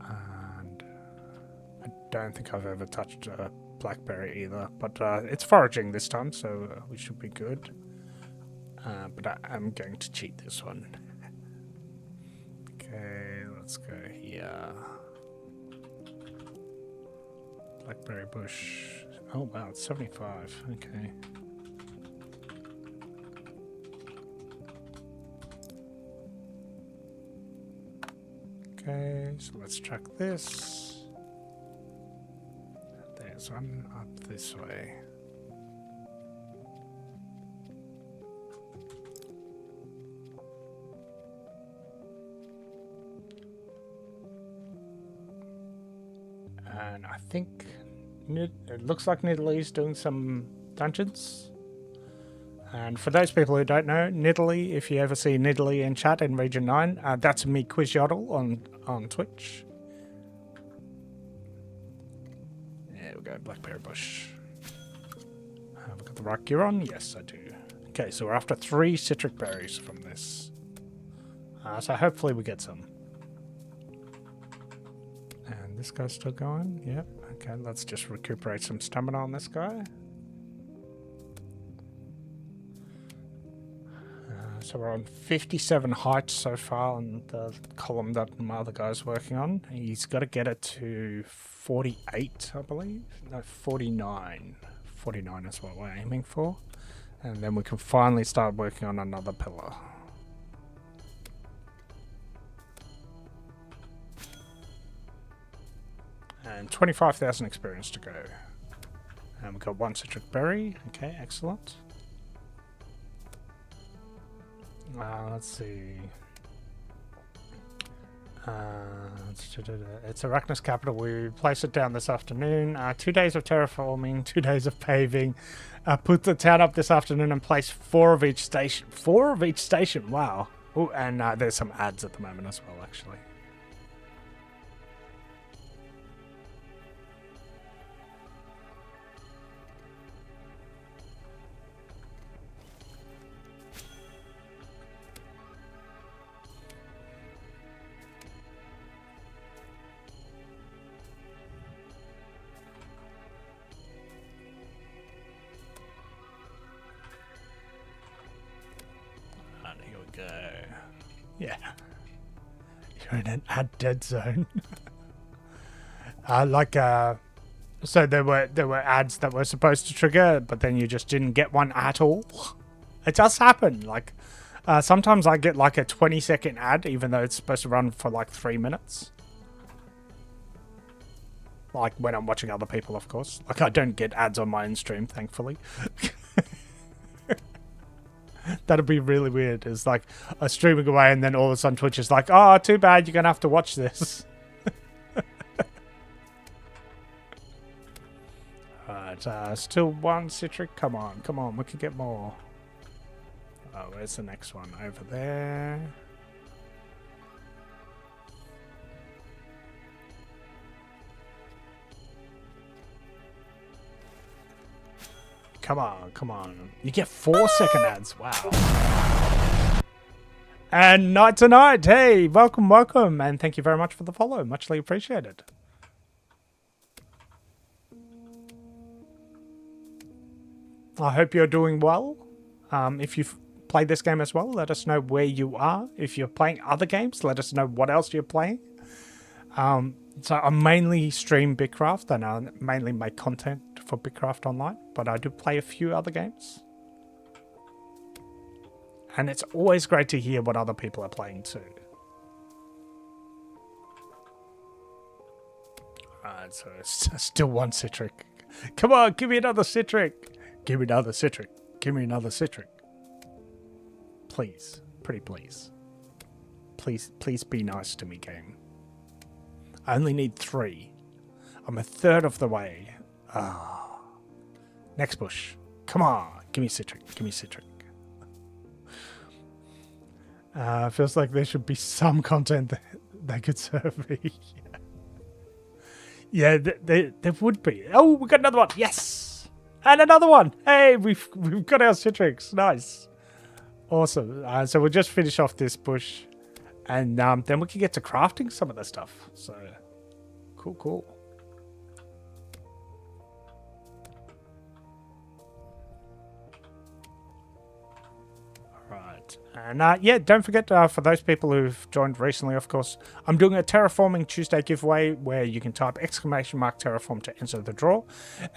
And I don't think I've ever touched a blackberry either, but it's foraging this time, so we should be good. But I am going to cheat this one. Okay, let's go here. Blackberry bush. Oh wow, it's 75. Okay. Okay, so let's check this. There's one up this way. And I think it looks like Nidalee doing some dungeons. And for those people who don't know, Nidalee, if you ever see Nidalee in chat in Region 9, that's me, Quiz Yoddle, on Twitch. There we go, Blackberry Bush. Have I got the right gear on? Yes, I do. Okay, so we're after 3 citric berries from this. So hopefully we get some. And this guy's still going? Yep. Okay, let's just recuperate some stamina on this guy. So we're on 57 height so far on the column that my other guy's working on. He's got to get it to 48, I believe. No, 49. 49 is what we're aiming for. And then we can finally start working on another pillar. And 25,000 experience to go. And we've got 1 citric berry. Okay, excellent. Let's see. It's Arachnus Capital. We place it down this afternoon. 2 days of terraforming, 2 days of paving. Put the town up this afternoon and place 4 of each station. 4 of each station, wow. Ooh, and there's some ads at the moment as well, actually. Go. Yeah. You're in an ad dead zone. So there were ads that were supposed to trigger, but then you just didn't get one at all. It does happen. Like sometimes I get like a 20-second ad, even though it's supposed to run for like 3 minutes. Like when I'm watching other people, of course. Like I don't get ads on my own stream, thankfully. That'd be really weird. It's like a streaming away and then all of a sudden Twitch is like, oh, too bad, you're going to have to watch this. Alright, still 1 citric. Come on, we can get more. Oh, where's the next one? Over there. Come on. You get 4-second ads. Wow. And Night Tonight. Hey, welcome. And thank you very much for the follow. Muchly appreciated. I hope you're doing well. If you've played this game as well, let us know where you are. If you're playing other games, let us know what else you're playing. So I mainly stream Bitcraft and I mainly make content for Bitcraft Online, but I do play a few other games. And it's always great to hear what other people are playing too. Alright, so it's still 1 citric. Come on, give me another citric. Give me another citric. Give me another citric. Please. Pretty please. Please be nice to me, game. I only need 3. I'm a third of the way. Next bush. Come on. Give me citric. Give me citric. Feels like there should be some content that they could serve me. Yeah, there would be. Oh, we got another one. Yes. And another one. Hey, we've got our citrics. Nice. Awesome. So we'll just finish off this bush. And then we can get to crafting some of the stuff. So, cool. Alright. And yeah, don't forget, for those people who've joined recently, of course, I'm doing a Terraforming Tuesday giveaway where you can type !terraform to enter the draw.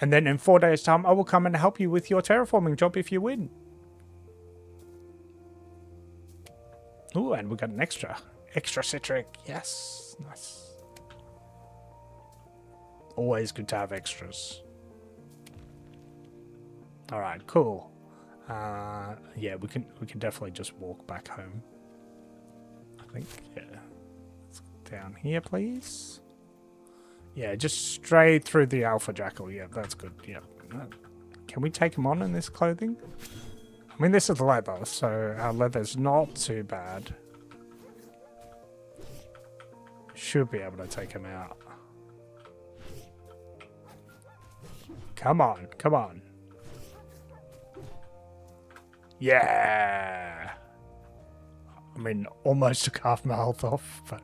And then in 4 days' time, I will come and help you with your terraforming job if you win. Ooh, and we got an extra citric. Yes, nice. Always good to have extras. All right, cool. Yeah, we can definitely just walk back home. I think. Yeah. Let's go down here, please. Yeah, just straight through the alpha jackal. Yeah, that's good. Yeah. Can we take him on in this clothing? I mean, this is leather, so our leather's not too bad. Should be able to take him out. Come on. Yeah! I mean, almost took half my health off, but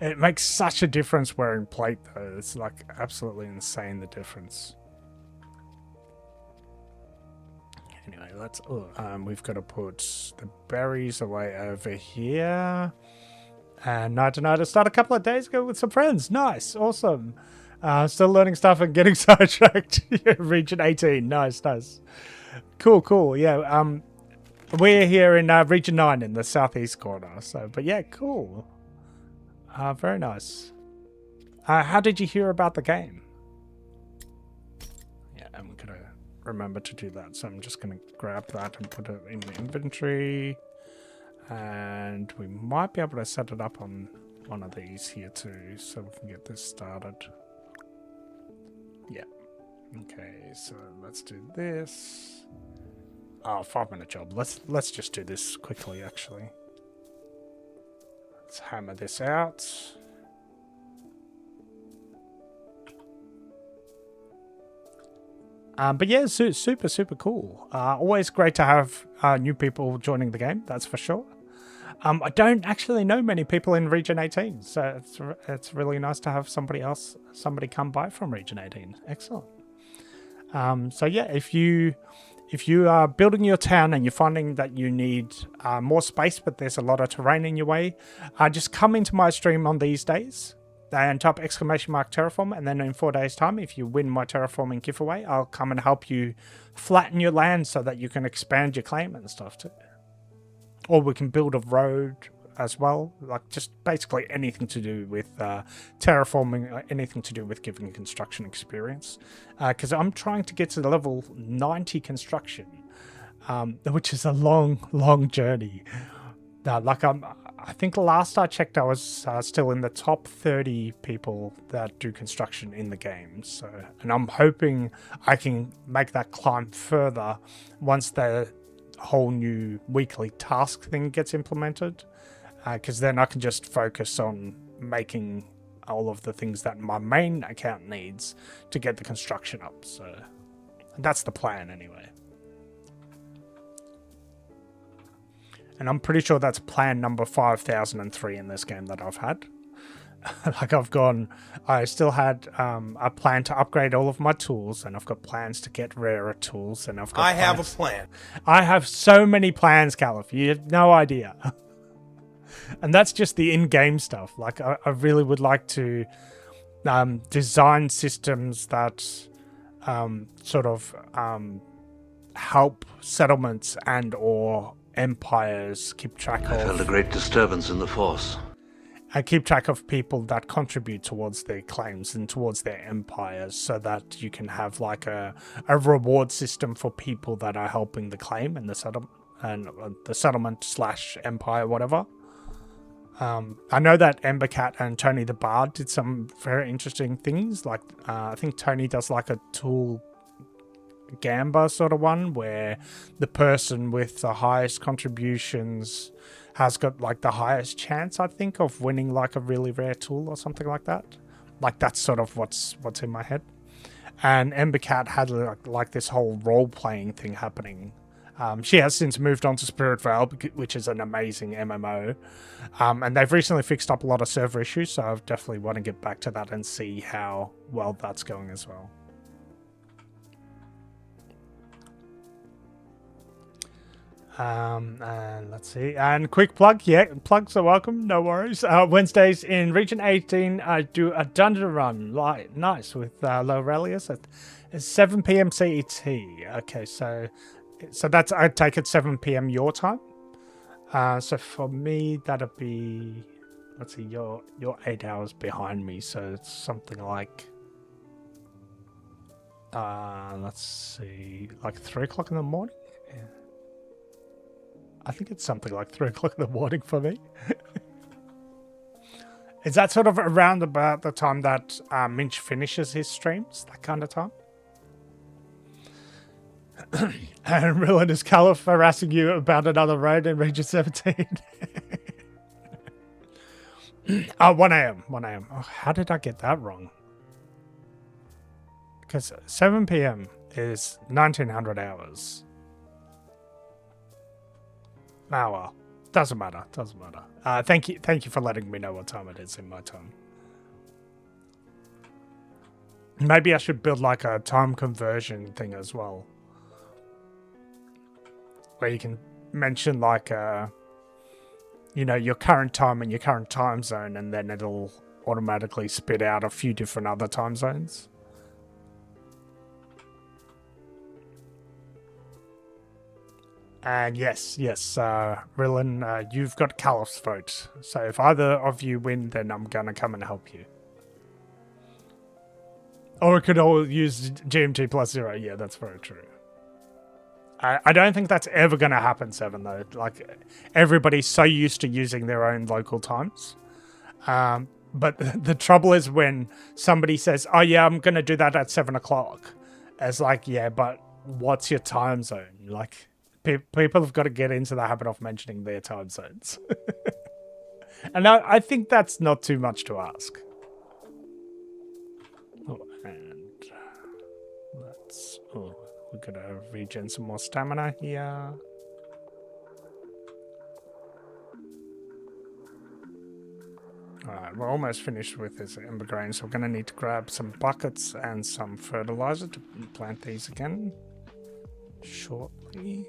it makes such a difference wearing plate, though. It's like absolutely insane, the difference. Anyway, let's. We've got to put the berries away over here. And Night to Night I started a couple of days ago with some friends. Nice, awesome. Still learning stuff and getting sidetracked. Region 18, nice. Cool. Yeah. We're here in Region 9 in the southeast corner. So, but yeah, cool. Very nice. How did you hear about the game? Yeah, I'm gonna remember to do that. So I'm just gonna grab that and put it in the inventory. And we might be able to set it up on one of these here too, so we can get this started. Yeah. Okay, so let's do this. Oh, 5-minute job. Let's just do this quickly, actually. Let's hammer this out. But yeah, super cool. Always great to have new people joining the game, that's for sure. I don't actually know many people in Region 18, so it's really nice to have somebody come by from Region 18. Excellent. So yeah, if you are building your town and you're finding that you need more space, but there's a lot of terrain in your way, just come into my stream on these days and type !terraform, and then in 4 days' time, if you win my terraforming giveaway, I'll come and help you flatten your land so that you can expand your claim and stuff too. Or we can build a road as well, like just basically anything to do with terraforming, anything to do with giving construction experience. Because I'm trying to get to the level 90 construction, which is a long journey. I think last I checked, I was still in the top 30 people that do construction in the game. So, and I'm hoping I can make that climb further once the whole new weekly task thing gets implemented, because then I can just focus on making all of the things that my main account needs to get the construction up. So that's the plan anyway. And I'm pretty sure that's plan number 5003 in this game that I've had. Like I still had a plan to upgrade all of my tools, and I've got plans to get rarer tools, and I have a plan. I have so many plans, Caliph. You have no idea. And that's just the in-game stuff. Like I really would like to design systems that help settlements and or empires keep track of. I felt a great disturbance in the force. And keep track of people that contribute towards their claims and towards their empires, so that you can have like a reward system for people that are helping the claim and the settlement / empire, whatever. I know that Embercat and Tony the Bard did some very interesting things. Like I think Tony does like a tool gamba sort of one, where the person with the highest contributions has got like the highest chance, I think, of winning like a really rare tool or something like that. Like that's sort of what's in my head. And Embercat had like this whole role-playing thing happening. She has since moved on to Spirit Vale, which is an amazing MMO. And they've recently fixed up a lot of server issues, so I definitely want to get back to that and see how well that's going as well. And let's see. And quick plug, yeah, plugs are welcome, no worries. Wednesdays in Region 18, I do a dungeon run, nice, with Laurelius at 7 p.m. CET. Okay, so that's, I take it 7 p.m. your time. So for me, that'll be, let's see, you're 8 hours behind me, so it's something like, let's see, like 3 o'clock in the morning? Yeah. I think it's something like 3 o'clock in the morning for me. Is that sort of around about the time that Minch finishes his streams? That kind of time? And Ruin is Caliph harassing you about another raid in Region 17. 1 a.m. 1 a.m. Oh, how did I get that wrong? Because 7 p.m. is 1900 hours. Oh well, doesn't matter. Thank you for letting me know what time it is in my time. Maybe I should build like a time conversion thing as well. where you can mention like you know, your current time and your current time zone, and then it'll automatically spit out a few different other time zones. And yes, Rillen, you've got Caliph's vote. So if either of you win, then I'm gonna come and help you. Or we could all use GMT plus 0. Yeah, that's very true. I don't think that's ever going to happen, Seven, though. Like, everybody's so used to using their own local times. But the trouble is when somebody says, oh, yeah, I'm going to do that at 7 o'clock. It's like, yeah, but what's your time zone? Like, people have got to get into the habit of mentioning their time zones. And I think that's not too much to ask. Oh, and let's... Oh, we're going to regen some more stamina here. Alright, we're almost finished with this ember grain, so we're going to need to grab some buckets and some fertilizer to plant these again shortly.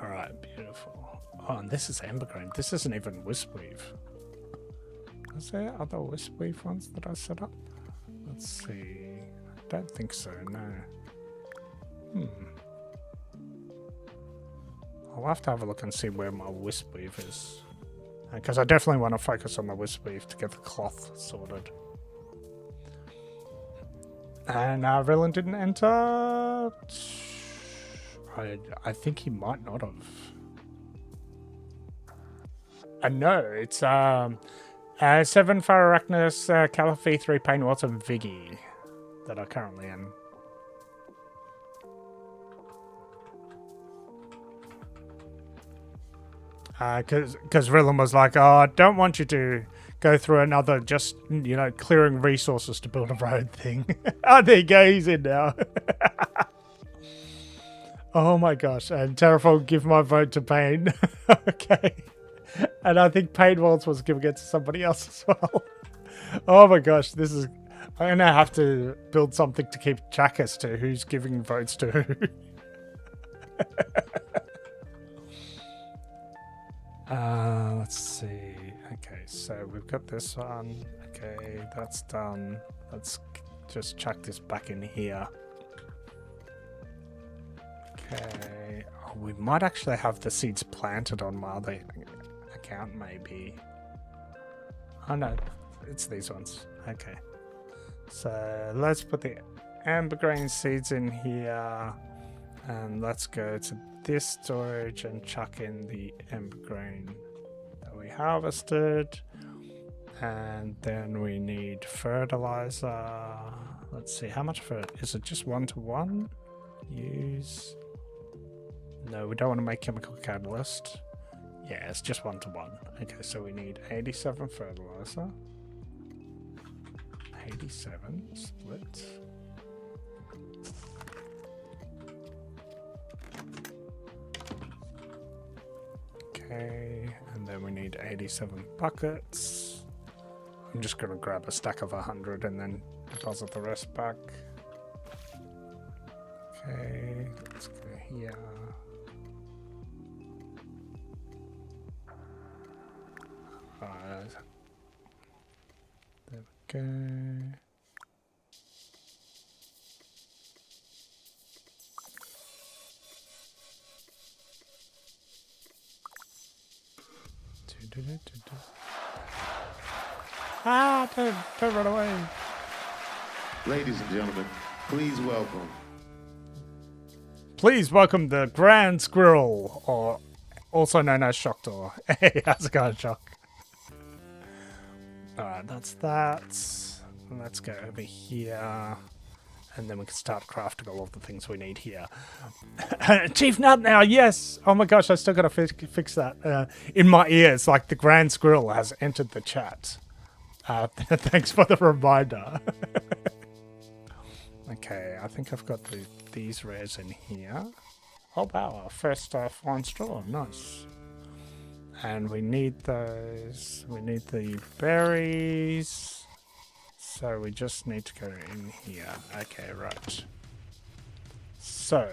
Alright, beautiful. Oh, and this is ember grain. This isn't even Wispweave. Is there other Wispweave ones that I set up? Let's see. I don't think so, no. I'll have to have a look and see where my Wispweave is. Because I definitely want to focus on the Wispweave to get the cloth sorted. And Rillen didn't enter. I think he might not have. No, it's 7 Phararachnus, Caliph 3 Pain Waltz, and Viggy that are currently in. Because Rillen was like, oh, I don't want you to go through another just, you know, clearing resources to build a road thing. Oh, there you go, he's in now. Oh my gosh, and Terraform, give my vote to Pain. Okay. And I think Pain Waltz was giving it to somebody else as well. Oh my gosh, this is... I'm going to have to build something to keep track as to who's giving votes to who. Let's see. Okay, so we've got this one. Okay, that's done. Let's just chuck this back in here. Okay. Oh, we might actually have the seeds planted on my other account, maybe. Oh no, it's these ones. Okay. So let's put the amber grain seeds in here. And let's go to this storage and chuck in the ember grain that we harvested. And then we need fertilizer. Let's see, how much fertilizer? Is it just 1-to-1? Use. No, we don't want to make chemical catalyst. Yeah, it's just 1-to-1. Okay, so we need 87 fertilizer. 87 split. Okay, and then we need 87 buckets. I'm just going to grab a stack of 100 and then deposit the rest back. Okay, let's go here. There we go. Ah, don't run away. Ladies and gentlemen, please welcome. Please welcome the Grand Squirrel, or also known as Shocktor. Hey, how's it going, Shock? Alright, that's that. Let's go over here. And then we can start crafting all of the things we need here. Chief Nut now, yes! Oh my gosh, I still gotta fix that. In my ears, like the Grand Squirrel has entered the chat. Thanks for the reminder. Okay, I think I've got these rares in here. Oh wow, our first fine straw, nice. And we need those. We need the berries. So we just need to go in here. Okay, right. So,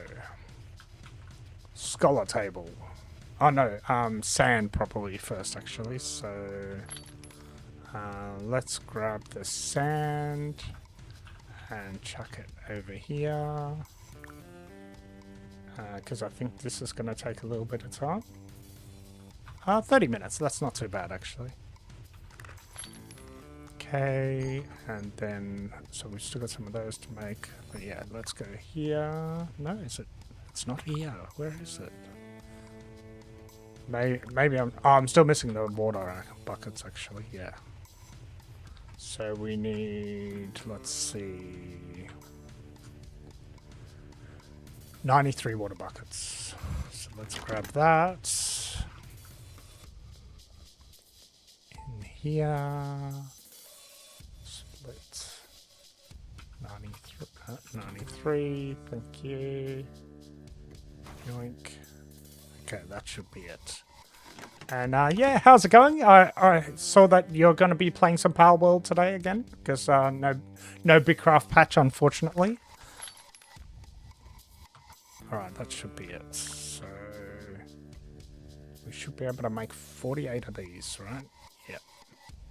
scholar table. Oh no, sand probably first actually. So, let's grab the sand and chuck it over here. Because I think this is going to take a little bit of time. 30 minutes, that's not too bad actually. Okay, and then, so we've still got some of those to make. But yeah, let's go here. No, is it? It's not here. Where is it? Maybe I'm still missing the water buckets actually, yeah. So we need, let's see, 93 water buckets. So let's grab that. In here. Split. 93, thank you. Yoink. Okay, that should be it. And yeah, how's it going? I saw that you're going to be playing some Power World today again, because no Big Craft patch, unfortunately. Alright, that should be it. So we should be able to make 48 of these, right? Yep.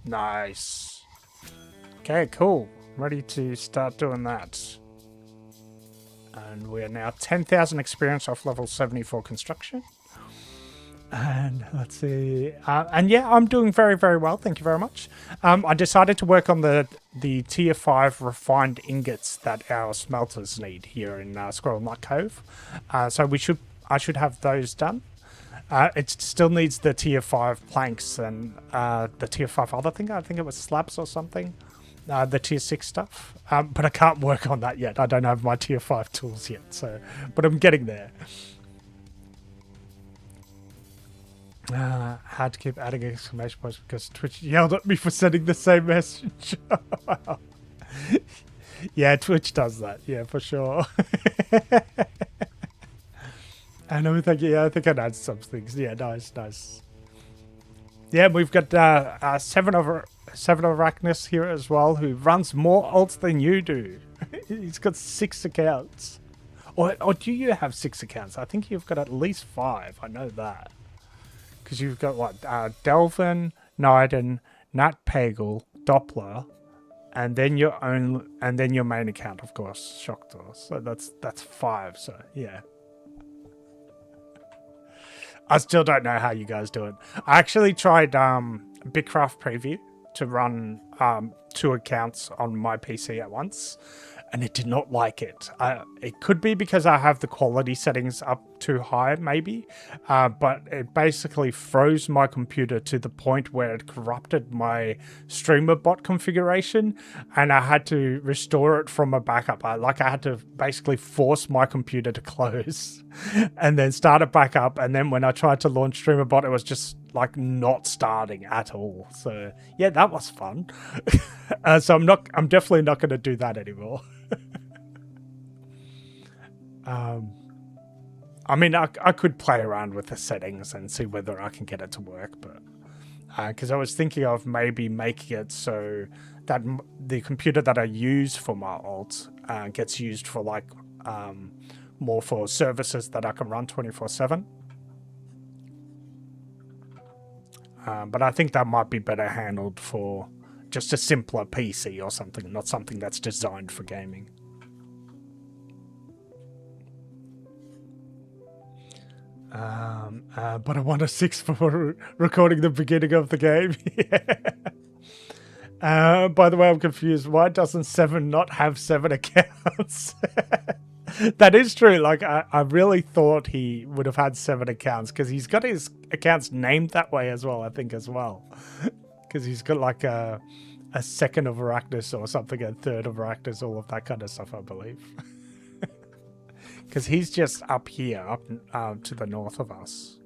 Nice. Okay, cool. Ready to start doing that. And we are now 10,000 experience off level 74 construction. And let's see. And yeah, I'm doing very, very well. Thank you very much. I decided to work on the tier 5 refined ingots that our smelters need here in Squirrel Nut Cove. So I should have those done. It still needs the tier 5 planks and the tier 5 other thing. I think it was slabs or something. The tier 6 stuff. But I can't work on that yet. I don't have my tier 5 tools yet. But I'm getting there. Had to keep adding exclamation points because Twitch yelled at me for sending the same message. Yeah, Twitch does that. Yeah, for sure. And I think, yeah, I think I added some things. Yeah, nice. Yeah, we've got seven of Arachnus here as well, who runs more ults than you do. He's got 6 accounts. Or do you have 6 accounts? I think you've got at least 5. I know that. Because you've got what? Delvin, Naiden, Nat Pagel, Doppler, and then your main account, of course, Shocktor. So that's 5. So yeah. I still don't know how you guys do it. I actually tried Bitcraft Preview to run 2 accounts on my PC at once, and it did not like it. It could be because I have the quality settings up too high, maybe, but it basically froze my computer to the point where it corrupted my streamer bot configuration, and I had to restore it from a backup. I had to basically force my computer to close and then start it back up, and then when I tried to launch streamer bot, it was just like not starting at all. So yeah, that was fun. So I'm definitely not going to do that anymore. I mean, I could play around with the settings and see whether I can get it to work, but because I was thinking of maybe making it so that the computer that I use for my alt gets used for like more for services that I can run 24/7. But I think that might be better handled for just a simpler PC or something, not something that's designed for gaming. But I want a 6 for recording the beginning of the game. Yeah. By the way, I'm confused. Why doesn't 7 not have 7 accounts? That is true. Like, I really thought he would have had 7 accounts because he's got his accounts named that way as well, I think, as well. Because he's got like a 2nd of Arachnus or something, a 3rd of Arachnus, all of that kind of stuff, I believe. Because he's just up here, up to the north of us.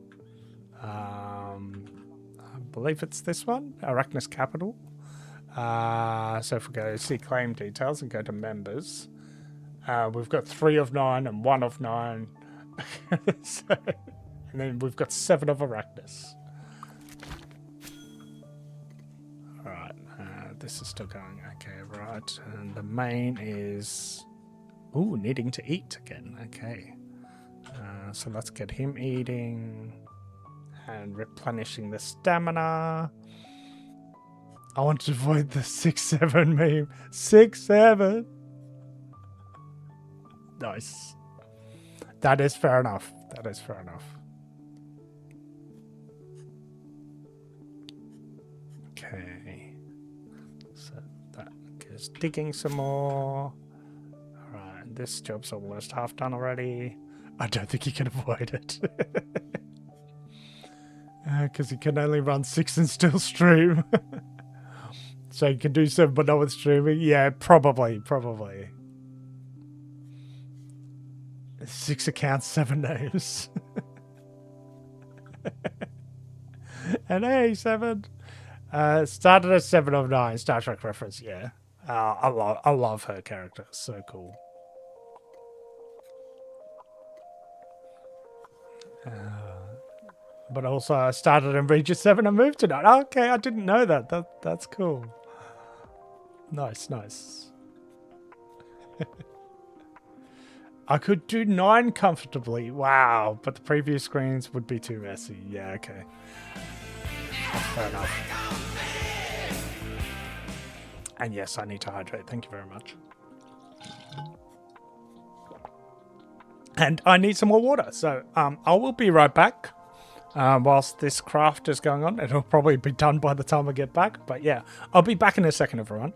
I believe it's this one, Arachnus Capital. So if we go see claim details and go to members, we've got 3 of 9 and 1 of 9. And then we've got 7 of Arachnus. this is still going. Okay, right. And the main is... Ooh, needing to eat again. Okay. So let's get him eating and replenishing the stamina. I want to avoid the 6-7 meme. 6-7. Nice. That is fair enough. That is fair enough. Okay. So that goes digging some more. Alright, this job's almost half done already. I don't think you can avoid it. Because you can only run 6 and still stream. So you can do 7 but not with streaming? Yeah, probably. 6 accounts, 7 names. And hey, 7. Started as 7 of 9, Star Trek reference, yeah. I love her character, so cool. But also I started in Region 7 and moved to 9. Okay, I didn't know that. That's cool. Nice. I could do 9 comfortably. Wow, but the previous screens would be too messy. Yeah, okay. That's fair enough. And yes, I need to hydrate. Thank you very much. And I need some more water. So I will be right back. Whilst this craft is going on. It'll probably be done by the time I get back. But yeah, I'll be back in a second, everyone.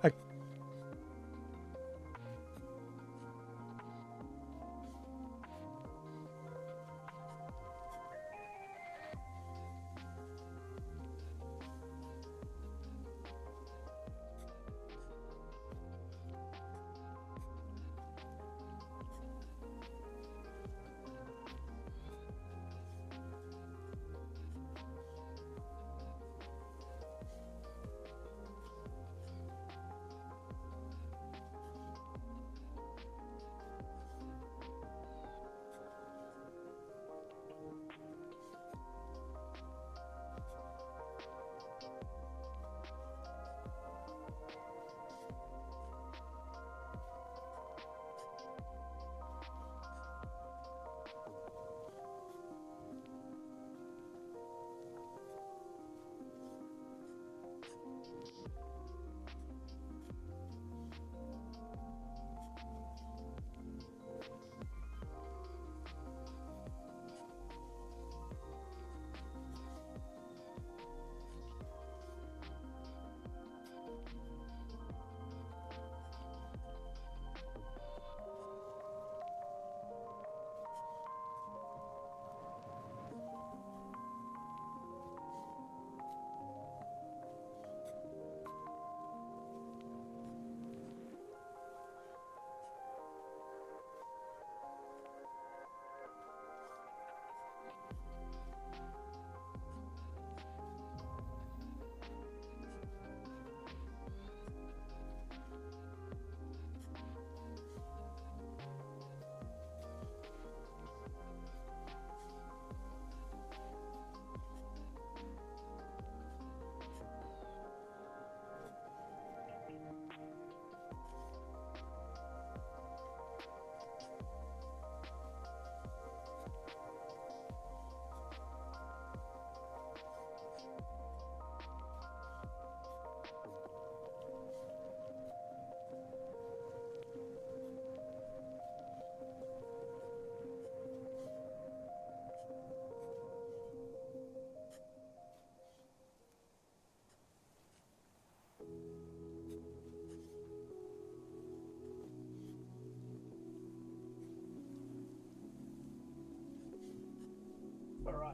Alright.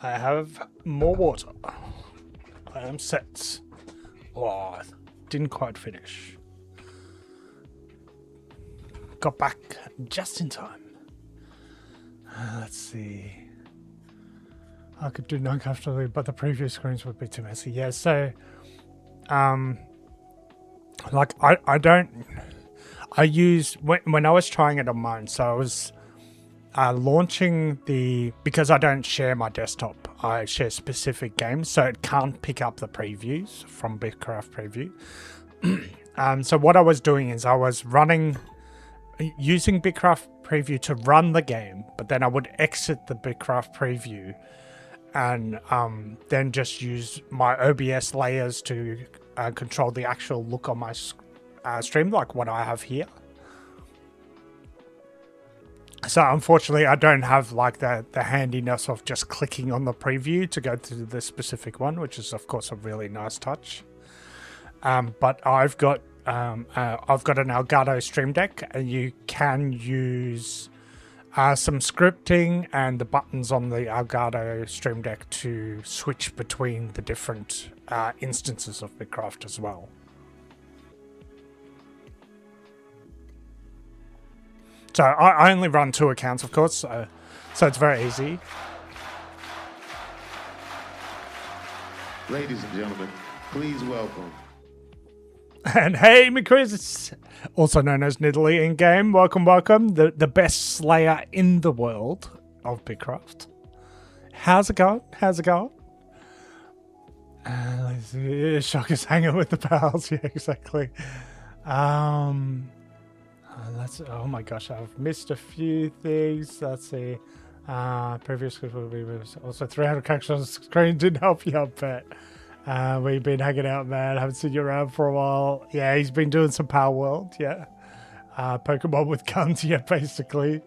I have more water. I am set. Oh, didn't quite finish. Got back just in time. Let's see. I could do 9 comfortably, but the previous screens would be too messy. Yeah, so like I use when I was trying it on mine, so I was launching because I don't share my desktop, I share specific games, so it can't pick up the previews from Bitcraft Preview. So what I was doing is I was using Bitcraft Preview to run the game, but then I would exit the Bitcraft Preview and then just use my OBS layers to control the actual look on my stream, like what I have here. So unfortunately, I don't have like the handiness of just clicking on the preview to go to the specific one, which is of course a really nice touch. But I've got an Elgato Stream Deck, and you can use some scripting and the buttons on the Elgato Stream Deck to switch between the different instances of Bitcraft as well. So I only run 2 accounts, of course, so it's very easy. Ladies and gentlemen, please welcome. And hey, McChris, also known as Nidalee in game, welcome, the best slayer in the world of Bitcraft. How's it going? Let's see. Shocker's hanging with the pals, yeah, exactly. Oh my gosh, I've missed a few things. Let's see. Previous will be also 300 characters on the screen didn't help you, I bet. We've been hanging out, man. Haven't seen you around for a while. Yeah, he's been doing some Power World, yeah. Pokemon with guns, yeah, basically.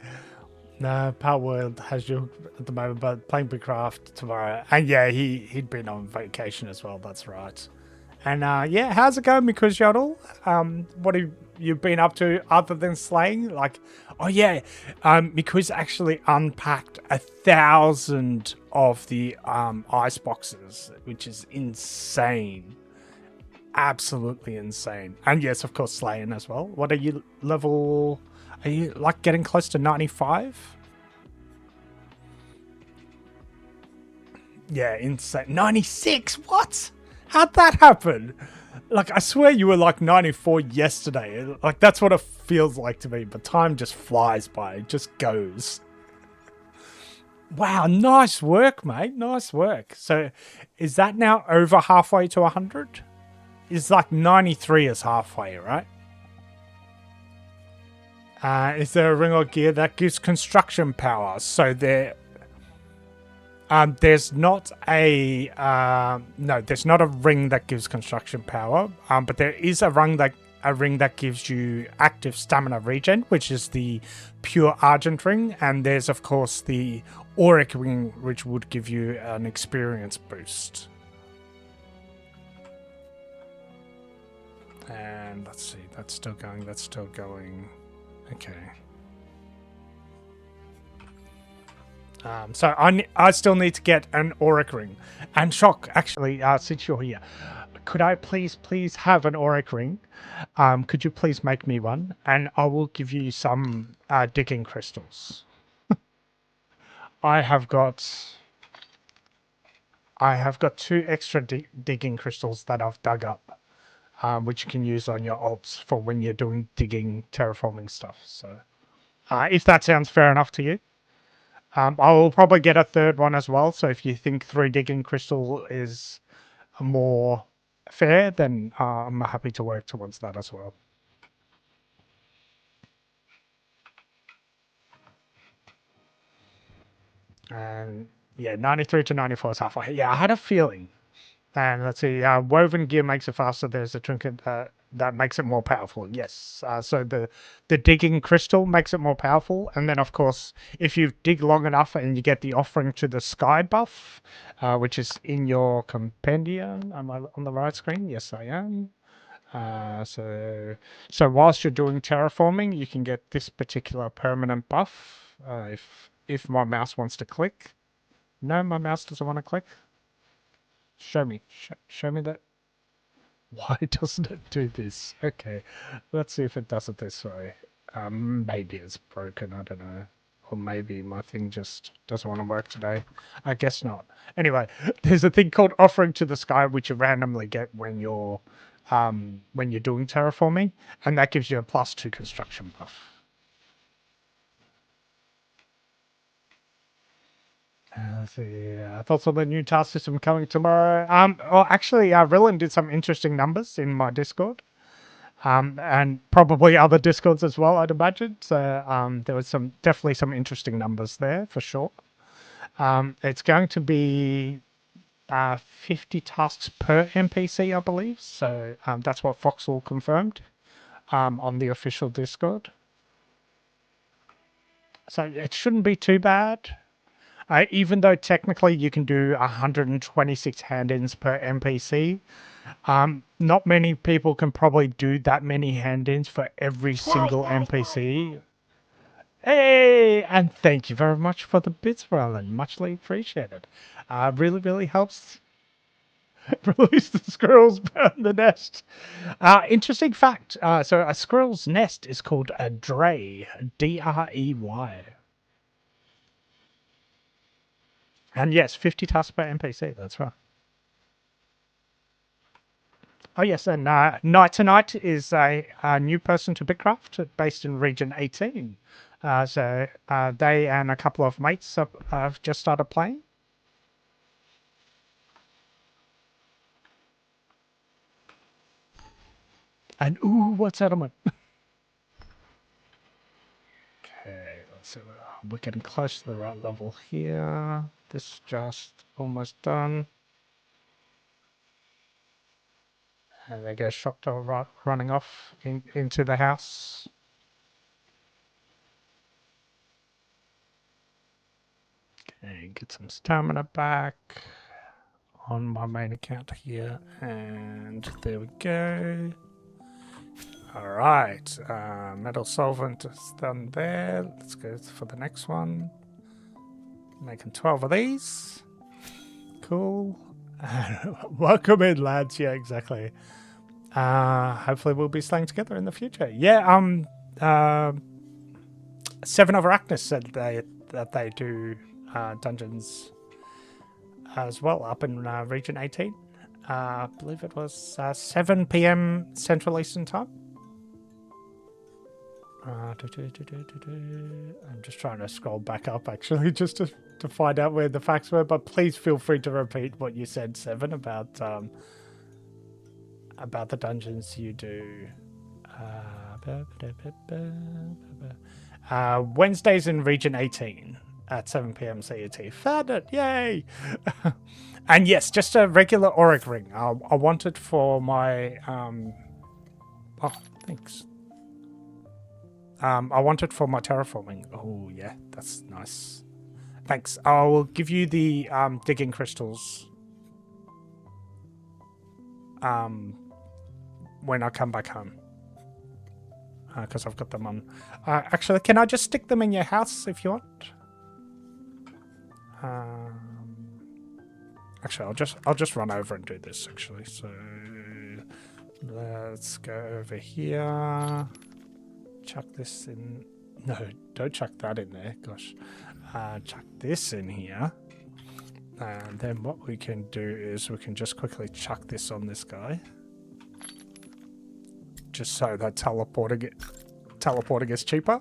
Power World has you at the moment, but playing Bitcraft tomorrow. And yeah, he'd been on vacation as well, that's right. And yeah, how's it going, Because Yodel? What have you been up to other than slaying? Like, oh yeah, Because actually unpacked 1,000 of the ice boxes, which is insane. Absolutely insane. And yes, of course, slaying as well. What are you level? Are you like getting close to 95? Yeah, insane. 96? What? How'd that happen? Like, I swear you were like 94 yesterday. Like, that's what it feels like to me. But time just flies by. It just goes. Wow, nice work, mate. Nice work. So, is that now over halfway to 100? It's like 93 is halfway, right? Is there a ring or gear that gives construction power? So there's not a there's not a ring that gives construction power. But there is a ring that gives you active stamina regen, which is the pure Argent ring, and there's of course the Auric ring, which would give you an experience boost. And let's see, that's still going. Okay. So I still need to get an Auric ring. And Shock, actually, since you're here, could I please have an Auric ring? Could you please make me one? And I will give you some digging crystals. I have got 2 extra digging crystals that I've dug up, which you can use on your alts for when you're doing digging, terraforming stuff. So, if that sounds fair enough to you. I will probably get a 3rd one as well. So if you think 3 digging crystal is more fair, then I'm happy to work towards that as well. And yeah, 93 to 94 is halfway. Yeah, I had a feeling. And let's see, woven gear makes it faster. There's a trinket that makes it more powerful. Yes. So the digging crystal makes it more powerful. And then, of course, if you dig long enough and you get the offering to the sky buff, which is in your compendium. Am I on the right screen? Yes, I am. So whilst you're doing terraforming, you can get this particular permanent buff. If my mouse wants to click. No, my mouse doesn't want to click. Show me that. Why doesn't it do this? Okay, let's see if it does it this way. Maybe it's broken, I don't know. Or maybe my thing just doesn't want to work today. I guess not. Anyway, there's a thing called Offering to the Sky, which you randomly get when you're doing terraforming, and that gives you a +2 construction buff. Let's see. Thoughts on the new task system coming tomorrow? Well, actually, Rillen did some interesting numbers in my Discord. And probably other Discords as well, I'd imagine. So there was definitely some interesting numbers there for sure. It's going to be 50 tasks per NPC, I believe. So that's what Foxhole confirmed on the official Discord. So it shouldn't be too bad. Even though technically you can do 126 hand-ins per NPC, not many people can probably do that many hand-ins for every single NPC. Hey, and thank you very much for the bits, Roland. Muchly appreciated. Really, really helps release the squirrels burn the nest. Interesting fact. So a squirrel's nest is called a drey, D-R-E-Y. And yes, 50 tasks per NPC. That's right. Oh yes, and Night Tonight is a new person to Bitcraft, based in Region 18. So they and a couple of mates have just started playing. And ooh, what settlement? Okay, let's see. We're getting close to the right level here. This is just almost done. And there goes Shocktail running off into the house. Okay, get some stamina back on my main account here. And there we go. Alright, metal solvent is done there. Let's go for the next one. Making 12 of these. Cool. Welcome in, lads. Yeah, exactly. Hopefully we'll be staying together in the future. Yeah, Seven of Arachnus said that they do dungeons as well up in Region 18. I believe it was 7 p.m. Central Eastern Time. I'm just trying to scroll back up, actually, just to find out where the facts were. But please feel free to repeat what you said, Seven, about the dungeons you do. Wednesdays in Region 18 at 7 p.m. CET. Found it! Yay! And yes, just a regular auric ring. I want it for my... Oh, thanks. I want it for my terraforming. Oh, yeah, that's nice. Thanks. I will give you the digging crystals when I come back home. Because I've got them on. Actually, can I just stick them in your house if you want? Actually, I'll just run over and do this, actually. So let's go over here. Chuck this in. No, don't chuck that in there. Gosh. Chuck this in here. And then what we can do is we can just quickly chuck this on this guy. Just so that teleporting is cheaper.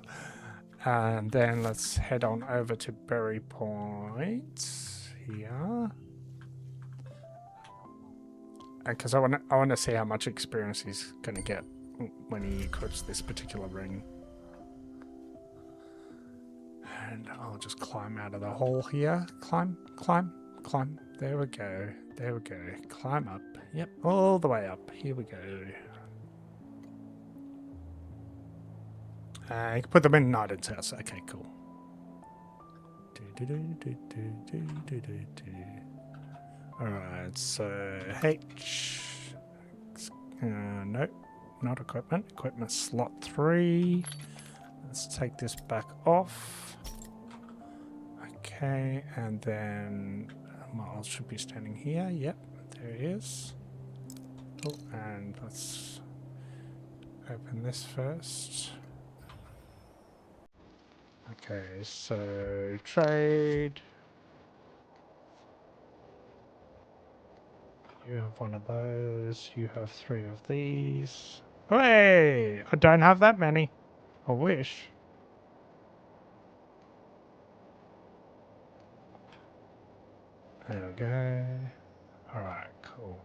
And then let's head on over to Berry Point here. Because I want to see how much experience he's going to get when he equips this particular ring. And I'll just climb out of the hole here. Climb. There we go. Climb up. Yep, all the way up. Here we go. You can put them in Knighton's house. Okay, cool. Alright, so H. Nope, not equipment. Equipment slot 3. Let's take this back off. Okay, and then Miles should be standing here. Yep, there he is. Oh, and let's open this first. Okay, so trade. You have one of those. You have 3 of these. Hey! I don't have that many. I wish. There we go. Alright, cool.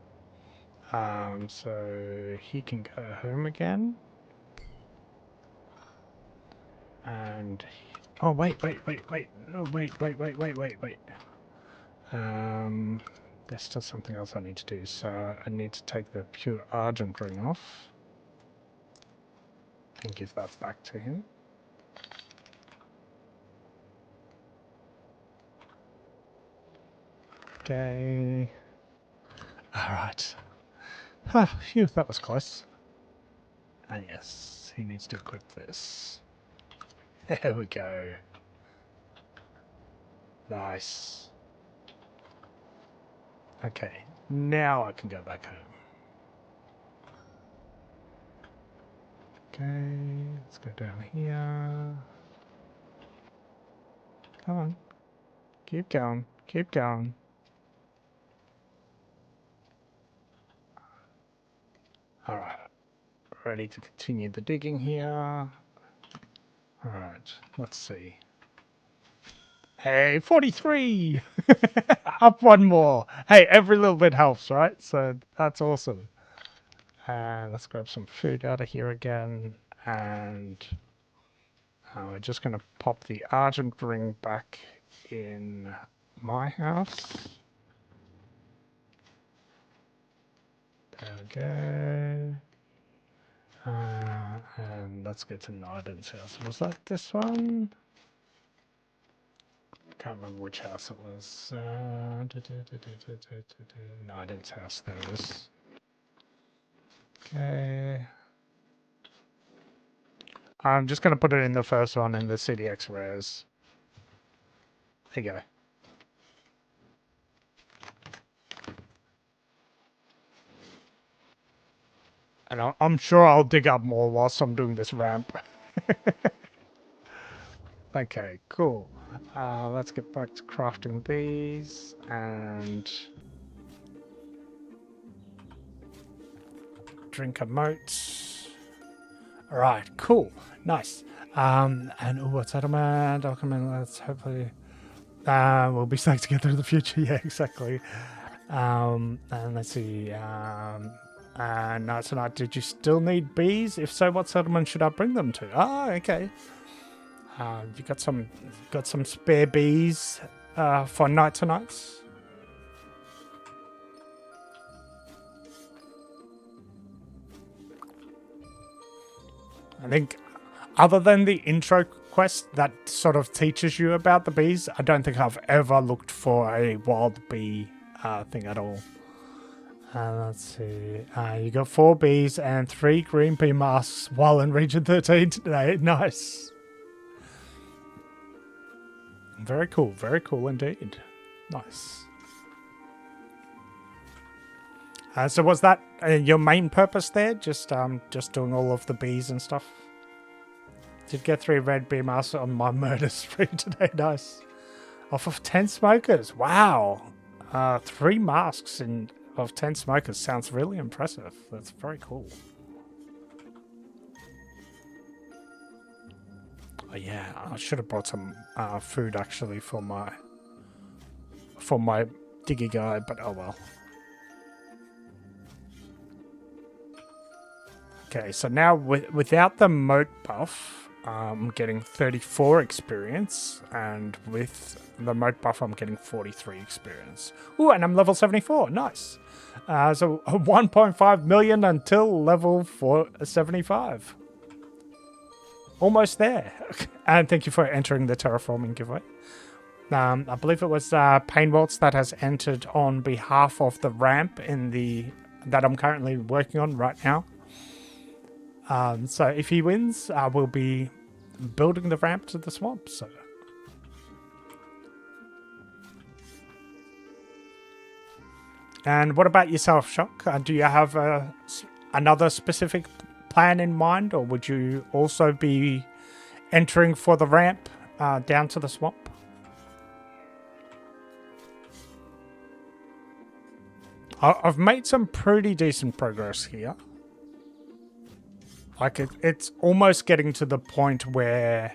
So he can go home again. And oh wait. No, wait. There's still something else I need to do. So I need to take the pure argent ring off and give that back to him. Okay. Alright. Ah, phew, that was close. And yes, he needs to equip this. There we go. Nice. Okay, now I can go back home. Okay, let's go down here. Come on. Keep going. Keep going. Alright. Ready to continue the digging here. Alright, let's see. Hey, 43! Up one more. Hey, every little bit helps, right? So that's awesome. And let's grab some food out of here again. And we're just going to pop the argent ring back in my house. There we go. And let's get to Nyden's house. Was that this one? Can't remember which house it was. Nyden's house, there it is. Okay. I'm just going to put it in the first one in the CDX rares. There you go. And I'm sure I'll dig up more whilst I'm doing this ramp. Okay, cool. Let's get back to crafting these and drink a moat. Alright, cool. Nice. And what's settlement? Document, let's hopefully we'll be stoked to get through the future. Yeah, exactly. And let's see. No, tonight, did you still need bees? If so, what settlement should I bring them to? Ah, okay. You got some spare bees for night tonights? I think other than the intro quest that sort of teaches you about the bees, I don't think I've ever looked for a wild bee thing at all. Let's see. You got 4 bees and 3 green bee masks while in region 13 today. Nice. Very cool indeed. Nice. So was that your main purpose there? Just doing all of the bees and stuff? Did get 3 red bee masks on my murder spree today. Nice. Off of 10 smokers. Wow. 3 masks of 10 smokers sounds really impressive. That's very cool. Oh yeah, I should have brought some food actually for my diggy guy, but oh well. Okay, so now without the moat buff, I'm getting 34 experience, and with the moat buff, I'm getting 43 experience. Ooh, and I'm level 74. Nice. So 1.5 million until level 75. Almost there. And thank you for entering the terraforming giveaway. I believe it was Pain Waltz that has entered on behalf of the ramp that I'm currently working on right now. So if he wins, we'll be building the ramp to the swamp. So. And what about yourself, Shock? Do you have another specific plan in mind, or would you also be entering for the ramp down to the swamp? I've made some pretty decent progress here. Like it's almost getting to the point where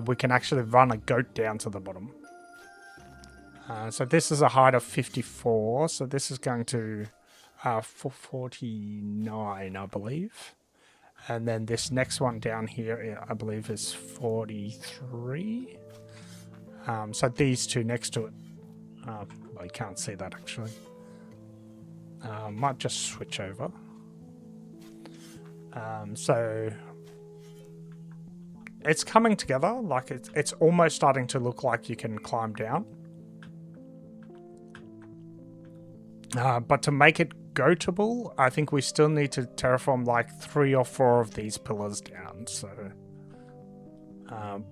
we can actually run a goat down to the bottom. So this is a height of 54. So this is going to 449, I believe. And then this next one down here, I believe, is 43. So these two next to it. Well, you can't see that actually. Might just switch over. So it's coming together. Like it's almost starting to look like you can climb down. But to make it goatable, I think we still need to terraform like 3 or 4 of these pillars down. So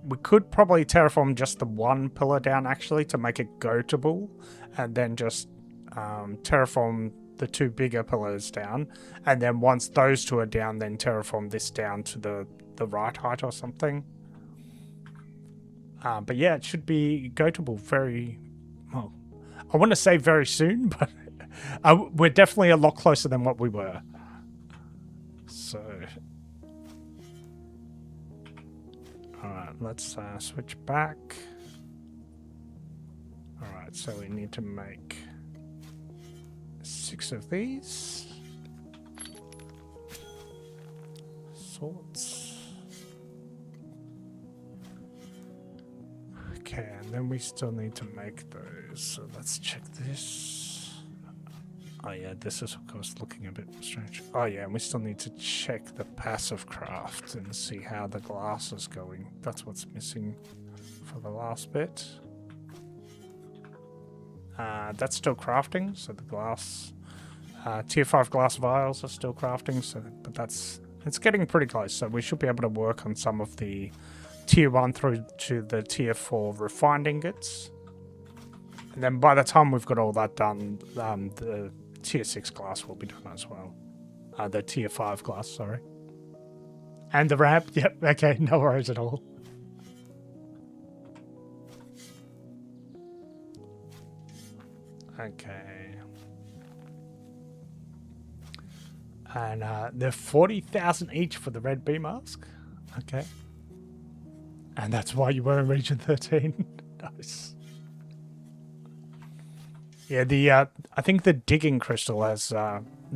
we could probably terraform just the one pillar down actually to make it goatable, and then just terraform the 2 bigger pillars down, and then once those 2 are down, then terraform this down to the right height or something. But yeah, it should be goatable very well. I want to say very soon, but we're definitely a lot closer than what we were. So, alright, let's switch back. Alright, so we need to make 6 of these. Sorts. Okay, and then we still need to make those. So let's check this. Oh yeah, this is of course looking a bit strange. Oh yeah, and we still need to check the passive craft and see how the glass is going. That's what's missing for the last bit. That's still crafting, so the glass tier 5 glass vials are still crafting, so but it's getting pretty close, so we should be able to work on some of the tier 1 through to the tier 4 refined ingots. And then by the time we've got all that done, the tier 6 glass will be done as well. The tier 5 glass, sorry. And the ramp, yep, okay, no worries at all. Okay. And they're 40,000 each for the red bee mask. Okay. And that's why you were in region 13. Nice. Yeah, I think the digging crystal has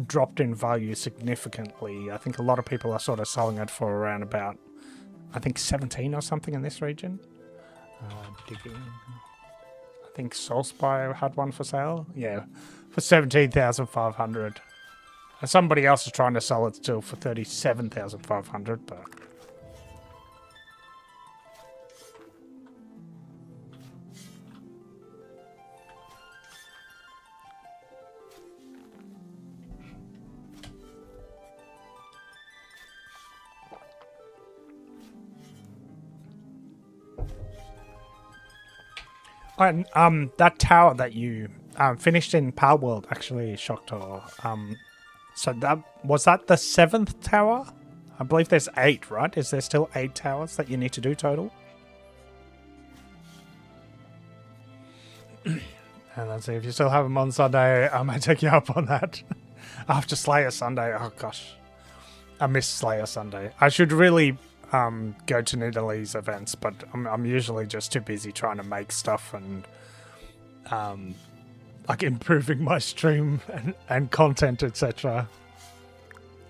dropped in value significantly. I think a lot of people are sort of selling it for around about, I think 17 or something in this region. Digging. I think Soulspire had one for sale. Yeah, for 17,500. And somebody else is trying to sell it still for 37,500, but... And that tower that you finished in Power World, actually, Shocktor. So was that the 7th tower? I believe there's 8, right? Is there still 8 towers that you need to do total? And let's see, if you still have them on Sunday, I might take you up on that. After Slayer Sunday, oh gosh. I miss Slayer Sunday. I should really go to Nidalee's events, but I'm usually just too busy trying to make stuff and like improving my stream and content, etc.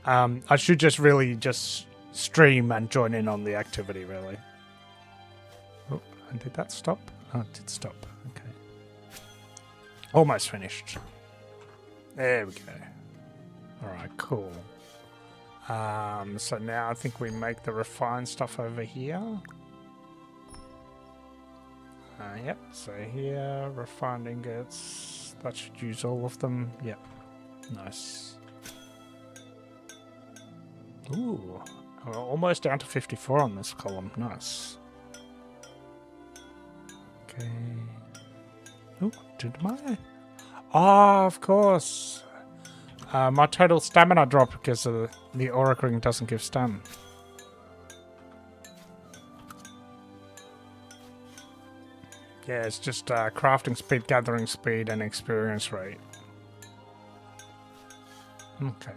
I should just really just stream and join in on the activity, really. Oh, and did that stop? Oh, it did stop. Okay. Almost finished. There we go. Alright, cool. So now I think we make the refined stuff over here. Yep, so here, refined ingots. That should use all of them. Yep, nice. Ooh, we're almost down to 54 on this column. Nice. Okay. Ooh, did my... Oh, of course. My total stamina dropped because the auric ring doesn't give stun. Yeah, it's just crafting speed, gathering speed, and experience rate. Okay.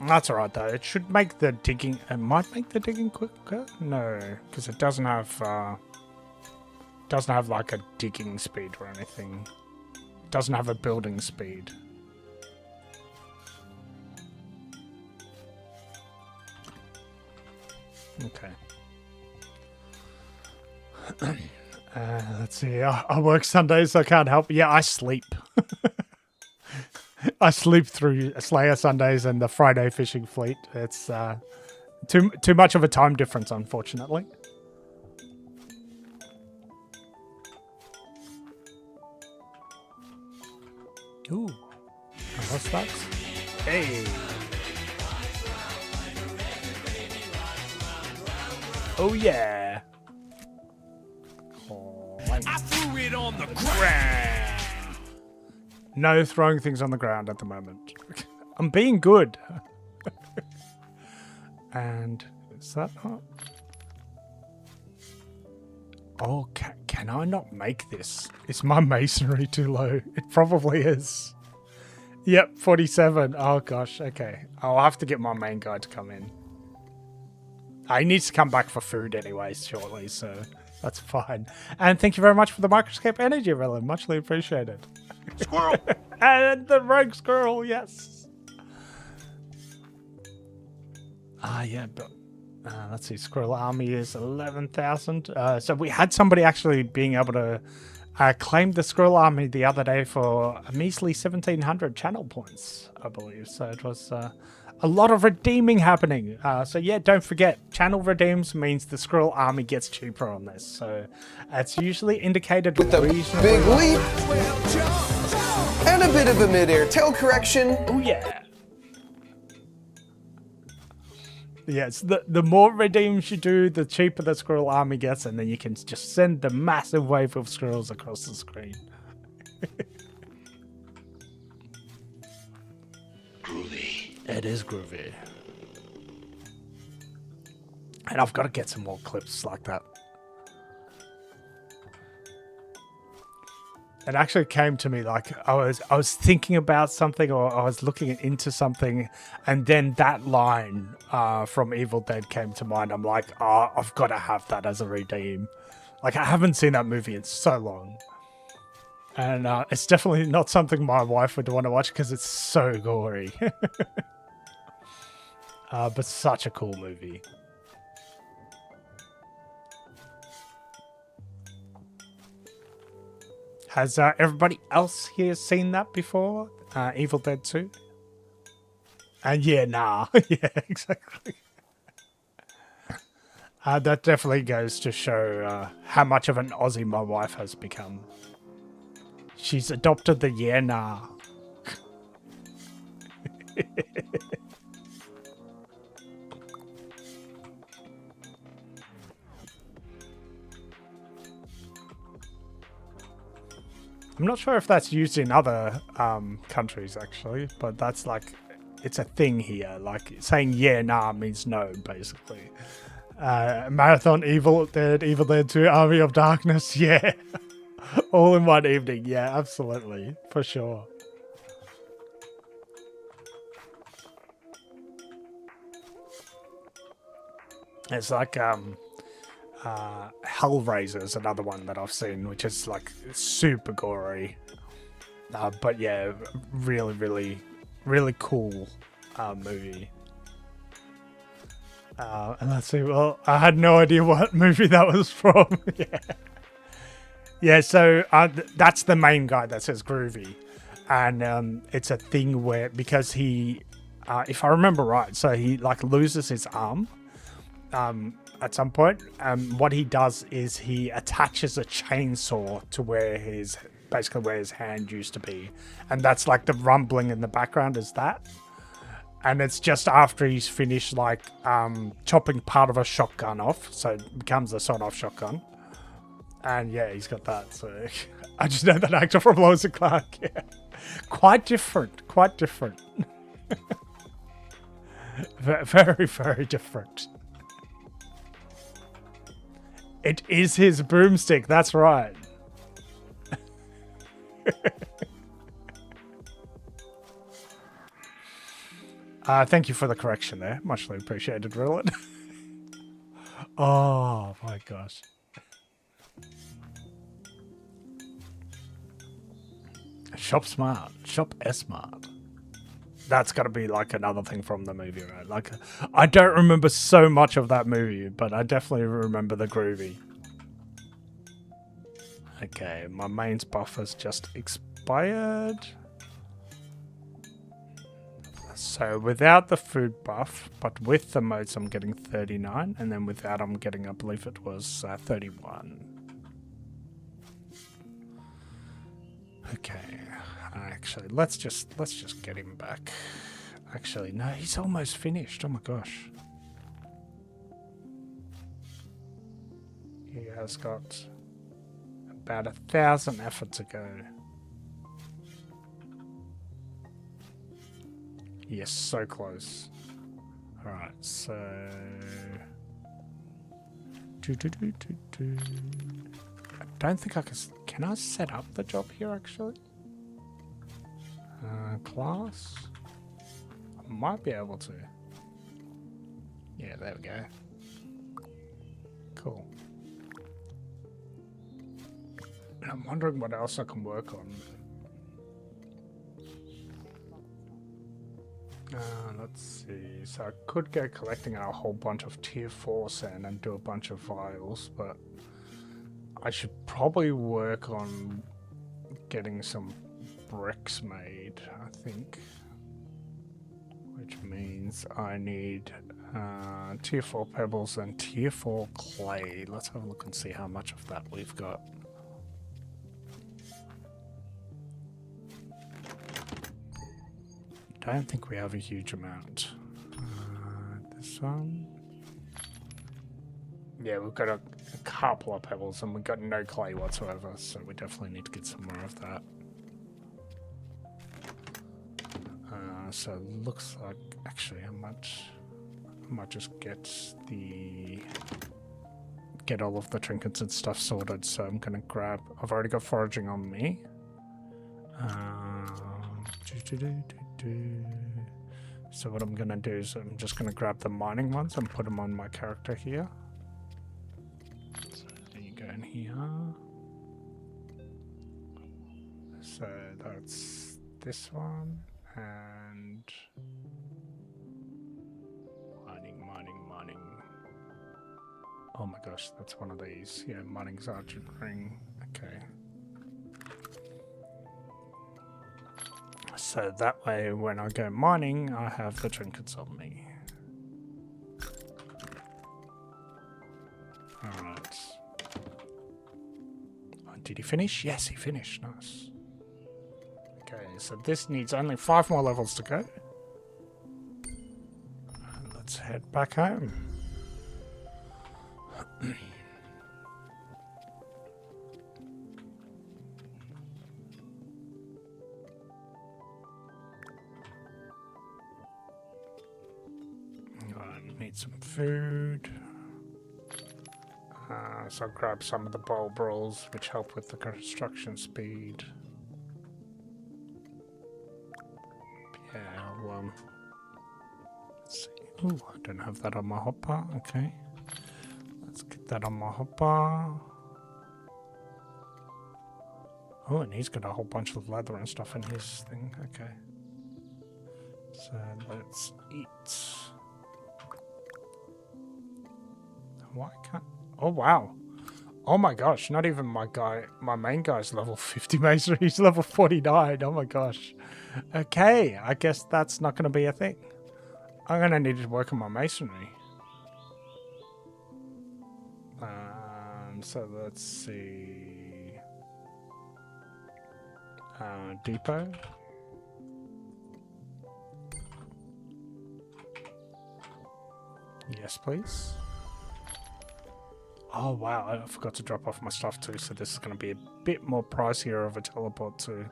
That's alright though. It should make the digging... It might make the digging quicker? No, because it doesn't have... Doesn't have like a digging speed or anything. Doesn't have a building speed. Okay. Let's see. I work Sundays, so I can't help. Yeah, I sleep. I sleep through Slayer Sundays and the Friday fishing fleet. It's too much of a time difference, unfortunately. Ooh, what's that? Hey. Oh yeah. Oh, I threw it on the ground. no throwing things on the ground at the moment. I'm being good. And is that not? Oh, can I not make this? Is my masonry too low? It probably is. Yep, 47. Oh gosh, okay. I'll have to get my main guy to come in. He needs to come back for food anyways shortly, so that's fine. And thank you very much for the microscope energy, Rilla. Muchly appreciated. Squirrel! And the rogue squirrel, yes. Yeah, but let's see. Squirrel army is 11,000. So we had somebody actually being able to claim the squirrel army the other day for a measly 1,700 channel points, I believe. So it was a lot of redeeming happening. So yeah, don't forget, channel redeems means the squirrel army gets cheaper on this. So it's usually indicated with The big leap and a bit of a mid-air tail correction. Oh yeah. Yes, the more redeems you do, the cheaper the squirrel army gets, and then you can just send the massive wave of squirrels across the screen. Groovy. It is groovy. And I've got to get some more clips like that. It actually came to me like I was thinking about something, or I was looking into something, and then that line from Evil Dead came to mind. I'm like, oh, I've got to have that as a redeem. Like, I haven't seen that movie in so long. And it's definitely not something my wife would want to watch because it's so gory. But such a cool movie. Has everybody else here seen that before? Evil Dead 2? And yeah, nah. Yeah, exactly. That definitely goes to show how much of an Aussie my wife has become. She's adopted the yeah, nah. I'm not sure if that's used in other countries, actually, but that's like, it's a thing here. Like, saying yeah, nah means no, basically. Marathon, Evil Dead 2, Army of Darkness, yeah. All in one evening, yeah, absolutely, for sure. It's like, Hellraiser is another one that I've seen, which is like super gory. But yeah, really, really, really cool movie. And let's see, well, I had no idea what movie that was from. Yeah. Yeah, so that's the main guy that says groovy. And it's a thing where, because he, if I remember right, so he like loses his arm. At some point, what he does is he attaches a chainsaw to where basically where his hand used to be, and that's like the rumbling in the background is that, and it's just after he's finished like chopping part of a shotgun off, so it becomes a sawed-off shotgun, and yeah, he's got that. So I just know that actor from Lois and Clark. Yeah, quite different. Very, very different. It is his broomstick, that's right. Thank you for the correction there. Muchly appreciated, Rillet. Oh my gosh. Shop smart. Shop smart. That's got to be like another thing from the movie, right? Like, I don't remember so much of that movie, but I definitely remember the groovy. Okay, my mains buff has just expired. So without the food buff, but with the modes, I'm getting 39, and then without, I'm getting, I believe it was 31. Okay, actually, let's just get him back. Actually, no, he's almost finished. Oh my gosh, he has got about 1,000 effort to go. Yes, so close. Alright, so... I don't think I can... Can I set up the job here, actually? Class? I might be able to. Yeah, there we go. Cool. And I'm wondering what else I can work on. Let's see. So I could go collecting a whole bunch of tier 4 sand and do a bunch of vials, but I should probably work on getting some bricks made, I think. Which means I need tier 4 pebbles and tier 4 clay. Let's have a look and see how much of that we've got. I don't think we have a huge amount. This one. Yeah, we've got a couple of pebbles and we've got no clay whatsoever, so we definitely need to get some more of that. So it looks like, actually, I might just get all of the trinkets and stuff sorted. So I'm gonna grab. I've already got foraging on me. So what I'm gonna do is I'm just gonna grab the mining ones and put them on my character here. So there you go in here. So that's this one and mining. Oh my gosh, that's one of these. Yeah, mining's archery ring. Okay. So that way, when I go mining, I have the trinkets on me. Alright. Oh, did he finish? Yes, he finished. Nice. Okay, so this needs only 5 more levels to go. And let's head back home. Need some food. So I'll grab some of the bulb rolls, which help with the construction speed. Yeah, well, let's see. Ooh, I don't have that on my hopper. Okay, let's get that on my hopper. Oh, and he's got a whole bunch of leather and stuff in his thing. Okay, so let's eat. Why can't... Oh, wow. Oh my gosh, not even my main guy's level 50 masonry, he's level 49. Oh my gosh. Okay, I guess that's not going to be a thing. I'm going to need to work on my masonry. So let's see. Depot. Yes, please. Oh wow, I forgot to drop off my stuff too, so this is going to be a bit more pricier of a teleport too.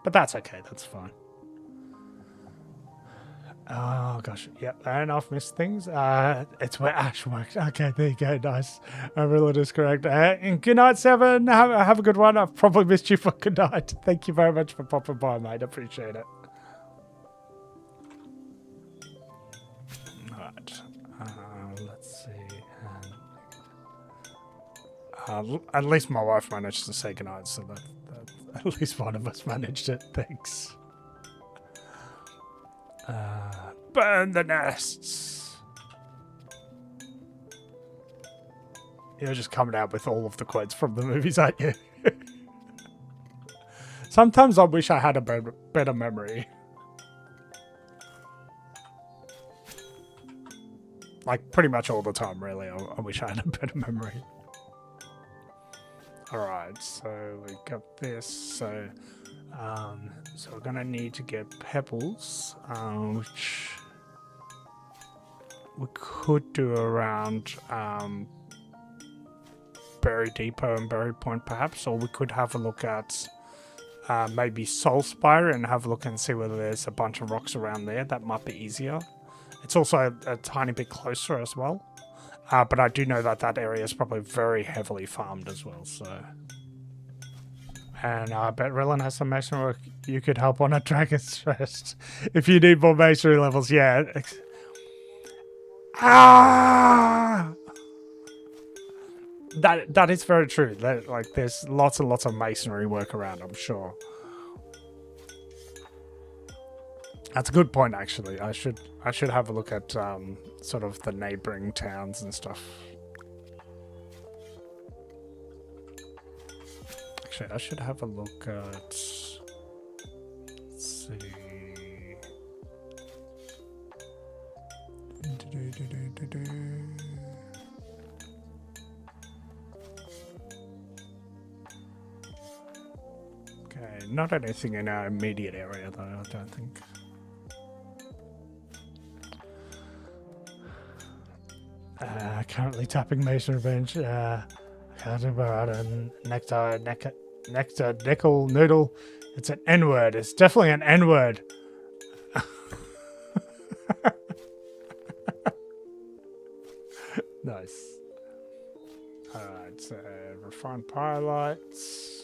But that's okay, that's fine. Oh gosh, yep, and I've missed things. It's where Ash works. Okay, there you go, nice. I realized it's correct. And good night, Seven. Have a good one. I've probably missed you for good night. Thank you very much for popping by, mate. I appreciate it. Alright, let's see. At least my wife managed to say goodnight, so that At least one of us managed it. Thanks. Burn the nests. You're just coming out with all of the quotes from the movies, aren't you? Sometimes I wish I had a better memory. Like, pretty much all the time, really. I wish I had a better memory. Alright, so we got this. So we're gonna need to get pebbles, which we could do around Berry Depot and Berry Point, perhaps, or we could have a look at maybe Soulspire and have a look and see whether there's a bunch of rocks around there. That might be easier. It's also a tiny bit closer as well. But I do know that that area is probably very heavily farmed as well, so... And I bet Rillan has some masonry work you could help on at Dragon's Rest. If you need more masonry levels, yeah. Ah! That is very true. Like, there's lots and lots of masonry work around, I'm sure. That's a good point, actually. I should have a look at sort of the neighboring towns and stuff. Actually, I should have a look at... Let's see... Okay, not anything in our immediate area, though, I don't think. Currently tapping Mason Revenge. Nectar, nickel, noodle. It's an N-word. It's definitely an N-word. Nice. Alright, so refined pyolites.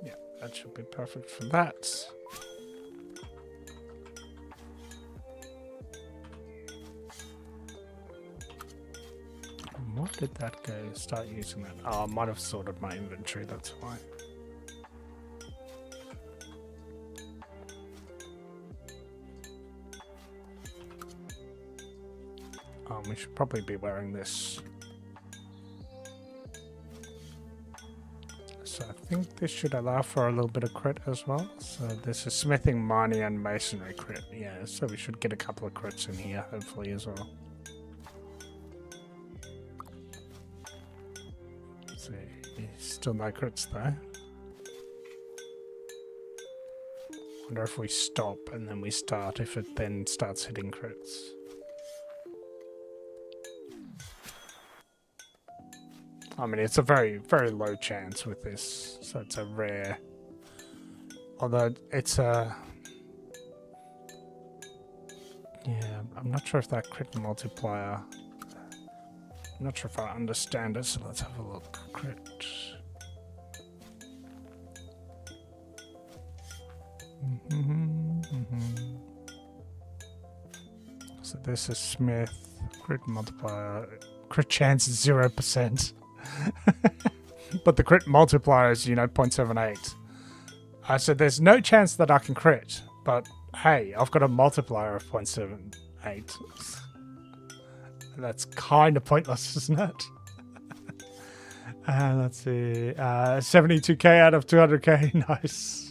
Yeah, that should be perfect for that. What did that go? Start using that? Oh, I might have sorted my inventory, that's why. We should probably be wearing this. So I think this should allow for a little bit of crit as well. So this is smithing, mining, and masonry crit. Yeah, so we should get a couple of crits in here, hopefully, as well. Still no crits though. Wonder if we stop and then we start, if it then starts hitting crits. I mean, it's a very, very low chance with this, so it's a rare. Although it's a... Yeah, I'm not sure if that crit multiplier... I'm not sure if I understand it, so let's have a look. Crit... So this is Smith, crit multiplier, crit chance is 0%. But the crit multiplier is, 0.78. So there's no chance that I can crit, but hey, I've got a multiplier of 0.78. That's kind of pointless, isn't it? Let's see, 72k out of 200k, nice.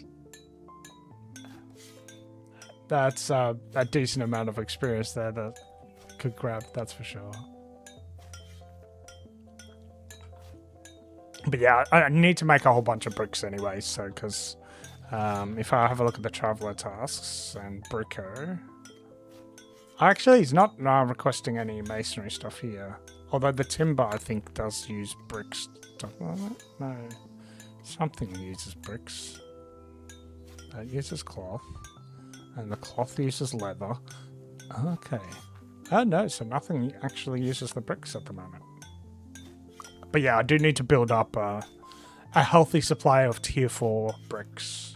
That's a decent amount of experience there that could grab, that's for sure. But yeah, I need to make a whole bunch of bricks anyway, so, because if I have a look at the Traveler tasks and Bricko... Actually, he's not requesting any masonry stuff here. Although the timber, I think, does use bricks. Stuff like that? No. Something uses bricks. It uses cloth. And the cloth uses leather. Okay. Oh no, so nothing actually uses the bricks at the moment. But yeah, I do need to build up a healthy supply of tier 4 bricks.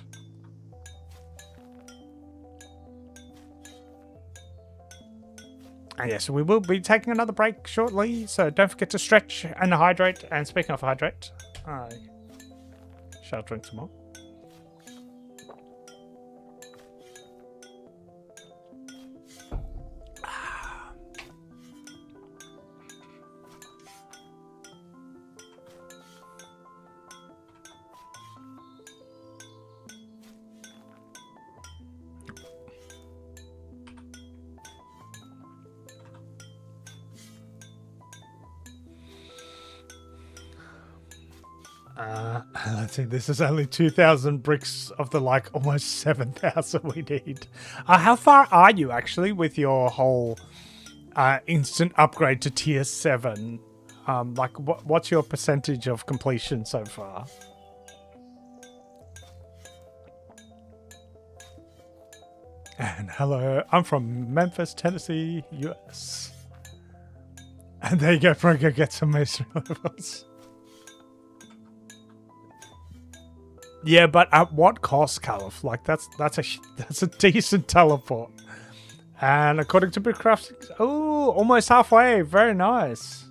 And yes, we will be taking another break shortly, so don't forget to stretch and hydrate. And speaking of hydrate, I shall drink some more. Let's see, this is only 2,000 bricks of the like almost 7,000 we need. How far are you actually with your whole instant upgrade to tier 7? Like what's your percentage of completion so far? And hello, I'm from Memphis, Tennessee, US. And there you go, Franco, get some masonry levels. Yeah, but at what cost, Caliph? Like that's a decent teleport. And according to Bitcraft, oh, almost halfway. Very nice.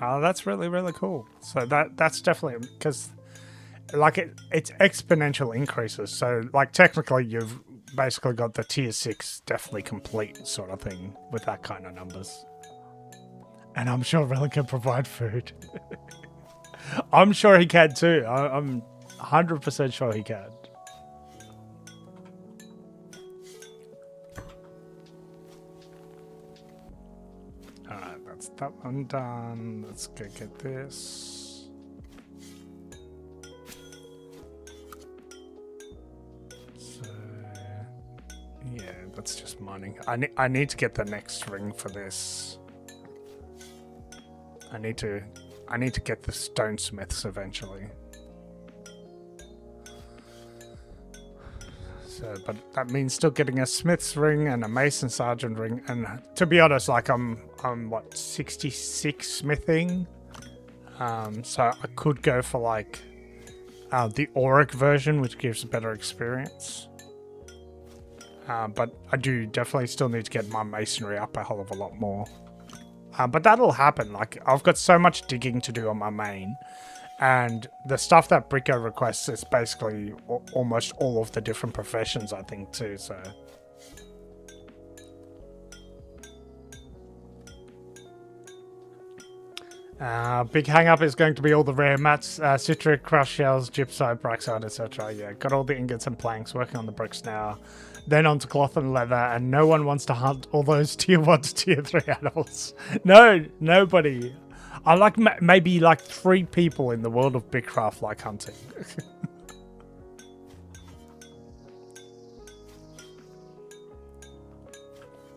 Oh, that's really, really cool. So that's definitely because like it's exponential increases. So like technically you've basically got the tier 6 definitely complete sort of thing with that kind of numbers. And I'm sure Relin can provide food. I'm sure he can too. I'm 100% sure he can. Alright, that's that one done. Let's go get this. Yeah, that's just mining. I need to get the next ring for this. I need to get the stonesmiths eventually. So, but that means still getting a smith's ring and a mason sergeant ring. And to be honest, like I'm what 66 smithing. So I could go for like the auric version, which gives a better experience. But I do definitely still need to get my masonry up a hell of a lot more. But that'll happen. Like, I've got so much digging to do on my main. And the stuff that Bricko requests is basically almost all of the different professions, I think, too. So big hang-up is going to be all the rare mats, citric, crush shells, gypsum, braxite, etc. Yeah, got all the ingots and planks, working on the bricks now. Then onto cloth and leather, and no one wants to hunt all those tier 1 to tier 3 animals. No, nobody. I like maybe like 3 people in the world of Bitcraft like hunting.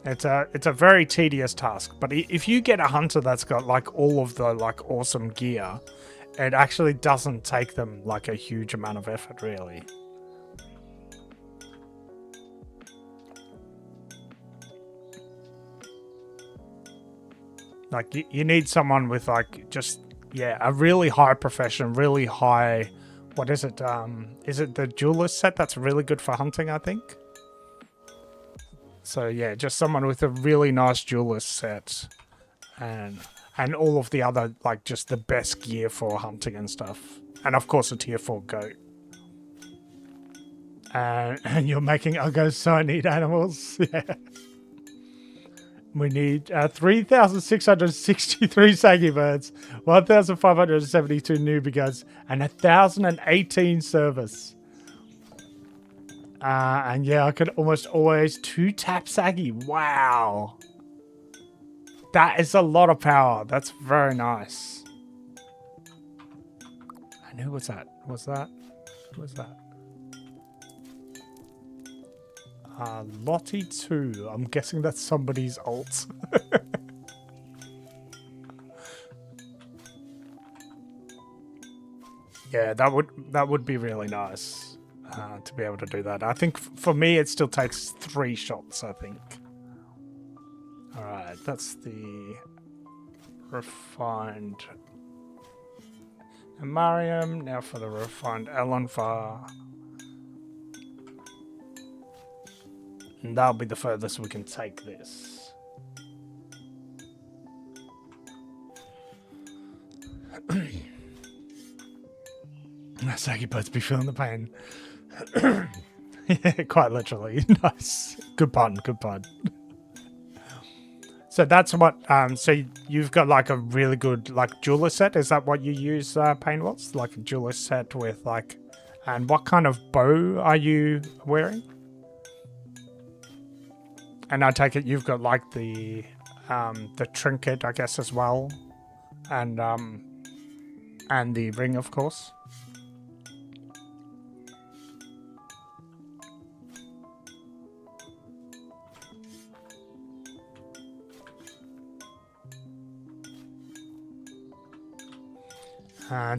It's a very tedious task, but if you get a hunter that's got like all of the like awesome gear, it actually doesn't take them like a huge amount of effort, really. Like you need someone with like just a really high profession, really high. What is it? Is it the jeweler's set that's really good for hunting? I think. So yeah, just someone with a really nice jeweler's set, and all of the other like just the best gear for hunting and stuff, and of course a tier 4 goat. And you're making uggos, so I need animals. Yeah. We need 3,663 saggy birds, 1,572 newbie goats, and 1,018 service. And yeah, I could almost always 2-tap saggy. Wow. That is a lot of power. That's very nice. And who was that? Who was that? Lottie 2. I'm guessing that's somebody's alt. Yeah, that would be really nice to be able to do that. I think for me it still takes 3 shots, I think. Alright, that's the refined Mariam. Now for the refined Elanfar. And that'll be the furthest we can take this. Saggy birds be feeling the pain. Yeah, quite literally. Nice. Good pun. So that's what, so you've got like a really good like jeweler set. Is that what you use, Painwalls? Like a jeweler set with like, and what kind of bow are you wearing? And I take it you've got like the trinket, I guess, as well, and the ring, of course.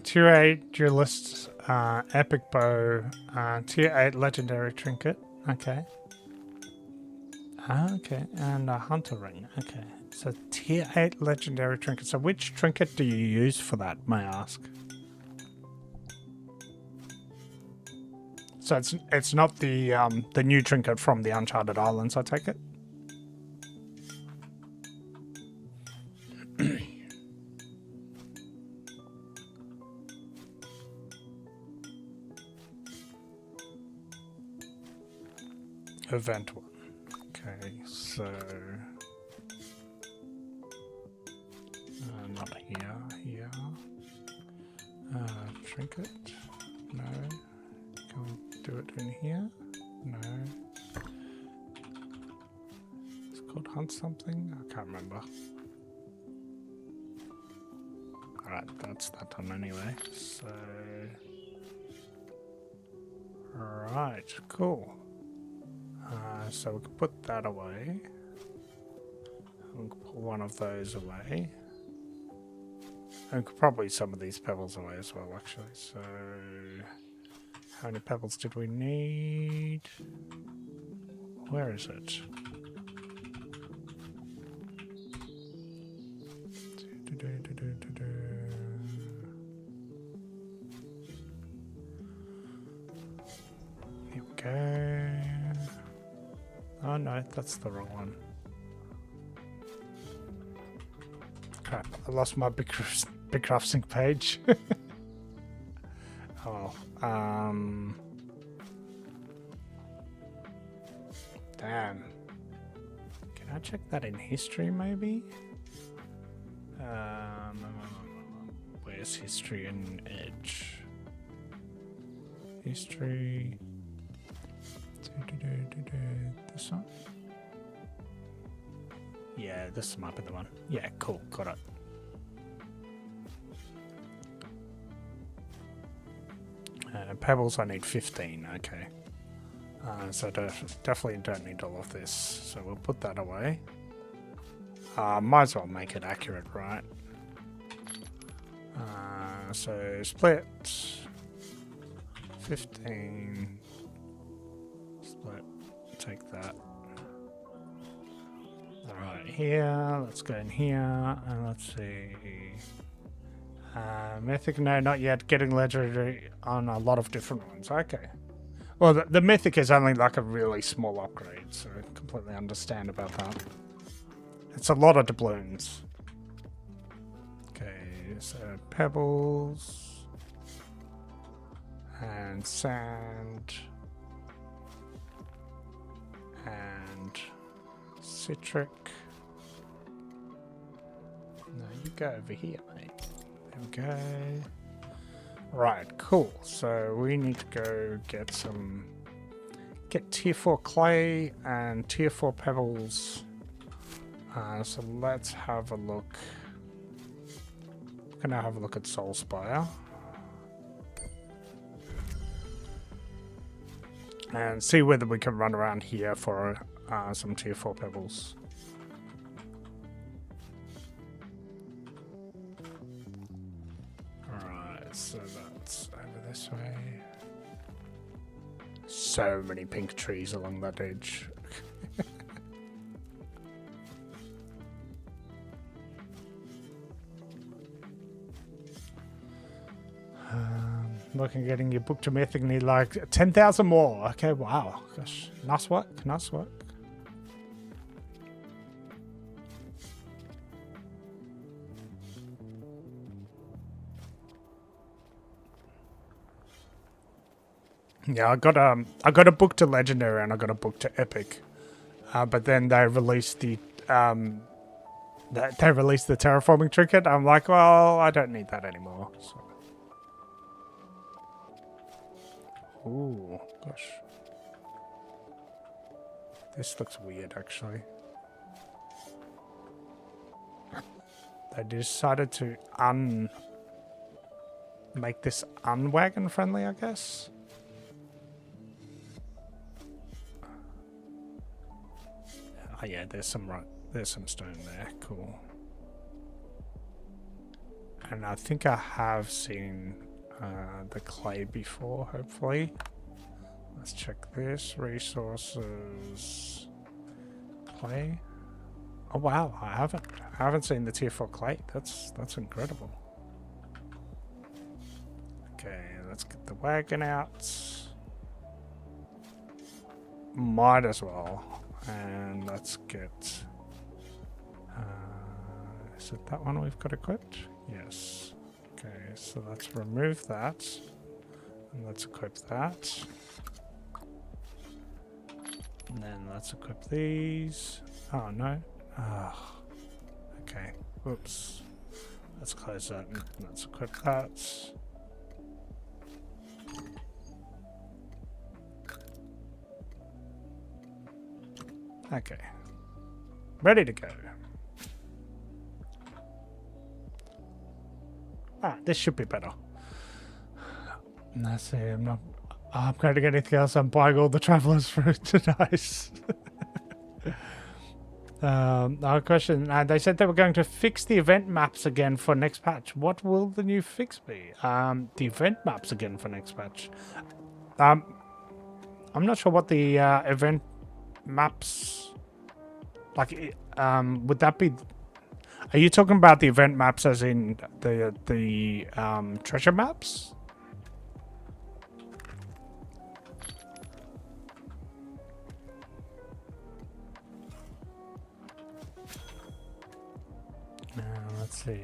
Tier 8 duelist, epic bow, tier 8 legendary trinket. Okay. Okay, and a hunter ring. Okay, so tier 8 legendary trinket. So which trinket do you use for that, may I ask? So it's not the new trinket from the Uncharted Islands, I take it? Event 1. Okay, so not here, here. Trinket? No. Can we do it in here? No. It's called hunt something? I can't remember. Alright, that's that done anyway. So right, cool. So we can put that away. We can put one of those away. And we could probably some of these pebbles away as well, actually. So how many pebbles did we need? Where is it? Here we go. Oh no, that's the wrong one. Crap, I lost my big craft sync page. Oh, damn. Can I check that in history maybe? Where's history in Edge? History. This one? Yeah, this might be the one. Yeah, cool, got it. Pebbles, I need 15, okay. So definitely don't need all of this. So we'll put that away. Might as well make it accurate, right? So split 15. Split. Take that. Alright, here. Let's go in here and let's see. Mythic, no, not yet. Getting legendary on a lot of different ones. Okay. Well, the mythic is only like a really small upgrade, so I completely understand about that. It's a lot of doubloons. Okay, so pebbles and sand and citric. No, you go over here, mate. There we go. Right, cool. So we need to go get tier 4 clay and tier 4 pebbles. So let's have a look. I'm gonna have a look at Soulspire. And see whether we can run around here for some tier 4 pebbles. Alright, so that's over this way. So many pink trees along that edge. Looking at getting your book to mythic, need like 10,000 more. Okay, wow. Gosh, nice work, nice work. Yeah, I got a book to legendary and I got a book to epic, but then they released the terraforming trinket. I'm like, well, I don't need that anymore. So. Ooh, gosh. This looks weird, actually. They decided to make this unwagon friendly, I guess. Oh yeah, there's some stone there. Cool. And I think I have seen the clay before, hopefully. Let's check this. Resources. Clay. Oh wow, I haven't seen the tier 4 clay. That's incredible. Okay, let's get the wagon out. Might as well. And let's get... is it that one we've got equipped? Yes. Okay, so let's remove that. And let's equip that. And then let's equip these. Oh, no. Oh. Okay. Whoops. Let's close that and let's equip that. Okay. Ready to go. Ah, this should be better. Let's see, I'm not upgrading anything else. I'm buying all the travelers fruit. Nice. Our question, they said they were going to fix the event maps again for next patch. What will the new fix be? The event maps again for next patch. I'm not sure what the event maps, like, would that be? Are you talking about the event maps as in the treasure maps? Let's see.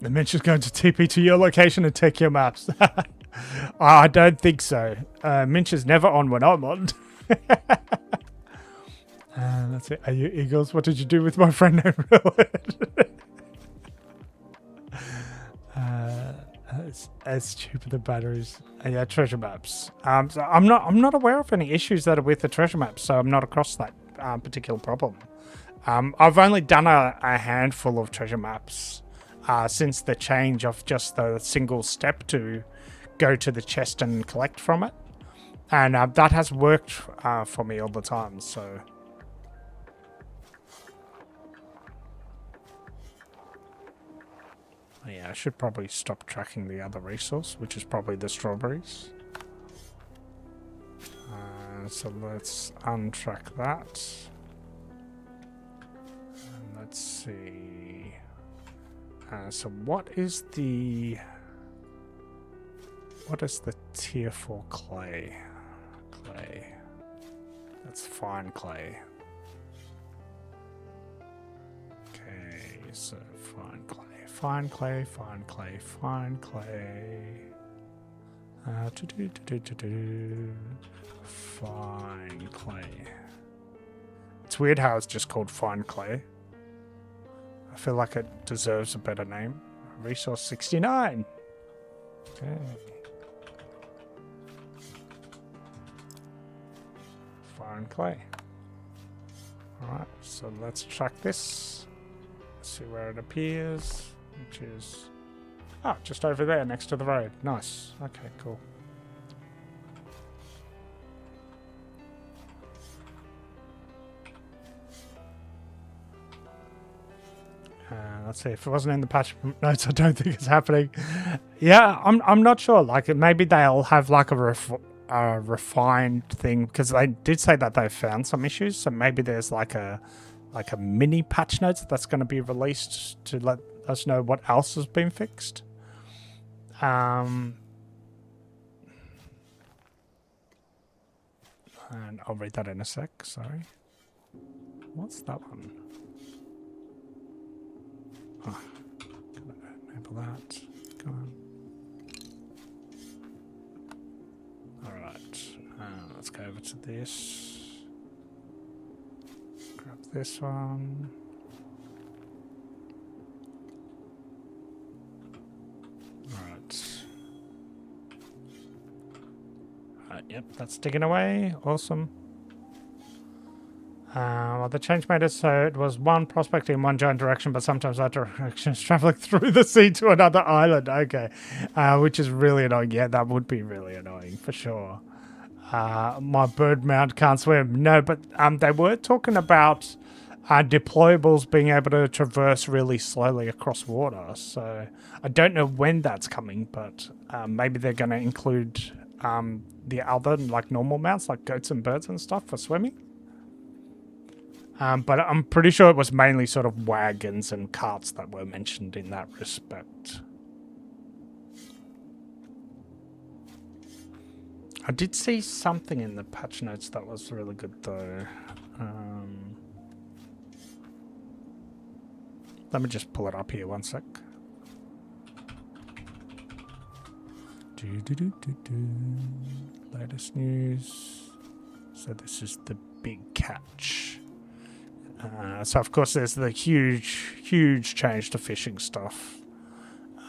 The Minch is going to TP to your location and take your maps. I don't think so. Minch is never on when I'm on. Let's see. Are you Eagles? What did you do with my friend named Rowan? It's stupid, the batteries. Yeah, treasure maps. So I'm not aware of any issues that are with the treasure maps, so I'm not across that particular problem. I've only done a handful of treasure maps since the change of just the single step to go to the chest and collect from it. And that has worked for me all the time, so... Yeah, I should probably stop tracking the other resource, which is probably the strawberries. So let's untrack that. And let's see. So what is the tier 4 clay? That's fine clay. Okay, so fine clay. Fine clay. Fine clay. It's weird how it's just called fine clay. I feel like it deserves a better name. Resource 69. Okay. Fine clay. Alright, so let's track this. See where it appears. Which is... Oh, just over there next to the road. Nice. Okay, cool. Let's see. If it wasn't in the patch notes, I don't think it's happening. Yeah, I'm not sure. Like, maybe they'll have like a refined thing, because they did say that they found some issues. So maybe there's like a mini patch notes that's going to be released to let us know what else has been fixed. And I'll read that in a sec. Sorry. What's that one? Oh, enable that. Come on. Alright. Let's go over to this. Grab this one. Alright. Yep, that's digging away. Awesome. Well, the change made it so it was one prospect in one giant direction, but sometimes that direction is traveling through the sea to another island. Okay. Which is really annoying. Yeah, that would be really annoying for sure. My bird mount can't swim. No, but they were talking about deployables being able to traverse really slowly across water. So I don't know when that's coming, but maybe they're going to include the other, like normal mounts, like goats and birds and stuff for swimming. But I'm pretty sure it was mainly sort of wagons and carts that were mentioned in that respect. I did see something in the patch notes that was really good though. Let me just pull it up here 1 sec. Latest news. So this is the big catch. So of course there's the huge change to fishing stuff.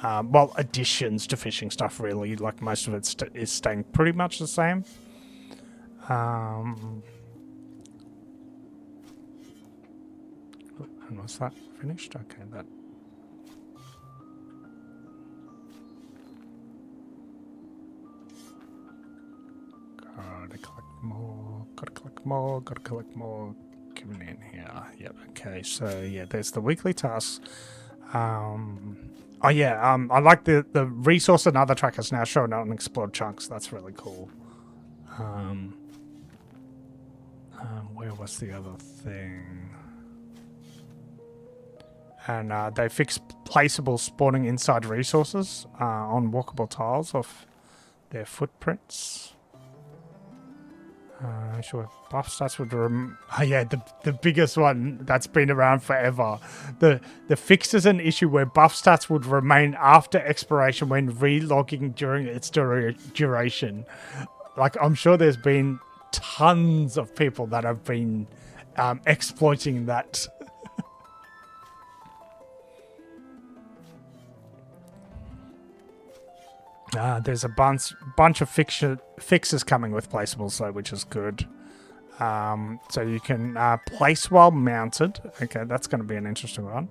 Well, additions to fishing stuff really, like most of it is staying pretty much the same. And was that finished? Okay, that. Gotta collect more, gotta collect more, gotta collect more. Coming in here. Yep, okay, so yeah, there's the weekly tasks. Oh yeah, I like the resource and other trackers now showing out on explored chunks. That's really cool. Where was the other thing? And they fixed placeable spawning inside resources on walkable tiles of their footprints. Sure, buff stats would oh yeah, the biggest one that's been around forever. The fix is an issue where buff stats would remain after expiration when relogging during its duration. Like, I'm sure there's been tons of people that have been exploiting that. There's a bunch of fixes coming with placeables though, which is good. So you can place while mounted. Okay, that's going to be an interesting one.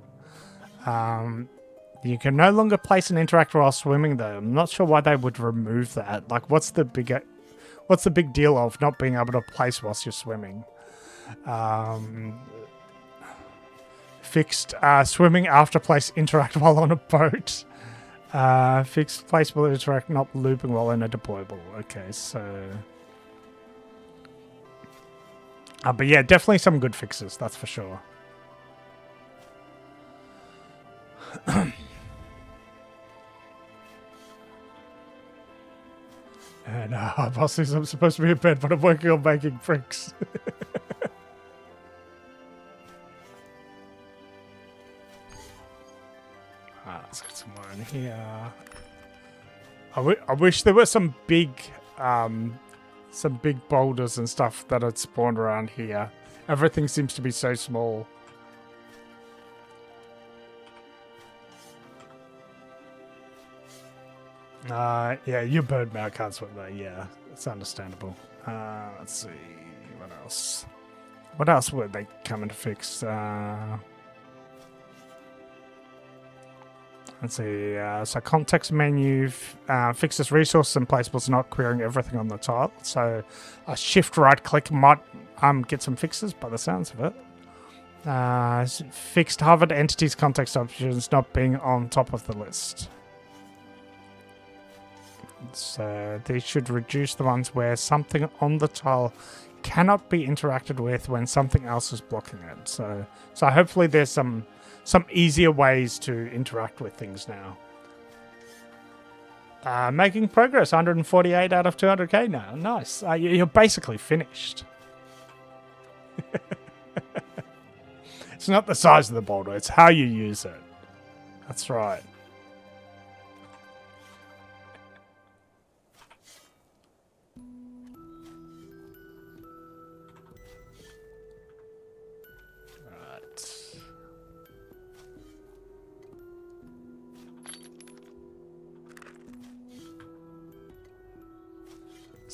You can no longer place and interact while swimming though. I'm not sure why they would remove that. Like, what's the big deal of not being able to place whilst you're swimming? Fixed swimming after place interact while on a boat. Fixed placeable interact not looping while in a deployable. Okay, so... but yeah, definitely some good fixes, that's for sure. And boss says I'm supposed to be in bed, but I'm working on making bricks. Let's get some more in here. I wish there were some big boulders and stuff that had spawned around here. Everything seems to be so small. Yeah, your bird mount can't swim there. Yeah, it's understandable. Let's see what else. What else would they come in to fix? Let's see, so context menu fixes resources and placeables, not querying everything on the tile. So a shift right click might get some fixes by the sounds of it. Fixed hovered entities context options not being on top of the list. So these should reduce the ones where something on the tile cannot be interacted with when something else is blocking it. So hopefully there's some easier ways to interact with things now. Making progress, 148 out of 200k now. Nice. You're basically finished. It's not the size of the boulder, it's how you use it. That's right.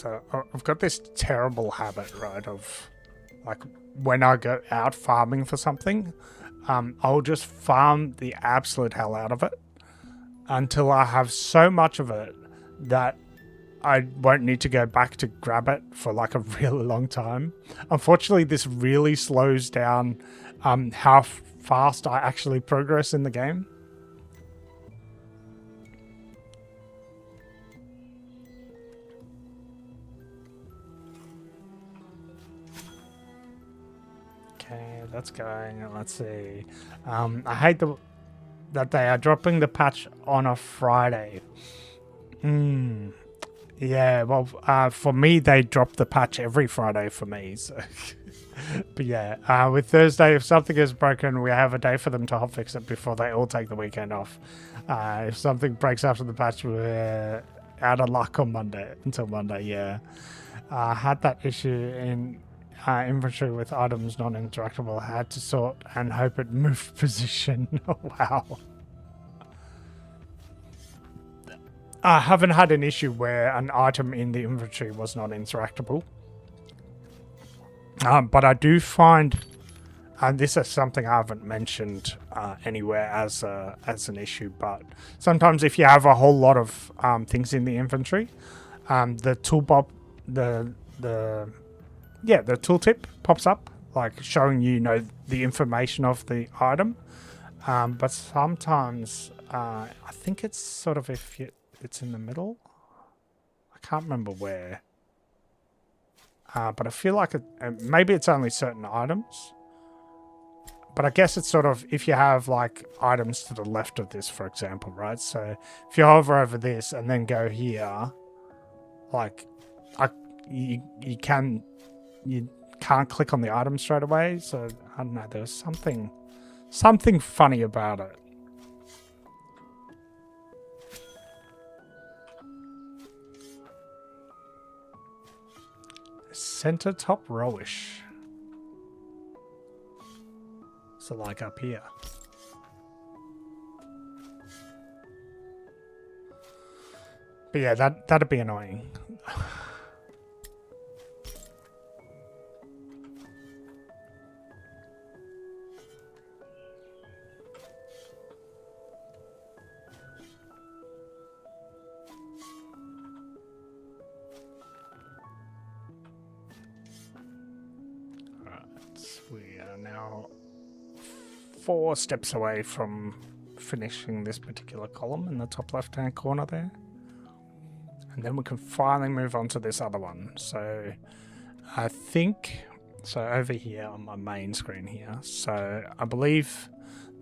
So I've got this terrible habit, right, of like when I go out farming for something, I'll just farm the absolute hell out of it until I have so much of it that I won't need to go back to grab it for like a really long time. Unfortunately, this really slows down how fast I actually progress in the game. Okay, that's going. Let's see. I hate that they are dropping the patch on a Friday. Yeah, well, for me, they drop the patch every Friday for me. So. But yeah, with Thursday, if something is broken, we have a day for them to hotfix it before they all take the weekend off. If something breaks after the patch, we're out of luck on Monday, until Monday, yeah. I had that issue in inventory with items non-interactable. I had to sort and hope it moved position. Oh, wow. I haven't had an issue where an item in the inventory was not interactable. But I do find, and this is something I haven't mentioned anywhere as an issue, but sometimes if you have a whole lot of things in the inventory, the tooltip pops up, like showing the information of the item. But sometimes I think it's sort of it's in the middle. I can't remember where. But I feel like maybe it's only certain items. But I guess it's sort of if you have like items to the left of this, for example, right? So if you hover over this and then go here, like you can't click on the item straight away. So I don't know. There's something funny about it. Center top rowish. So like up here. But yeah, that'd be annoying. We are now 4 steps away from finishing this particular column in the top left hand corner there, and then we can finally move on to this other one. So I think over here on my main screen here, so I believe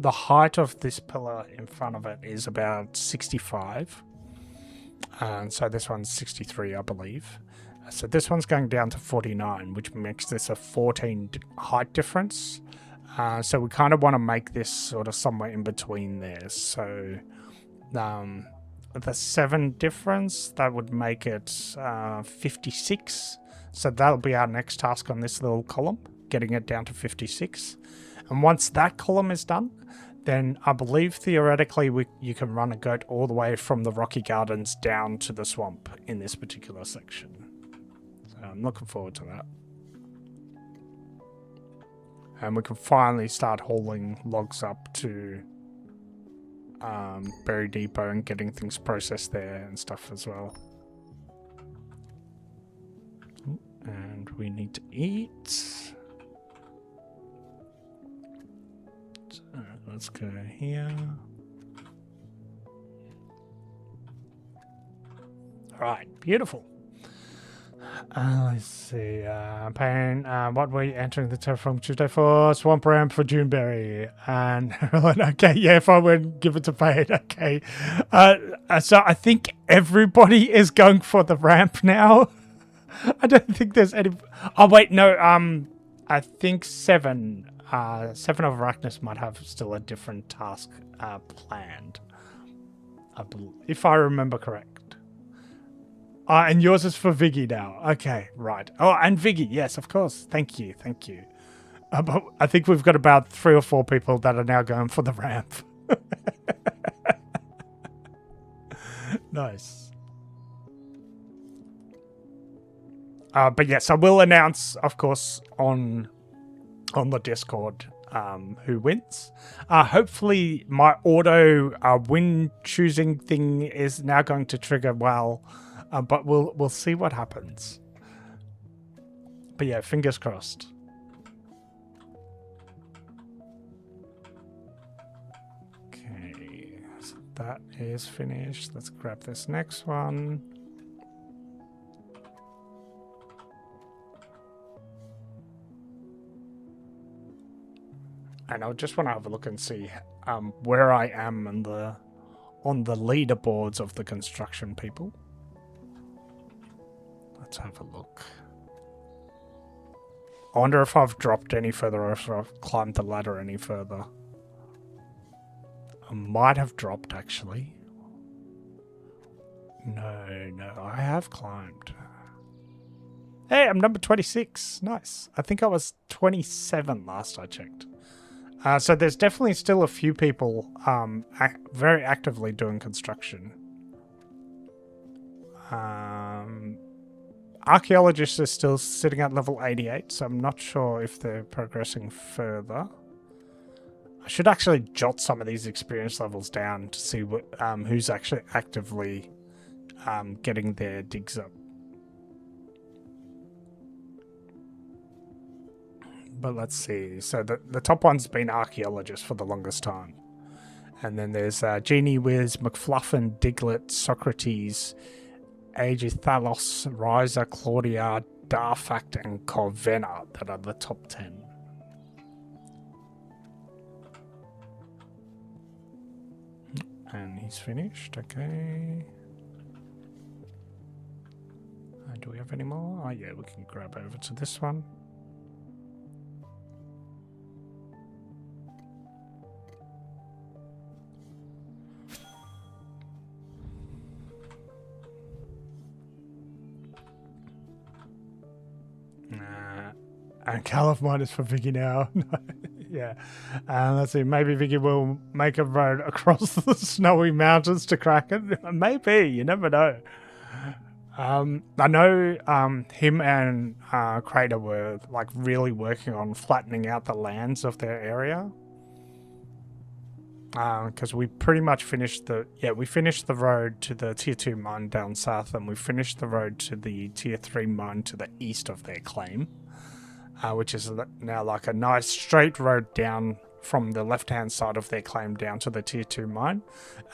the height of this pillar in front of it is about 65, and so this one's 63, I believe. So this one's going down to 49, which makes this a 14 height difference. So we kind of want to make this sort of somewhere in between there. So the 7 difference, that would make it 56. So that'll be our next task on this little column, getting it down to 56. And once that column is done, then I believe theoretically you can run a goat all the way from the Rocky Gardens down to the swamp in this particular section. I'm looking forward to that. And we can finally start hauling logs up to Berry Depot and getting things processed there and stuff as well. And we need to eat. So let's go here. Alright, beautiful. Let's see. Pain. What were you entering the Terraform Tuesday for? Swamp Ramp for Juneberry. And okay, yeah, if I would give it to Pain, okay. So I think everybody is going for the ramp now. I don't think there's any. Oh wait, no. I think 7 of Arachnus might have still a different task planned. If I remember correct. And yours is for Viggy now. Okay, right. Oh, and Viggy. Yes, of course. Thank you. But I think we've got about 3 or 4 people that are now going for the ramp. Nice. But yes, I will announce, of course, on the Discord who wins. Hopefully my auto win choosing thing is now going to trigger well, but we'll see what happens. But yeah, fingers crossed. Okay, so that is finished. Let's grab this next one. And I just want to have a look and see where I am on the leaderboards of the construction people. Let's have a look. I wonder if I've dropped any further or if I've climbed the ladder any further. I might have dropped, actually. No, I have climbed. Hey, I'm number 26. Nice. I think I was 27 last I checked. So there's definitely still a few people very actively doing construction. Archaeologists are still sitting at level 88, so I'm not sure if they're progressing further. I should actually jot some of these experience levels down to see what who's actually actively getting their digs up. But let's see. So the top one's been archaeologists for the longest time. And then there's Genie Wiz, McFluffin, Diglett, Socrates, Aegithalos, Riser, Claudia, Darfact, and Corvena that are the top 10. And he's finished. Okay. Do we have any more? Oh yeah, we can grab over to this one. And Caliph mine is for Vicky now. Yeah. Let's see. Maybe Vicky will make a road across the snowy mountains to Kraken. Maybe. You never know. I know him and Crater were like really working on flattening out the lands of their area. Because we pretty much finished we finished the road to the tier 2 mine down south, and we finished the road to the tier 3 mine to the east of their claim. Which is now like a nice straight road down from the left-hand side of their claim down to the tier 2 mine.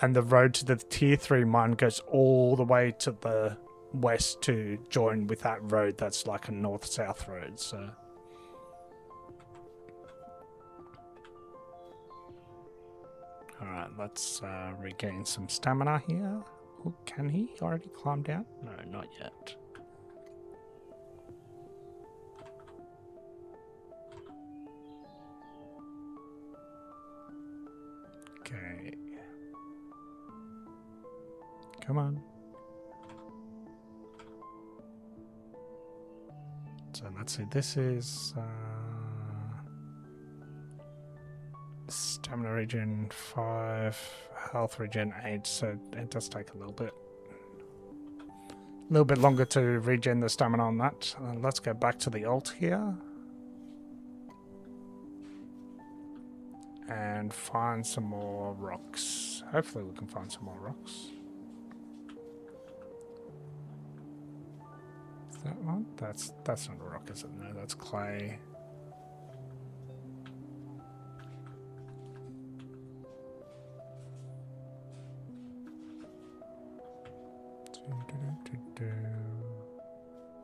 And the road to the tier 3 mine goes all the way to the west to join with that road that's like a north-south road. So alright, let's regain some stamina here. Oh, can he already climb down? No, not yet. Okay. Come on. So let's see, this is stamina regen 5, health regen 8, so it does take a little bit longer to regen the stamina on that. Let's go back to the alt here. And find some more rocks. Hopefully we can find some more rocks. Is that one? That's not a rock, is it? No, that's clay.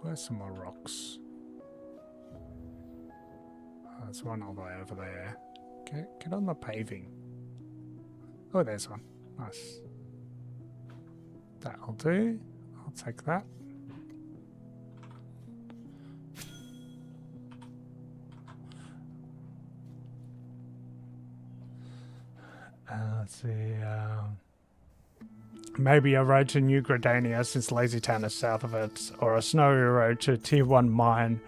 Where's some more rocks? Oh, there's one all the way over there. Get on the paving. Oh, there's one. Nice. That'll do. I'll take that. Let's see. Maybe a road to New Gradania since Lazy Town is south of it, or a snowy road to Tier 1 mine.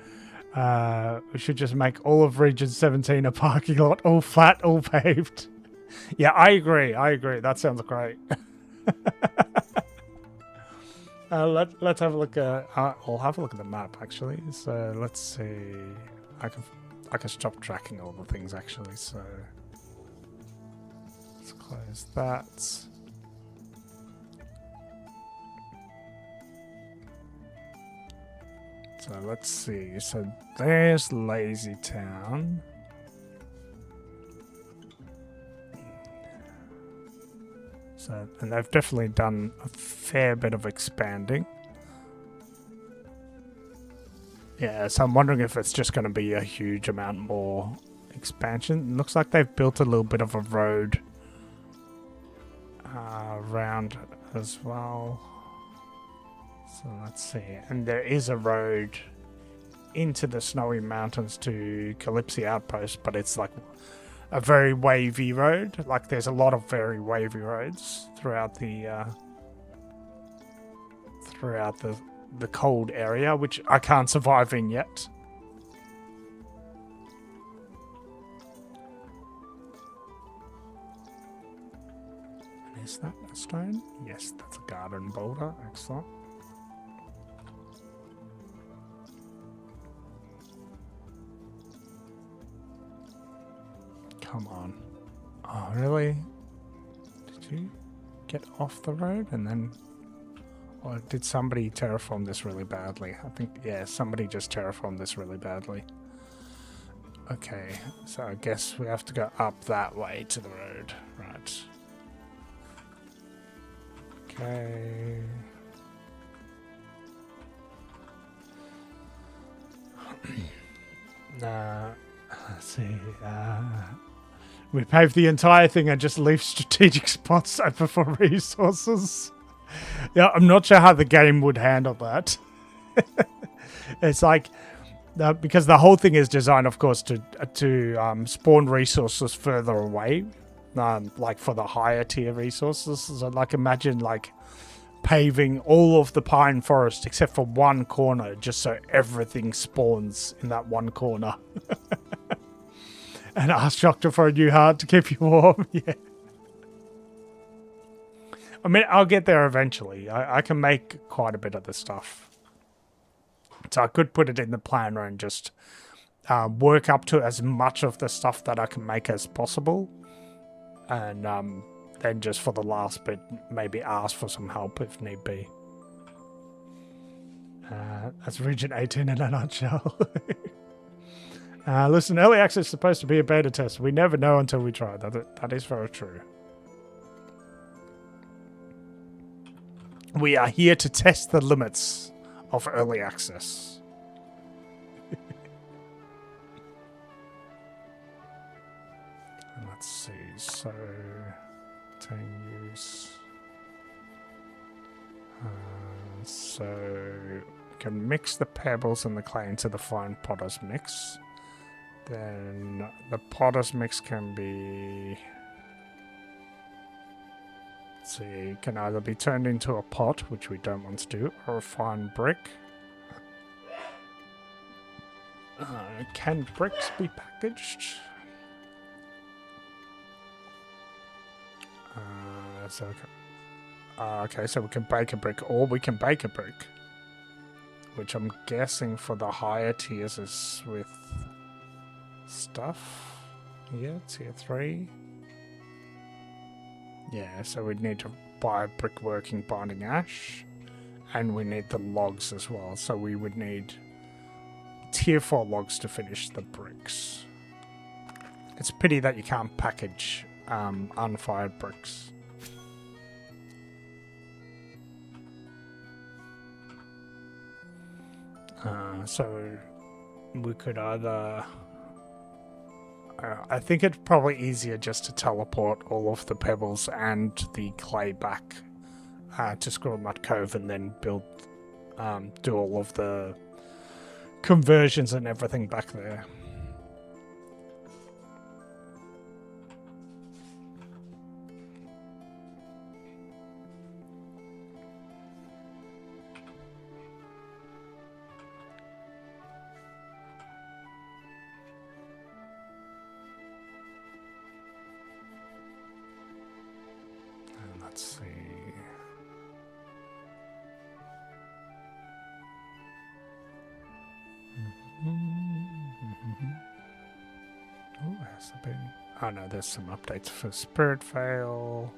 We should just make all of Region 17 a parking lot, all flat, all paved. Yeah, I agree. That sounds great. Let's have a look at. I'll have a look at the map actually. So let's see. I can stop tracking all the things actually. So let's close that. So let's see. So there's Lazy Town. So, and they've definitely done a fair bit of expanding. Yeah, so I'm wondering if it's just going to be a huge amount more expansion. It looks like they've built a little bit of a road around as well. So let's see. And there is a road into the Snowy Mountains to Calypsy Outpost, but it's like a very wavy road. Like there's a lot of very wavy roads throughout the cold area, which I can't survive in yet. And is that a stone? Yes, that's a garden boulder. Excellent. Come on. Oh, really? Did you get off the road and then... Or did somebody terraform this really badly? I think, yeah, somebody just terraformed this really badly. Okay, so I guess we have to go up that way to the road. Right. Okay. Let's see. We pave the entire thing and just leave strategic spots open for resources. Yeah, I'm not sure how the game would handle that. It's like because the whole thing is designed, of course, to spawn resources further away, like for the higher tier resources. So, like, imagine like paving all of the pine forest except for one corner, just so everything spawns in that one corner. And ask Doctor for a new heart to keep you warm. Yeah. I mean, I'll get there eventually. I can make quite a bit of the stuff. So I could put it in the planner and just work up to as much of the stuff that I can make as possible. And then just for the last bit, maybe ask for some help if need be. That's Region 18 in a nutshell. Listen, early access is supposed to be a beta test. We never know until we try. That is very true. We are here to test the limits of early access. Let's see. So, 10 use. So, we can mix the pebbles and the clay into the fine potter's mix. Then the potter's mix can be... Let's see, can either be turned into a pot, which we don't want to do, or a fine brick. Can bricks be packaged? Okay, so we can bake a brick, or we can bake a brick. Which I'm guessing for the higher tiers is with stuff. Yeah, tier 3. Yeah, so we'd need to buy brickworking binding ash, and we need the logs as well. So we would need tier 4 logs to finish the bricks. It's a pity that you can't package unfired bricks. So we could either... I think it's probably easier just to teleport all of the pebbles and the clay back to Squirrel Nut Cove and then build, do all of the conversions and everything back there. Let's see. Has there been? Oh no, there's some updates for Spirit Veil.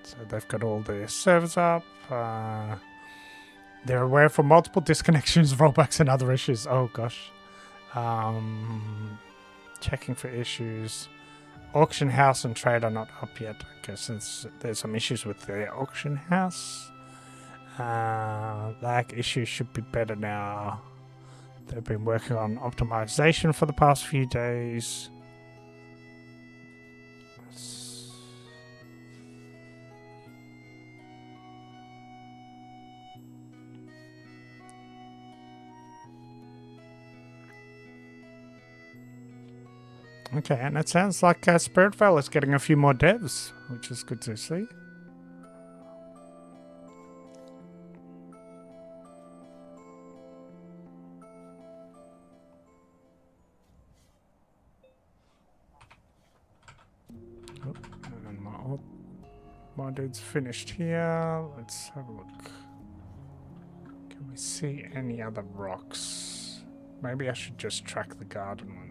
So they've got all their servers up. They're aware for multiple disconnections, rollbacks, and other issues. Oh gosh. Checking for issues. Auction house and trade are not up yet. I guess there's some issues with the auction house. Lag issues should be better now. They've been working on optimization for the past few days. Okay, and it sounds like Spirit Veil is getting a few more devs, which is good to see. Oh, and my dude's finished here. Let's have a look. Can we see any other rocks? Maybe I should just track the garden one.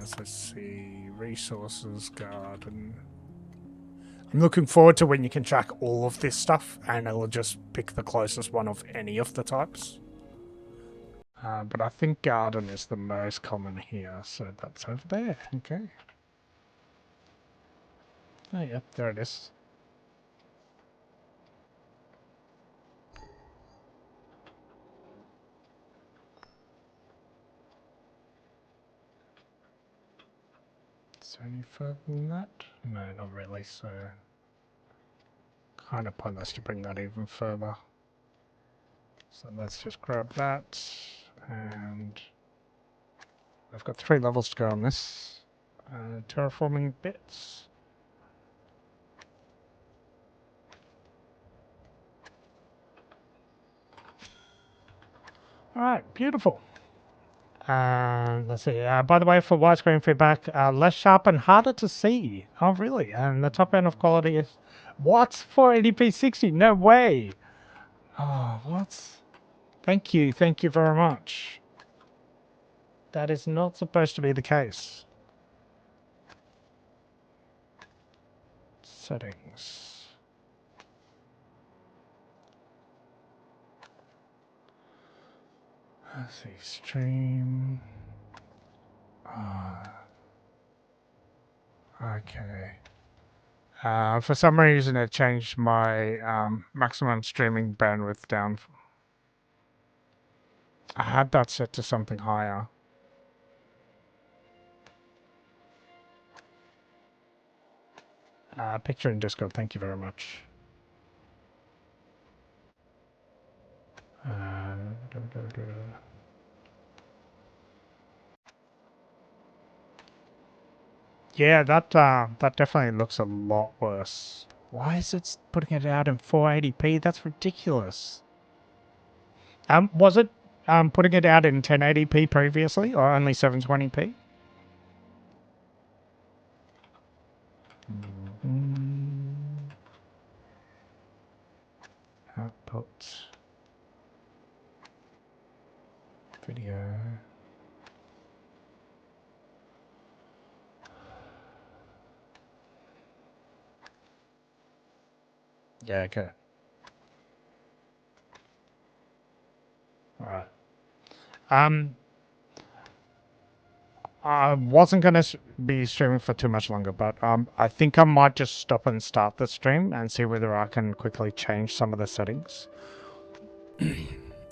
So let's see, resources, garden. I'm looking forward to when you can track all of this stuff and it'll just pick the closest one of any of the types. But I think garden is the most common here, so that's over there. Okay. Oh yeah, there it is. Is there any further than that? No, not really, so kind of pointless to bring that even further. So let's just grab that, and I've got 3 levels to go on this. Terraforming bits. Alright, beautiful. Let's see. By the way, for widescreen feedback, less sharp and harder to see. Oh, really? And the top end of quality is what? 480p 60? No way. Oh, what? Thank you very much. That is not supposed to be the case. Settings. Let's see, stream. Okay. For some reason, it changed my maximum streaming bandwidth down. I had that set to something higher. Picture in Discord, thank you very much. Yeah, that definitely looks a lot worse. Why is it putting it out in 480p? That's ridiculous. Was it putting it out in 1080p previously, or only 720p? Output. Video. Yeah, okay. Alright. I wasn't going to be streaming for too much longer, but I think I might just stop and start the stream and see whether I can quickly change some of the settings.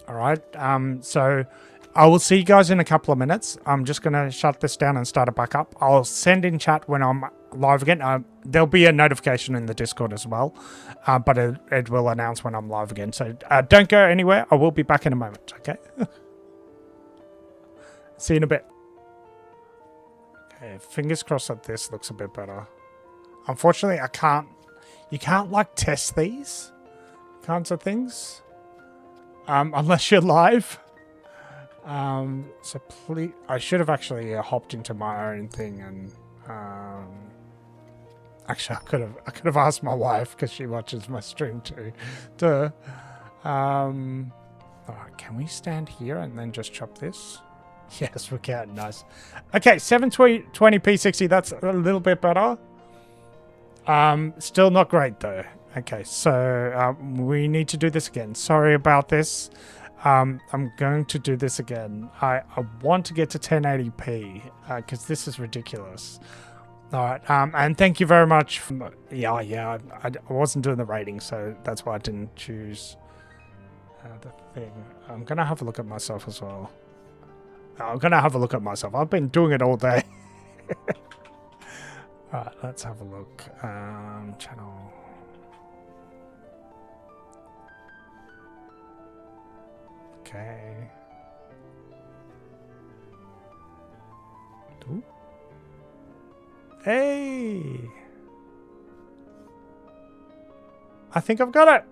Alright, so I will see you guys in a couple of minutes. I'm just going to shut this down and start it back up. I'll send in chat when I'm live again. There'll be a notification in the Discord as well, but it will announce when I'm live again. So don't go anywhere. I will be back in a moment, okay? See you in a bit. Okay, fingers crossed that this looks a bit better. Unfortunately, you can't like test these kinds of things unless you're live. So please, I should have actually hopped into my own thing and actually I could have asked my wife because she watches my stream too. Alright, can we stand here and then just chop this? Yes, we can. Nice. Okay, 720p60. That's a little bit better. Still not great though. Okay, so we need to do this again. Sorry about this. I'm going to do this again. I want to get to 1080p because this is ridiculous. All right, and thank you very much. I wasn't doing the rating, so that's why I didn't choose the thing. I'm gonna have a look at myself as well. I've been doing it all day. All right, let's have a look. Channel. Okay. Ooh. Hey! I think I've got it!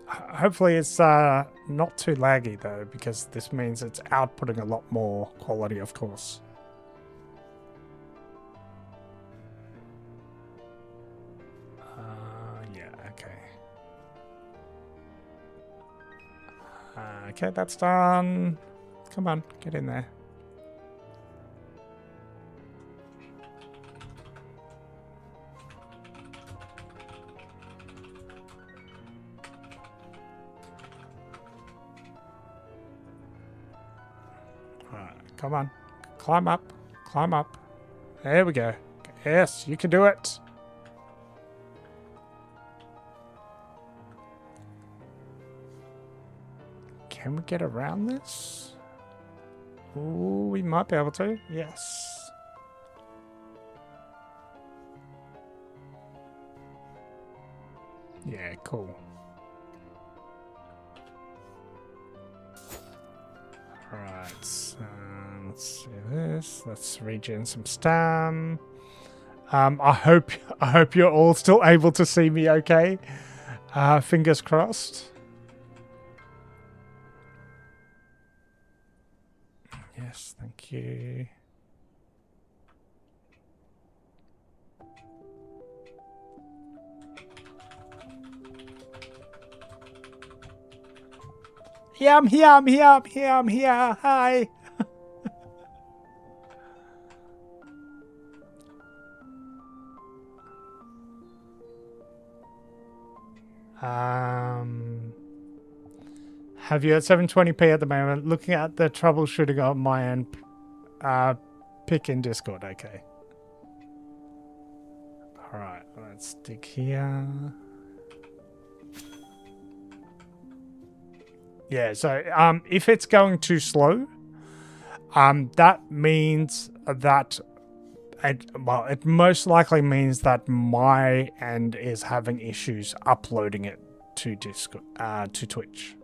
Hopefully it's not too laggy though, because this means it's outputting a lot more quality, of course. Okay, that's done. Come on, get in there. Alright, come on. Climb up. Climb up. There we go. Yes, you can do it. Can we get around this? Ooh, we might be able to. Yes. Yeah, cool. Alright, so let's see this. Let's regen some stam. I hope you're all still able to see me okay. Fingers crossed. Yes, thank you. Yeah, I'm here. Hi. Have you at 720p at the moment? Looking at the troubleshooting on my end. Pick in Discord, okay. Alright, let's stick here. Yeah, so if it's going too slow, that means that it most likely means that my end is having issues uploading it to Discord, to Twitch.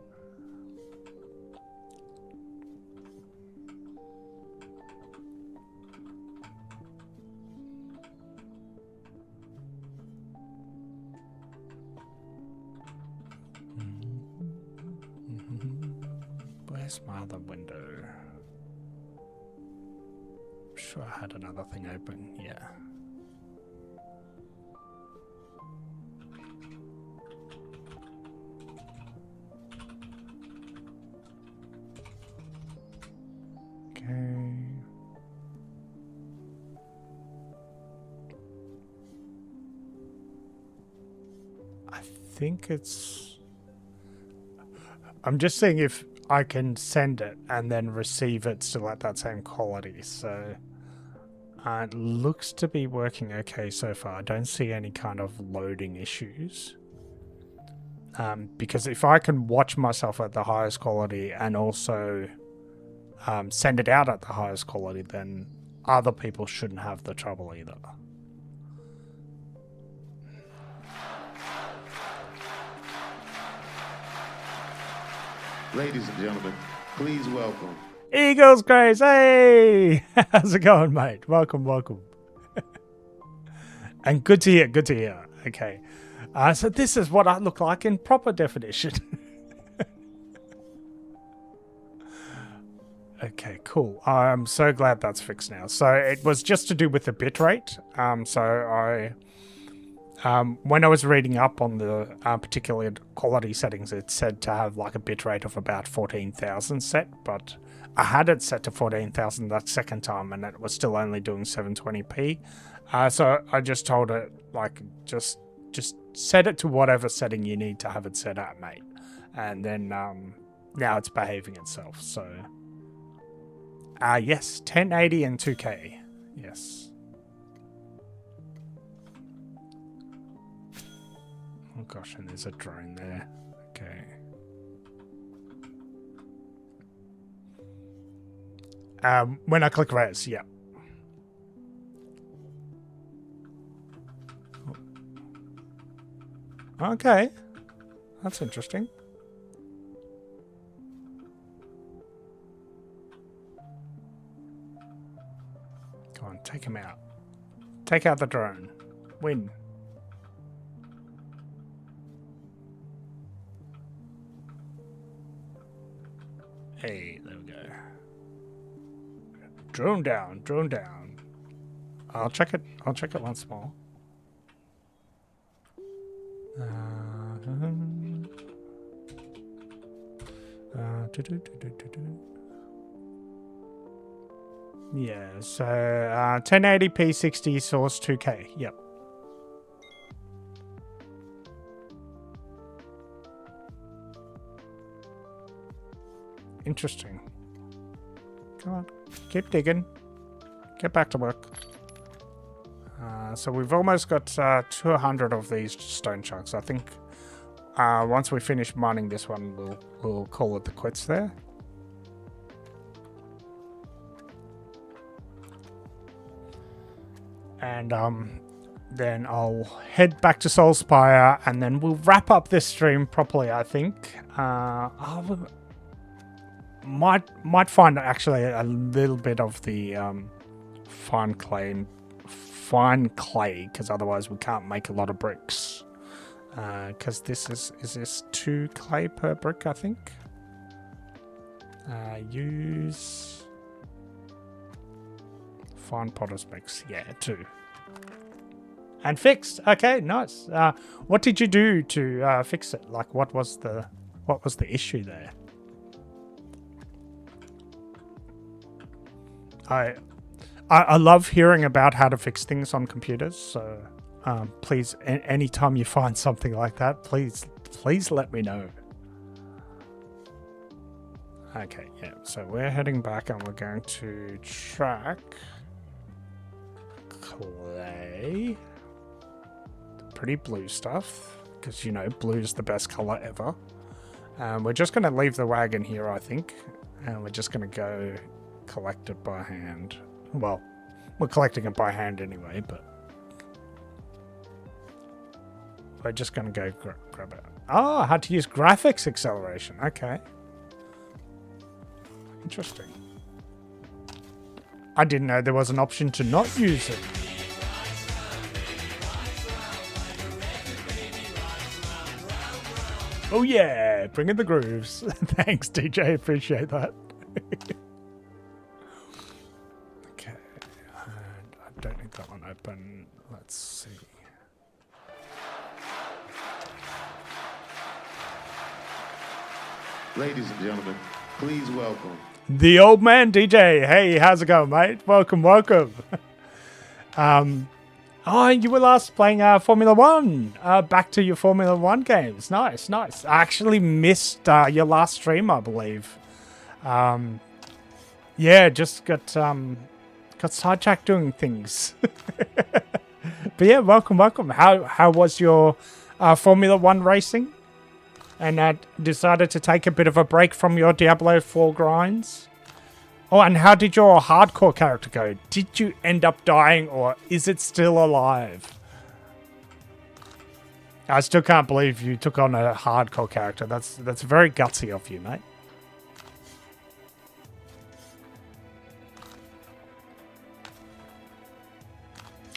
Where's my other window? I'm sure I had another thing open. Yeah. Okay. I think it's... I'm just seeing if I can send it and then receive it still at that same quality. So it looks to be working okay so far. I don't see any kind of loading issues. Because if I can watch myself at the highest quality and also send it out at the highest quality, then other people shouldn't have the trouble either. Ladies and gentlemen, please welcome. Eagles Grace, hey! How's it going, mate? Welcome. And good to hear. Okay. So this is what I look like in proper definition. Okay, cool. I'm so glad that's fixed now. So it was just to do with the bitrate. So when I was reading up on the particular quality settings, it said to have like a bitrate of about 14,000 set, but I had it set to 14,000 that second time, and it was still only doing 720p. So I just told it, like, just set it to whatever setting you need to have it set at, mate. And then now it's behaving itself. So yes, 1080 and 2K. Yes. Oh gosh, and there's a drone there. Okay. When I click res, yeah. Okay. That's interesting. Come on, take him out. Take out the drone. Win. Hey, there we go. Drone down, drone down. I'll check it once more. Yeah, so 1080p 60 source 2K. Yep. Interesting. Come on, keep digging. Get back to work. So we've almost got 200 of these stone chunks. I think once we finish mining this one, we'll call it the quits there. And then I'll head back to Soulspire, and then we'll wrap up this stream properly, I think. Might find actually a little bit of the fine clay, because otherwise we can't make a lot of bricks. Because this is this 2 clay per brick, I think. Use fine potter's mix, yeah, 2. And fixed. Okay, nice. What did you do to fix it? Like, what was the issue there? I love hearing about how to fix things on computers. So please, anytime you find something like that, please let me know. Okay, yeah. So we're heading back, and we're going to track clay. Pretty blue stuff, because you know blue's the best color ever. We're just going to leave the wagon here, I think, and we're just going to go collect it by hand. Well, we're collecting it by hand anyway, but we're just going to go grab it. Oh, I had to use graphics acceleration. Okay. Interesting. I didn't know there was an option to not use it. Oh yeah, bring in the grooves. Thanks, DJ. Appreciate that. Okay, and I don't need that one open. Let's see. Ladies and gentlemen, please welcome The old man DJ. Hey, how's it going, mate? Welcome. Oh, you were last playing Formula 1. Back to your Formula 1 games. Nice. I actually missed your last stream, I believe. Yeah, just got sidetracked doing things. But yeah, welcome. How was your Formula 1 racing? And decided to take a bit of a break from your Diablo 4 grinds? Oh, and how did your hardcore character go? Did you end up dying, or is it still alive? I still can't believe you took on a hardcore character. That's very gutsy of you, mate.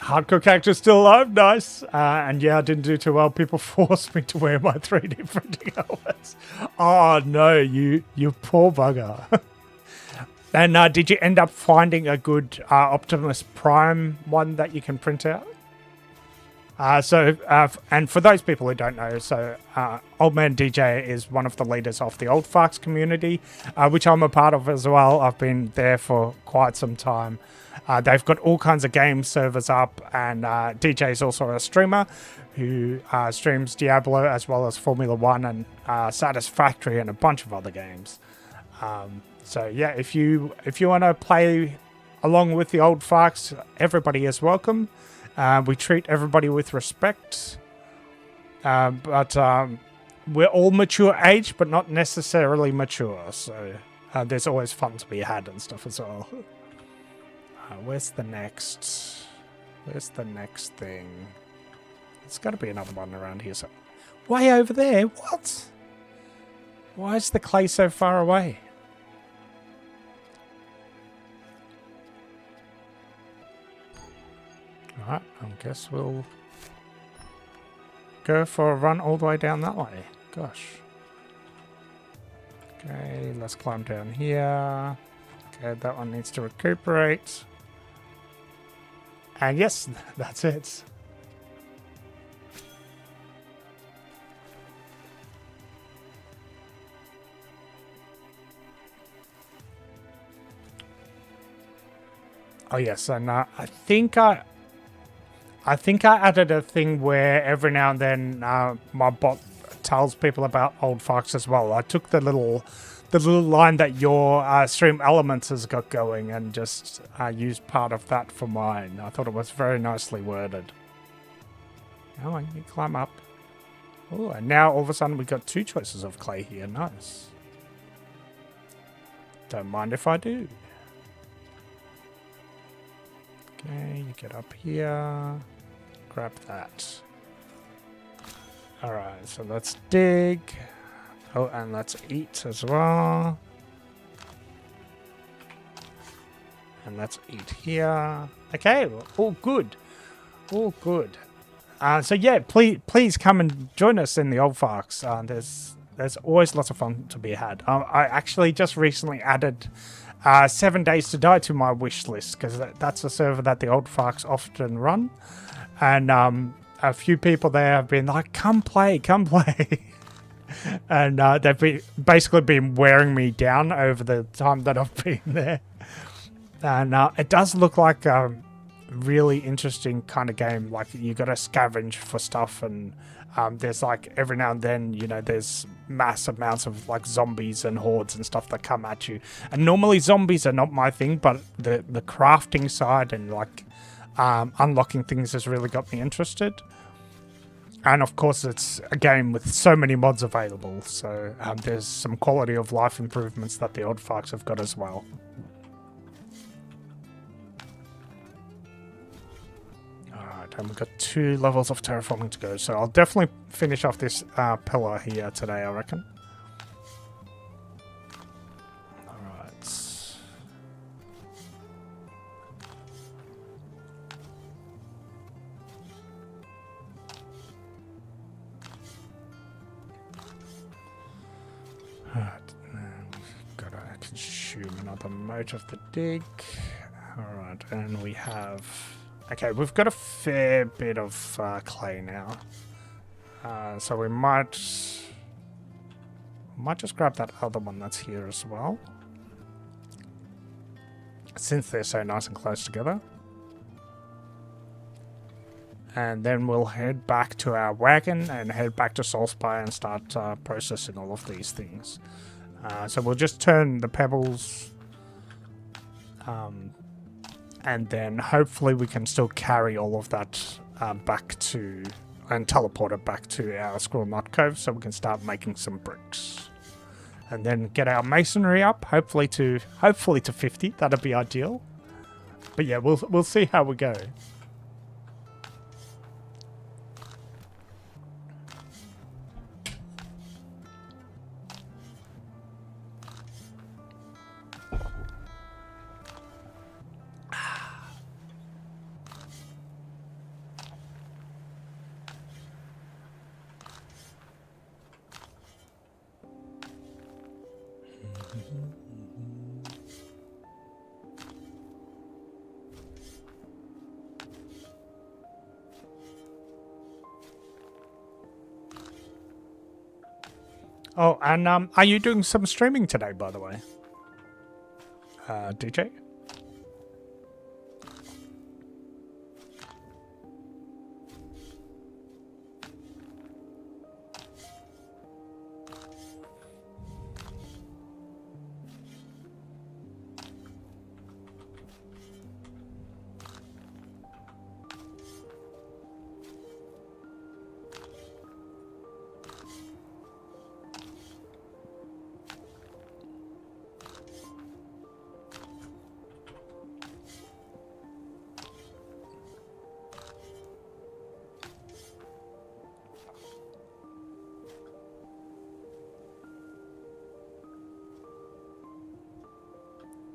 Hardcore character still alive, nice. And yeah, I didn't do too well. People forced me to wear my 3D printing helmets. Oh no, you poor bugger. And did you end up finding a good Optimus Prime one that you can print out? And for those people who don't know, Old Man DJ is one of the leaders of the Old Fox community, which I'm a part of as well. I've been there for quite some time. They've got all kinds of game servers up, and DJ is also a streamer who streams Diablo as well as Formula 1 and Satisfactory and a bunch of other games. So yeah, if you want to play along with the Old Fox, everybody is welcome. We treat everybody with respect, but we're all mature age, but not necessarily mature. So there's always fun to be had and stuff as well. Where's the next thing? There's got to be another one around here. So, way over there. What? Why is the clay so far away? Alright, I guess we'll go for a run all the way down that way. Gosh. Okay, let's climb down here. Okay, that one needs to recuperate. And yes, that's it. Oh yes, and I think I added a thing where every now and then my bot tells people about Old Fox as well. I took the little line that your stream elements has got going and just used part of that for mine. I thought it was very nicely worded. Come on, you climb up. Oh, and now all of a sudden we've got 2 choices of clay here. Nice. Don't mind if I do. Okay, you get up here. Grab that. Alright, so let's dig. Oh, and let's eat as well. And let's eat here. Okay, well, all good. All good. So yeah, please come and join us in the Old Fox. There's always lots of fun to be had. I actually just recently added 7 Days to Die to my wish list, because that's a server that the Old Fox often run. And a few people there have been like, come play. And they've basically been wearing me down over the time that I've been there. And it does look like a really interesting kind of game. Like, you got to scavenge for stuff, and there's like every now and then, you know, there's mass amounts of like zombies and hordes and stuff that come at you. And normally zombies are not my thing, but the crafting side and like unlocking things has really got me interested. And of course, it's a game with so many mods available, so there's some quality of life improvements that the Old Fox have got as well. Alright, and we've got 2 levels of terraforming to go, so I'll definitely finish off this pillar here today, I reckon. Alright. Gotta consume another mote of the dig. Alright, and we have... Okay, we've got a fair bit of clay now. So we might just grab that other one that's here as well, since they're so nice and close together. And then we'll head back to our wagon and head back to Soulspire and start processing all of these things. So we'll just turn the pebbles, and then hopefully we can still carry all of that back to, and teleport it back to our Squirrel Nut Cove, so we can start making some bricks. And then get our masonry up, hopefully to 50. That'd be ideal. But yeah, we'll see how we go. Oh, and are you doing some streaming today, by the way? DJ?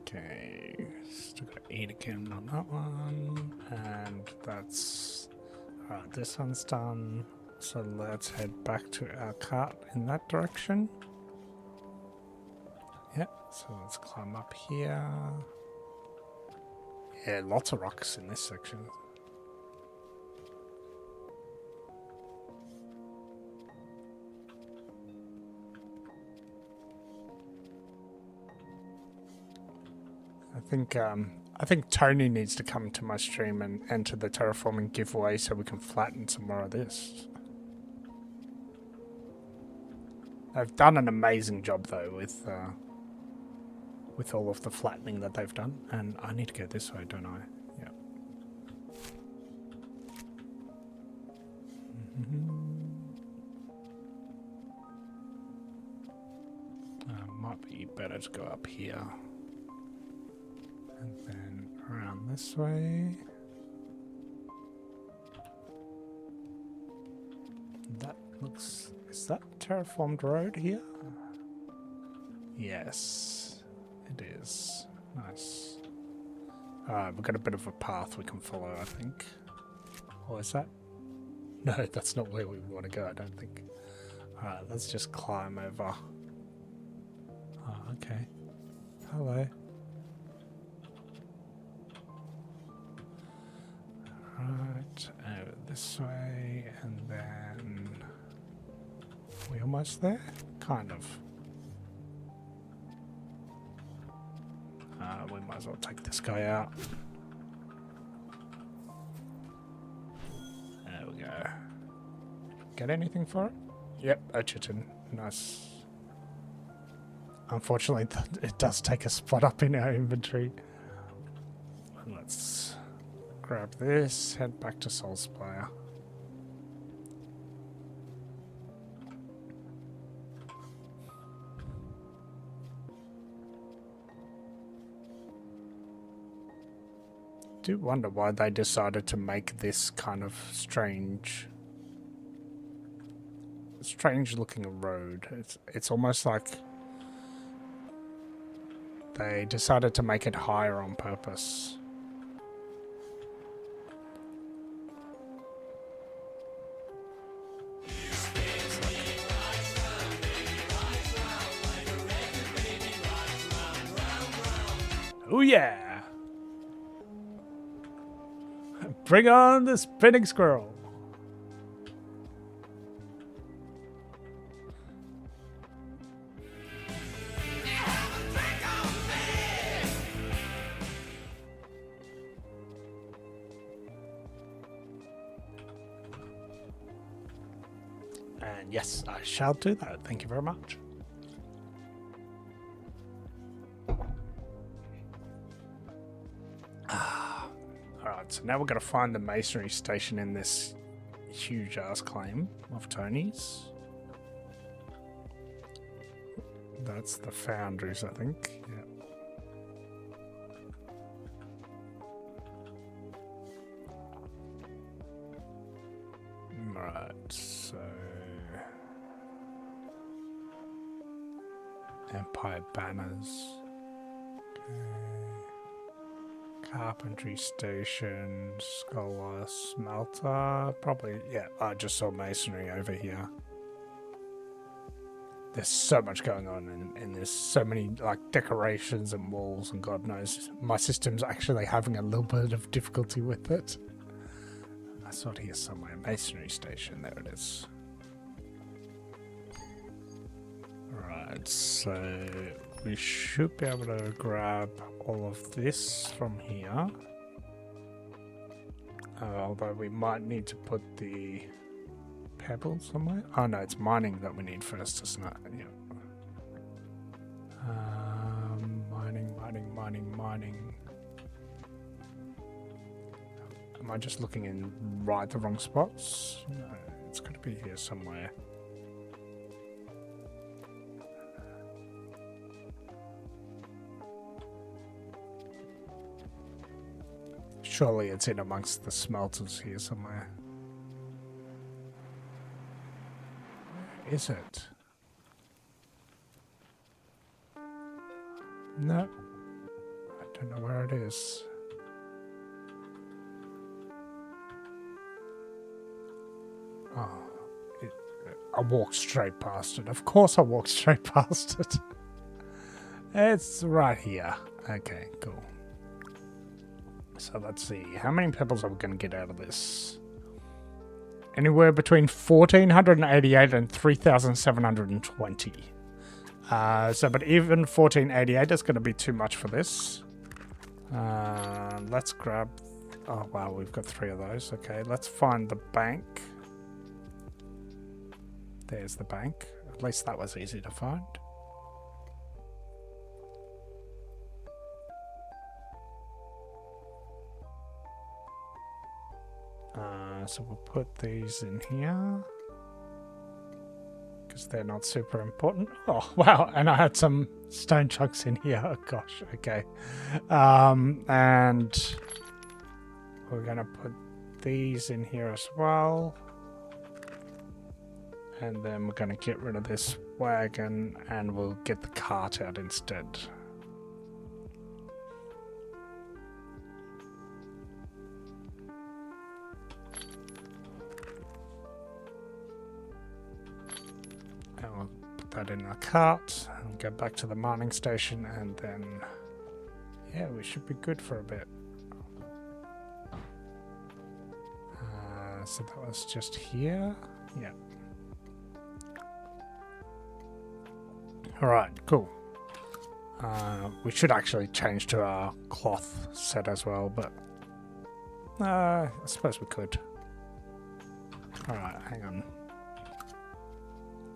Okay, still got 8 again on that one, and that's this one's done. So let's head back to our cart in that direction. Yeah, so let's climb up here. Yeah, lots of rocks in this section. I think Tony needs to come to my stream and enter the terraforming giveaway so we can flatten some more of this. They've done an amazing job though with all of the flattening that they've done, and I need to go this way, don't I? Yeah. Might be better to go up here. And then around this way. That looks... Is that terraformed road here? Yes, it is. Nice. Alright, we've got a bit of a path we can follow, I think. Or is that? No, that's not where we want to go, I don't think. Alright, let's just climb over. Oh, okay. Hello. Right, over this way, and then... we almost there? Kind of. We might as well take this guy out. There we go. Get anything for it? Yep, a chitin. Nice. Unfortunately, it does take a spot up in our inventory. Let's grab this, head back to Soulspire. I do wonder why they decided to make this kind of strange looking road. It's almost like they decided to make it higher on purpose. Oh yeah! Bring on the spinning squirrel! And yes, I shall do that. Thank you very much. Alright, so now we're going to find the masonry station in this huge ass claim of Tony's. That's the foundries, I think. Yeah. Right, so... Empire banners. Carpentry station, Skullwire smelter, probably, yeah, I just saw masonry over here. There's so much going on in this, so many like decorations and walls and God knows, my system's actually having a little bit of difficulty with it. I saw it here somewhere, masonry station, there it is. Alright, so we should be able to grab all of this from here. Although we might need to put the pebbles somewhere. Oh no, it's mining that we need first, isn't it? Yeah. Mining. Am I just looking in the wrong spots? No, it's got to be here somewhere. Surely it's in amongst the smelters here somewhere. Where is it? No. I don't know where it is. Oh, I walked straight past it. Of course I walked straight past it. It's right here. Okay, cool. So let's see. How many pebbles are we going to get out of this? Anywhere between 1,488 and 3,720. But even 1488 is going to be too much for this. Let's grab... Oh, wow, we've got 3 of those. Okay, let's find the bank. There's the bank. At least that was easy to find. So we'll put these in here. Because they're not super important. Oh, wow. And I had some stone chunks in here. Oh, gosh. Okay. And we're going to put these in here as well. And then we're going to get rid of this wagon and we'll get the cart out instead. And we'll put that in our cart and go back to the mining station and then, yeah, we should be good for a bit. So that was just here. Yeah. Alright, cool. We should actually change to our cloth set as well, but I suppose we could. Alright, hang on.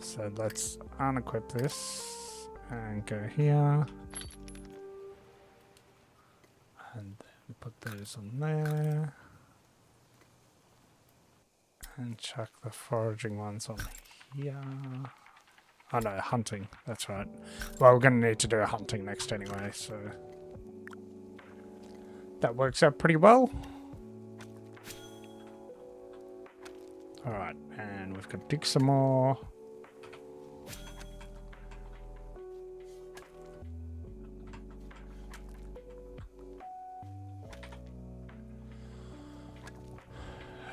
So let's unequip this and go here. And then put those on there. And chuck the foraging ones on here. Oh no, hunting, that's right. Well, we're going to need to do a hunting next anyway, so... That works out pretty well. Alright, and we've got to dig some more.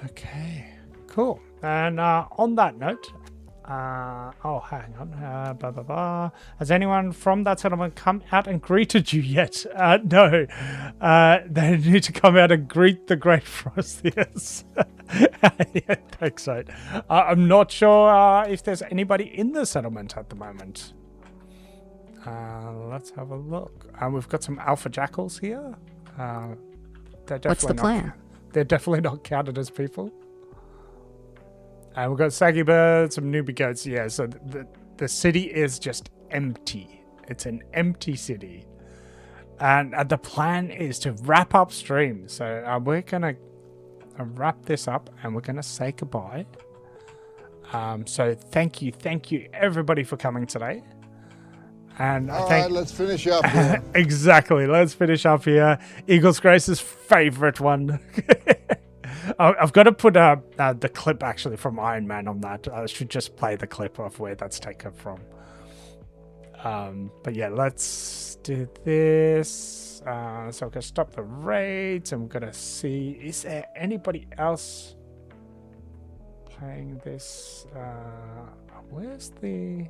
Okay, cool. And on that note... oh, hang on. Has anyone from that settlement come out and greeted you yet? No. They need to come out and greet the Great Frostiers. Yeah, thanks, mate. I'm not sure if there's anybody in the settlement at the moment. Let's have a look. We've got some alpha jackals here. What's the plan? They're definitely not counted as people. And we've got saggy birds, some newbie goats. Yeah, so the city is just empty. It's an empty city. And the plan is to wrap up stream. So we're going to wrap this up and we're going to say goodbye. So thank you everybody for coming today. And all right, let's finish up here. Exactly, let's finish up here. Eagles Grace's favorite one. I've got to put the clip actually from Iron Man on that. I should just play the clip of where that's taken from. But yeah, let's do this. So we're going to stop the raids and we're going to see, is there anybody else playing this? Where's the...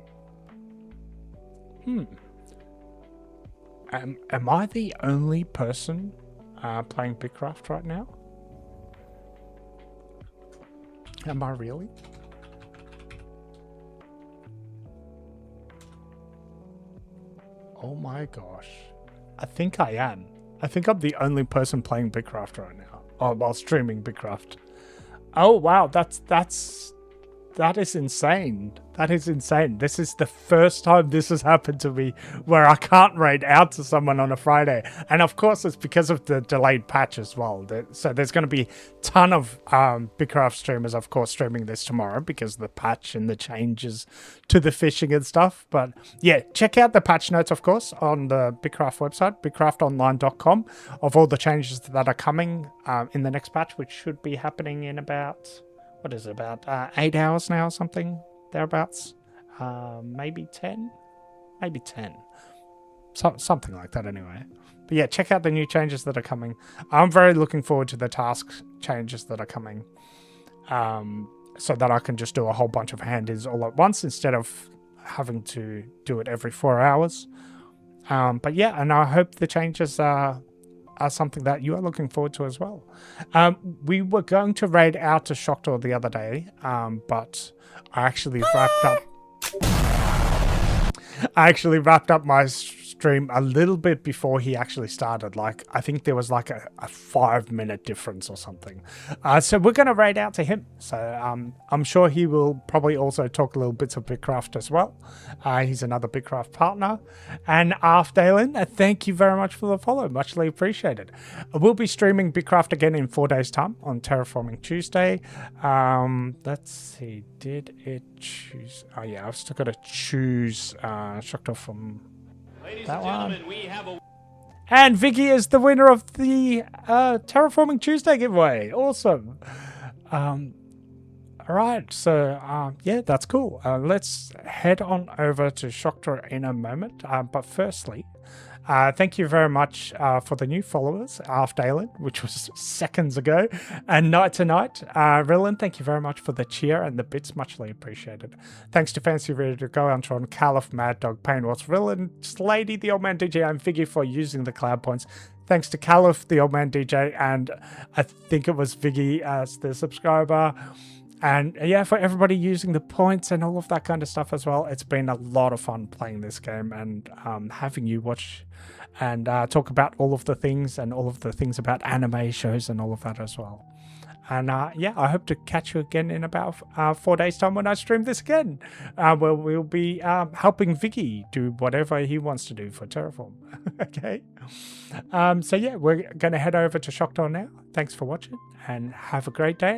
Am I the only person playing Bigcraft right now? Am I really? Oh my gosh. I think I am. I think I'm the only person playing Bigcraft right now. Oh, while streaming Bigcraft. Oh wow, that is insane. That is insane. This is the first time this has happened to me where I can't raid out to someone on a Friday. And of course, it's because of the delayed patch as well. So there's going to be a ton of Bigcraft streamers, of course, streaming this tomorrow because of the patch and the changes to the fishing and stuff. But yeah, check out the patch notes, of course, on the Bigcraft website, bigcraftonline.com, of all the changes that are coming in the next patch, which should be happening in about... what is it, about 8 hours now or something thereabouts? Maybe 10? Maybe 10. Something like that anyway. But yeah, check out the new changes that are coming. I'm very looking forward to the task changes that are coming, so that I can just do a whole bunch of hand-ins all at once instead of having to do it every 4 hours. But yeah, and I hope the changes are something that you are looking forward to as well. We were going to raid out to Shocktor the other day, but I actually wrapped up my stream a little bit before he actually started. Like, I think there was like a 5-minute difference or something. So we're going to raid out to him. So I'm sure he will probably also talk a little bits of Bigcraft as well. He's another Bigcraft partner. And Dalen, thank you very much for the follow. Muchly appreciated. We'll be streaming Bigcraft again in 4 days' time on Terraforming Tuesday. Let's see. Did it choose? Oh yeah, I've still got to choose Shocktor from that one. And Vicky is the winner of the Terraforming Tuesday giveaway. Awesome. All right, so yeah, that's cool. Let's head on over to Shocktor in a moment. But firstly, thank you very much for the new followers, Dalen, which was seconds ago, and Night to Night. Rillan, thank you very much for the cheer and the bits, muchly appreciated. Thanks to Fancy Ready to Go, Antron, Caliph, Mad Dog, Painwatch, Rillan, Slady, the Old Man DJ, and Figgy for using the cloud points. Thanks to Caliph, the Old Man DJ, and I think it was Viggy as the subscriber. And yeah, for everybody using the points and all of that kind of stuff as well. It's been a lot of fun playing this game and having you watch and talk about all of the things and all of the things about anime shows and all of that as well. And yeah, I hope to catch you again in about 4 days' time when I stream this again, where we'll be helping Vicky do whatever he wants to do for Terraform. Okay. So yeah, we're going to head over to Shocktor now. Thanks for watching and have a great day.